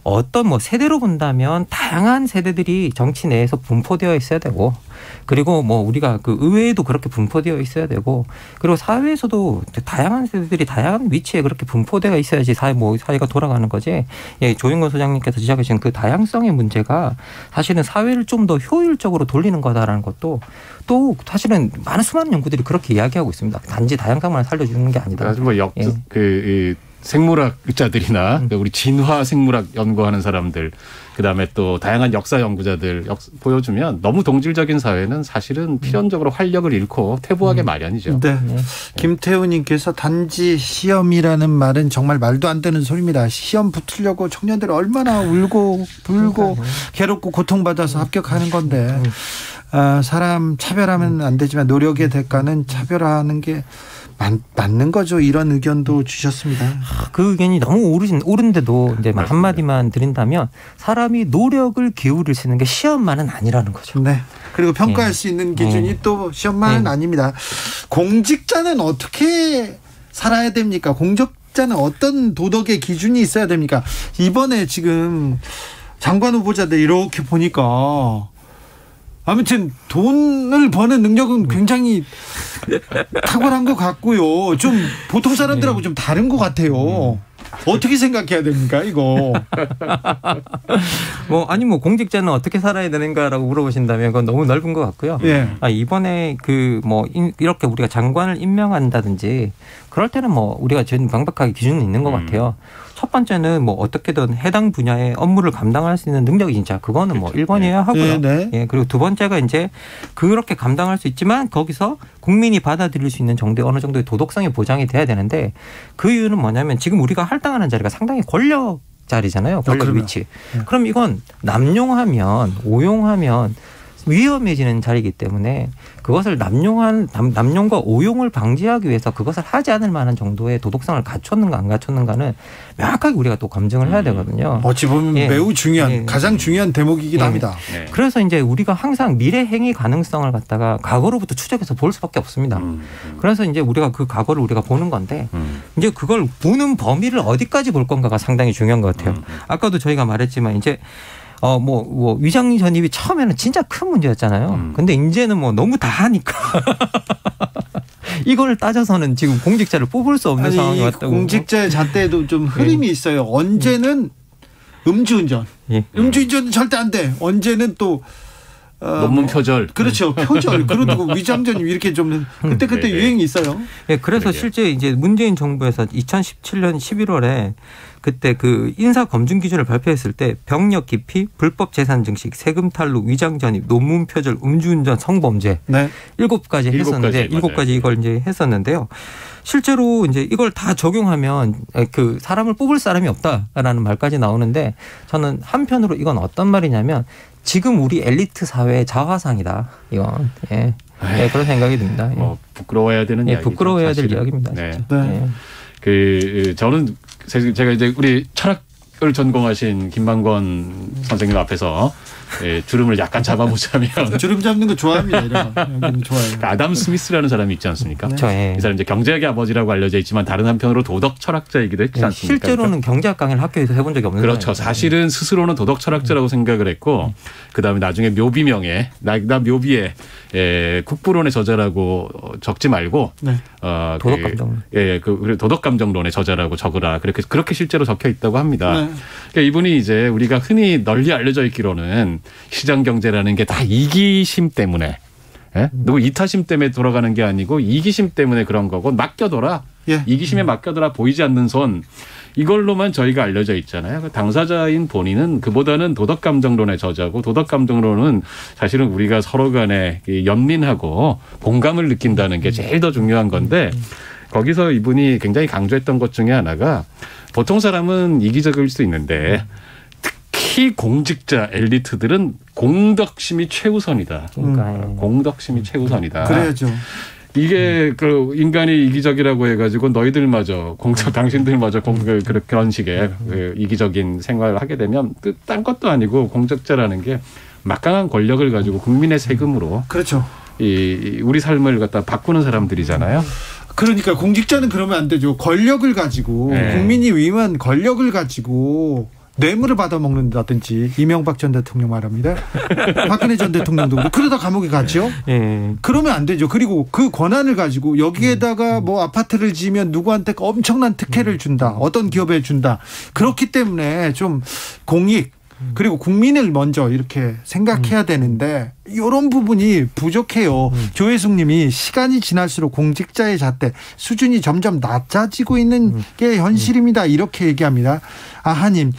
어떤 뭐 세대로 본다면 다양한 세대들이 정치 내에서 분포되어 있어야 되고 그리고 뭐 우리가 그 의회에도 그렇게 분포되어 있어야 되고 그리고 사회에서도 다양한 세대들이 다양한 위치에 그렇게 분포되어 있어야지 사회가 돌아가는 거지. 예, 조윤건 소장님께서 지적하신 그 다양성의 문제가 사실은 사회를 좀 더 효율적으로 돌리는 거다라는 것도 또 사실은 수많은 연구들이 그렇게 이야기하고 있습니다. 단지 다양성만 살려주는 게 아니다. 뭐 생물학자들이나 우리 진화 생물학 연구하는 사람들 그다음에 또 다양한 역사 연구자들 보여주면 너무 동질적인 사회는 사실은 필연적으로 활력을 잃고 퇴보하게 마련이죠. 네. 김태우님께서 단지 시험이라는 말은 정말 말도 안 되는 소리입니다. 시험 붙으려고 청년들 얼마나 울고 불고 괴롭고 고통받아서 합격하는 건데 사람 차별하면 안 되지만 노력의 대가는 차별하는 게 맞는 거죠. 이런 의견도 주셨습니다. 그 의견이 너무 옳은데도 이제 한마디만 드린다면 사람이 노력을 기울일 수 있는 게 시험만은 아니라는 거죠. 네. 그리고 평가할 수 있는 기준이 또 시험만은 아닙니다. 공직자는 어떻게 살아야 됩니까? 공직자는 어떤 도덕의 기준이 있어야 됩니까? 이번에 지금 장관 후보자들 이렇게 보니까 아무튼 돈을 버는 능력은 굉장히 탁월한 것 같고요. 좀 보통 사람들하고 좀 다른 것 같아요. 어떻게 생각해야 됩니까, 이거? 뭐 공직자는 어떻게 살아야 되는가라고 물어보신다면 그건 너무 넓은 것 같고요. 예. 이번에 이렇게 우리가 장관을 임명한다든지 그럴 때는 뭐 우리가 전 명백하게 기준은 있는 것 같아요. 첫 번째는 뭐 어떻게든 해당 분야의 업무를 감당할 수 있는 능력이 진짜 그거는 뭐 1번이어야 하고요. 네. 예, 그리고 두 번째가 이제 그렇게 감당할 수 있지만 거기서 국민이 받아들일 수 있는 정도의 어느 정도의 도덕성이 보장이 돼야 되는데 그 이유는 뭐냐면 지금 우리가 할당하는 자리가 상당히 권력 자리잖아요. 권력 위치. 그럼 이건 남용하면 오용하면 위험해지는 자리이기 때문에 그것을 남용과 오용을 방지하기 위해서 그것을 하지 않을 만한 정도의 도덕성을 갖췄는가 안 갖췄는가는 명확하게 우리가 또 검증을 해야 되거든요. 어찌 보면 매우 중요한 가장 중요한 대목이기도 합니다. 그래서 이제 우리가 항상 미래 행위 가능성을 갖다가 과거로부터 추적해서 볼 수밖에 없습니다. 그래서 이제 우리가 그 과거를 우리가 보는 건데 이제 그걸 보는 범위를 어디까지 볼 건가가 상당히 중요한 것 같아요. 아까도 저희가 말했지만 이제 위장 전입이 처음에는 진짜 큰 문제였잖아요. 근데 이제는 뭐 너무 다 하니까 이걸 따져서는 지금 공직자를 뽑을 수 없는 상황이 왔다고. 공직자의 잣대에도 좀 흐름이 있어요. 언제는 음주운전. 음주운전은 절대 안 돼. 언제는 또 논문 표절. 그렇죠. 표절. 그리고 위장 전입 이렇게 좀 그때 유행이 있어요. 네, 그래서 실제 이제 문재인 정부에서 2017년 11월에 그때 그 인사 검증 기준을 발표했을 때 병력 기피, 불법 재산 증식, 세금 탈루, 위장 전입, 논문 표절, 음주운전, 성범죄 7가지 했었는데 7가지 이걸 이제 했었는데요. 실제로 이제 이걸 다 적용하면 그 사람을 뽑을 사람이 없다라는 말까지 나오는데 저는 한편으로 이건 어떤 말이냐면 지금 우리 엘리트 사회의 자화상이다. 이건 그런 생각이 듭니다. 부끄러워해야 되는 이야기죠. 부끄러워해야 될 이야기입니다. 저는 제가 이제 우리 철학을 전공하신 김만권 선생님 앞에서 주름을 약간 잡아보자면 주름 잡는 거 좋아합니다. 이런 거 좋아요. 그러니까 아담 스미스라는 사람이 있지 않습니까? 네. 이 사람 이제 경제학의 아버지라고 알려져 있지만 다른 한편으로 도덕 철학자이기도 했지 않습니까? 실제로는 경제학 강의를 학교에서 해본 적이 없는 거예요. 그렇죠. 사실은 스스로는 도덕 철학자라고 생각을 했고 그다음에 나중에 묘비명에 나 묘비에 국부론의 저자라고 적지 말고 도덕감정. 도덕감정론의 저자라고 적으라. 그렇게 실제로 적혀 있다고 합니다. 그러니까 이분이 이제 우리가 흔히 널리 알려져 있기로는 시장 경제라는 게 다 이기심 때문에 누구 이타심 때문에 돌아가는 게 아니고 이기심 때문에 그런 거고 맡겨둬라. 이기심에 맡겨둬라 보이지 않는 손. 이걸로만 저희가 알려져 있잖아요. 그 당사자인 본인은 그보다는 도덕감정론의 저자고 도덕감정론은 사실은 우리가 서로 간에 연민하고 공감을 느낀다는 게 제일 더 중요한 건데 거기서 이분이 굉장히 강조했던 것 중에 하나가 보통 사람은 이기적일 수 있는데 특히 공직자 엘리트들은 공덕심이 최우선이다. 공덕심이 최우선이다. 그래야죠. 이게 그 인간이 이기적이라고 해가지고 너희들마저 당신들마저 그런 식의 이기적인 생활을 하게 되면 딴 것도 아니고 공직자라는 게 막강한 권력을 가지고 국민의 세금으로 그렇죠. 우리 삶을 갖다 바꾸는 사람들이잖아요. 그러니까 공직자는 그러면 안 되죠. 권력을 가지고 국민이 위임한 권력을 가지고 뇌물을 받아먹는다든지 이명박 전 대통령 말합니다. 박근혜 전 대통령도 그러다 감옥에 갔죠. 그러면 안 되죠. 그리고 그 권한을 가지고 여기에다가 뭐 아파트를 지으면 누구한테 엄청난 특혜를 준다. 어떤 기업에 준다. 그렇기 때문에 좀 공익 그리고 국민을 먼저 이렇게 생각해야 되는데 이런 부분이 부족해요. 조혜숙 님이 시간이 지날수록 공직자의 잣대 수준이 점점 낮아지고 있는 게 현실입니다. 이렇게 얘기합니다. 아하님,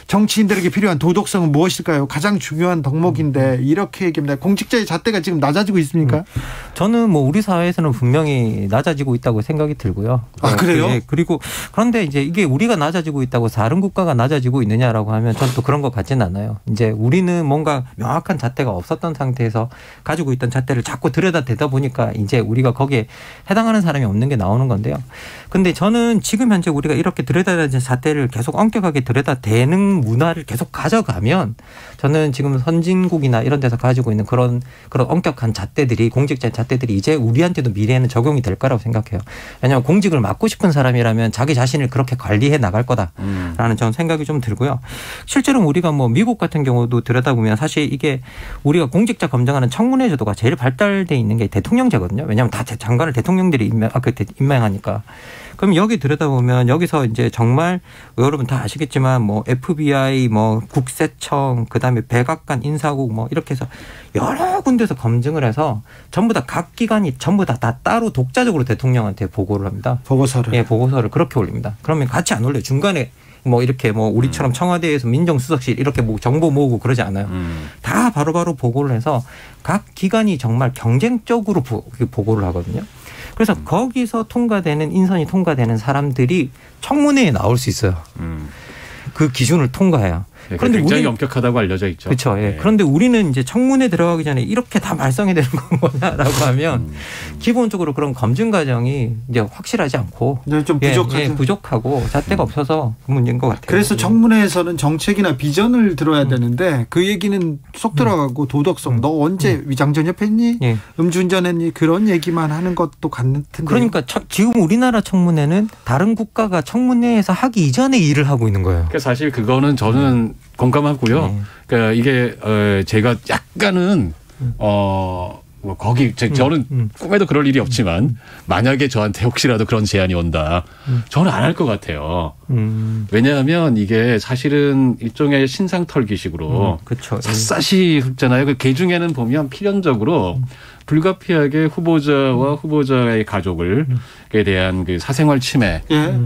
정치인들에게 필요한 도덕성은 무엇일까요? 가장 중요한 덕목인데 이렇게 얘기합니다. 공직자의 잣대가 지금 낮아지고 있습니까? 저는 뭐 우리 사회에서는 분명히 낮아지고 있다고 생각이 들고요. 아, 그래요? 그리고 그런데 이제 이게 우리가 낮아지고 있다고 다른 국가가 낮아지고 있느냐라고 하면 저는 또 그런 것 같지는 않아요. 이제 우리는 뭔가 명확한 잣대가 없었던 상태에서 가지고 있던 잣대를 자꾸 들여다대다 보니까 이제 우리가 거기에 해당하는 사람이 없는 게 나오는 건데요. 근데 저는 지금 현재 우리가 이렇게 들여다대는 잣대를 계속 엄격하게 들여다대는 문화를 계속 가져가면 저는 지금 선진국이나 이런 데서 가지고 있는 그런 엄격한 잣대들이 공직자 잣대들이 이제 우리한테도 미래에는 적용이 될 거라고 생각해요. 왜냐하면 공직을 맡고 싶은 사람이라면 자기 자신을 그렇게 관리해 나갈 거다라는 저는 생각이 좀 들고요. 실제로 우리가 뭐 미국 같은 경우도 들여다보면 사실 이게 우리가 공직자 검증하는 청문회 제도가 제일 발달돼 있는 게 대통령제거든요. 왜냐하면 다 장관을 대통령들이 임명하니까. 그럼 여기 들여다보면 여기서 이제 정말 여러분 다 아시겠지만 뭐 FBI, 뭐 국세청, 그다음에 백악관, 인사국 뭐 이렇게 해서 여러 군데서 검증을 해서 전부 다 각 기관이 전부 다 따로 독자적으로 대통령한테 보고를 합니다. 보고서를. 예, 보고서를 그렇게 올립니다. 그러면 같이 안 올려요. 중간에 뭐 이렇게 뭐 우리처럼 청와대에서 민정수석실 이렇게 뭐 정보 모으고 그러지 않아요. 다 바로바로 보고를 해서 각 기관이 정말 경쟁적으로 보고를 하거든요. 그래서 거기서 통과되는 인선이 통과되는 사람들이 청문회에 나올 수 있어요. 그 기준을 통과해요. 네, 그런데 굉장히 엄격하다고 알려져 있죠. 그렇죠. 예. 네. 그런데 우리는 이제 청문회 들어가기 전에 이렇게 다 말썽이 되는 건 뭐냐라고 하면 기본적으로 그런 검증 과정이 이제 확실하지 않고 네, 좀 부족하죠. 예, 부족하고 잣대가 없어서 그 문제인 것 같아요. 그래서 청문회에서는 정책이나 비전을 들어야 되는데 그 얘기는 쏙 들어가고 도덕성 너 언제 위장전협했니? 예. 음주운전했니? 그런 얘기만 하는 것도 같은데. 그러니까 지금 우리나라 청문회는 다른 국가가 청문회에서 하기 이전에 일을 하고 있는 거예요. 그러니까 사실 그거는 저는 공감하고요. 그러니까 이게 제가 약간은 뭐 거기 저는 꿈에도 그럴 일이 없지만 만약에 저한테 혹시라도 그런 제안이 온다, 저는 안 할 것 같아요. 왜냐하면 이게 사실은 일종의 신상털기식으로 그렇죠. satsat이 흡잖아요. 그 개 중에는 보면 필연적으로 불가피하게 후보자와 후보자의 가족에 대한 그 사생활 침해,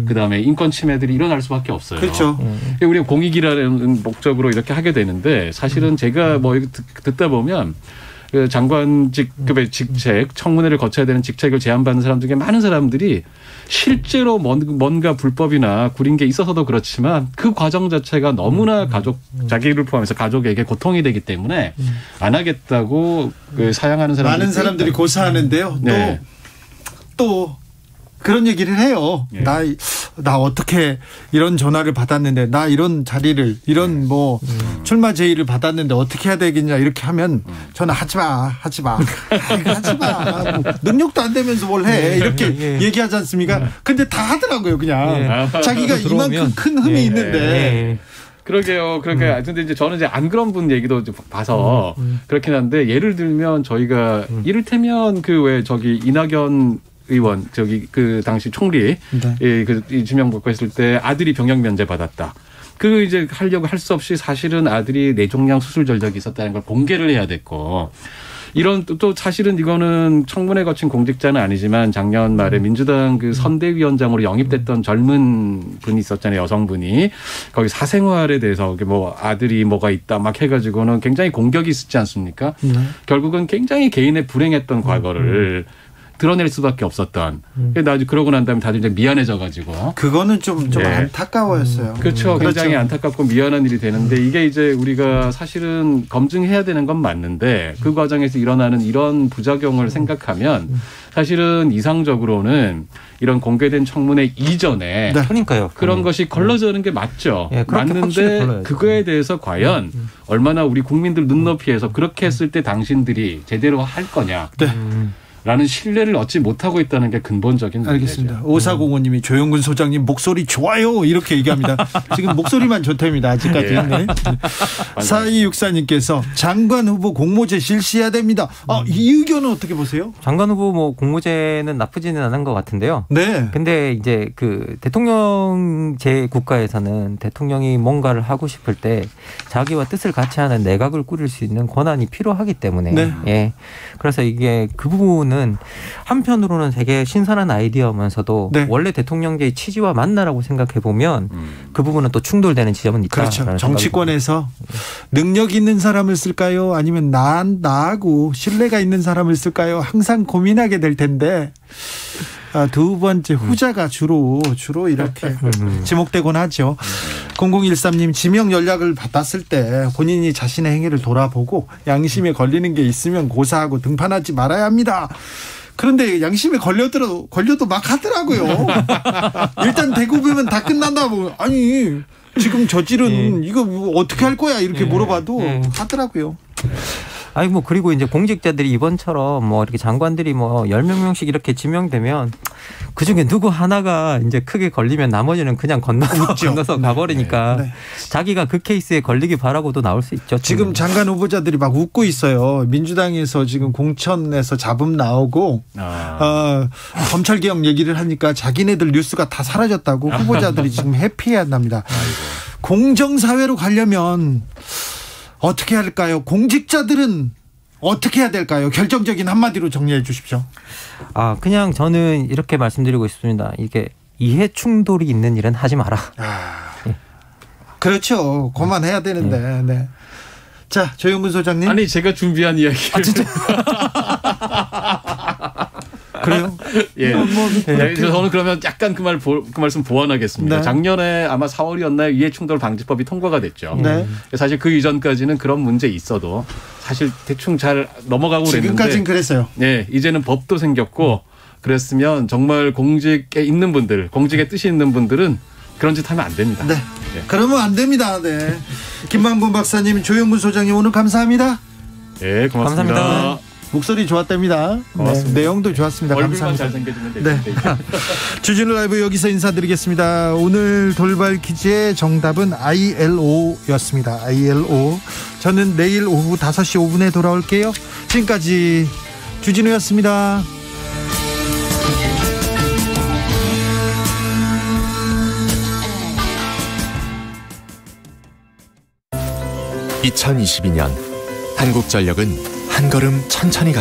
그다음에 인권 침해들이 일어날 수밖에 없어요. 그렇죠. 우리가 공익이라는 목적으로 이렇게 하게 되는데 사실은 제가 뭐 듣다 보면 그 장관직급의 직책, 청문회를 거쳐야 되는 직책을 제안받는 사람 중에 많은 사람들이 실제로 뭔가 불법이나 구린 게 있어서도 그렇지만 그 과정 자체가 너무나 자기를 포함해서 가족에게 고통이 되기 때문에 안 하겠다고 그 사양하는 사람들이 많은 사람들이 고사하는데요. 네. 또 그런 얘기를 해요. 네. 나 어떻게 이런 전화를 받았는데 나 이런 자리를 이런 뭐 출마 제의를 받았는데 어떻게 해야 되겠냐 이렇게 하면 저는 하지 마. 뭐 능력도 안 되면서 뭘 해. 이렇게 얘기하지 않습니까? 근데 다 하더라고요. 그냥 자기가 이만큼 큰 흠이 있는데. 그러게요. 그러니까 근데 이제 저는 이제 안 그런 분 얘기도 봐서 그렇긴 한데 예를 들면 저희가 이를테면 그 왜 저기 이낙연 의원 그 당시 총리 그 지명받고 했을 때 아들이 병역 면제 받았다. 그 이제 하려고 할 수 없이 사실은 아들이 뇌종양 수술 전력이 있었다는 걸 공개를 해야 됐고 이런 또 사실은 이거는 청문회 거친 공직자는 아니지만 작년 말에 민주당 그 선대위원장으로 영입됐던 젊은 분이 있었잖아요. 여성분이 거기 사생활에 대해서 뭐 아들이 뭐가 있다 막 해가지고는 굉장히 공격이 있었지 않습니까? 결국은 굉장히 개인의 불행했던 과거를 드러낼 수밖에 없었던. 그러고 난 다음에 다들 이제 미안해져가지고. 그거는 좀 안타까워였어요. 그렇죠. 굉장히 안타깝고 미안한 일이 되는데 이게 이제 우리가 사실은 검증해야 되는 건 맞는데 그 과정에서 일어나는 이런 부작용을 생각하면 사실은 이상적으로는 이런 공개된 청문회 이전에 그러니까요. 그런 것이 걸러지는 게 맞죠. 예, 맞는데 그거에 대해서 과연 얼마나 우리 국민들 눈높이에서 그렇게 했을 때 당신들이 제대로 할 거냐. 라는 신뢰를 얻지 못하고 있다는 게 근본적인 문제죠. 알겠습니다. 5405님이 조영근 소장님 목소리 좋아요 이렇게 얘기합니다. 지금 목소리만 좋답니다. 아직까지. 네. 4264님께서 장관 후보 공모제 실시해야 됩니다. 이 의견은 어떻게 보세요? 장관 후보 뭐 공모제는 나쁘지는 않은 것 같은데요. 네. 근데 이제 그 대통령제 국가에서는 대통령이 뭔가를 하고 싶을 때 자기와 뜻을 같이 하는 내각을 꾸릴 수 있는 권한이 필요하기 때문에 예. 그래서 이게 그 부분 한편으로는 되게 신선한 아이디어면서도 원래 대통령제의 취지와 맞나라고 생각해 보면 그 부분은 또 충돌되는 지점은 있다. 그렇죠. 정치권에서 능력 있는 사람을 쓸까요? 아니면 나하고 신뢰가 있는 사람을 쓸까요? 항상 고민하게 될 텐데 두 번째 후자가 주로 이렇게 지목되곤 하죠. 0013님 지명 연락을 받았을 때 본인이 자신의 행위를 돌아보고 양심에 걸리는 게 있으면 고사하고 등판하지 말아야 합니다. 그런데 양심에 걸려도 막 하더라고요. 일단 대구비면 다 끝난다고. 아니 지금 저질은 이거 어떻게 할 거야 이렇게 물어봐도 하더라고요. 아니 뭐 그리고 이제 공직자들이 이번처럼 뭐 이렇게 장관들이 뭐 10명씩 이렇게 지명되면 그 중에 누구 하나가 이제 크게 걸리면 나머지는 그냥 건너서 가버리니까 자기가 그 케이스에 걸리기 바라고도 나올 수 있죠. 지금 장관 후보자들이 막 웃고 있어요. 민주당에서 지금 공천에서 잡음 나오고 검찰개혁 얘기를 하니까 자기네들 뉴스가 다 사라졌다고 후보자들이 지금 해피해한답니다. 공정사회로 가려면 어떻게 할까요? 공직자들은 어떻게 해야 될까요? 결정적인 한마디로 정리해 주십시오. 그냥 저는 이렇게 말씀드리고 싶습니다. 이게 이해 충돌이 있는 일은 하지 마라. 그렇죠. 그만해야 되는데. 네. 자, 조영근 소장님. 아니 제가 준비한 이야기. 진짜. 그래요? 예. 저는 그러면 약간 그 말씀 보완하겠습니다. 네. 작년에 아마 4월이었나요? 이해충돌 방지법이 통과가 됐죠. 네. 사실 그 이전까지는 그런 문제 있어도 사실 대충 잘 넘어가고 그랬는데 지금까지는 그랬어요. 네, 이제는 법도 생겼고 그랬으면 정말 공직에 있는 분들, 공직에 뜻이 있는 분들은 그런 짓 하면 안 됩니다. 네. 그러면 안 됩니다. 네. 김만곤 박사님, 조영근 소장님 오늘 감사합니다. 네, 고맙습니다. 감사합니다. 목소리 좋았답니다. 고맙습니다. 네, 내용도 좋았습니다. 얼굴만 감사합니다. 잘생겨주면 되는데. 네. 주진우 라이브 여기서 인사드리겠습니다. 오늘 돌발 퀴즈의 정답은 ILO였습니다. ILO. 저는 내일 오후 5시 5분에 돌아올게요. 지금까지 주진우였습니다. 2022년 한국전력은 한 걸음 천천히 가겠습니다.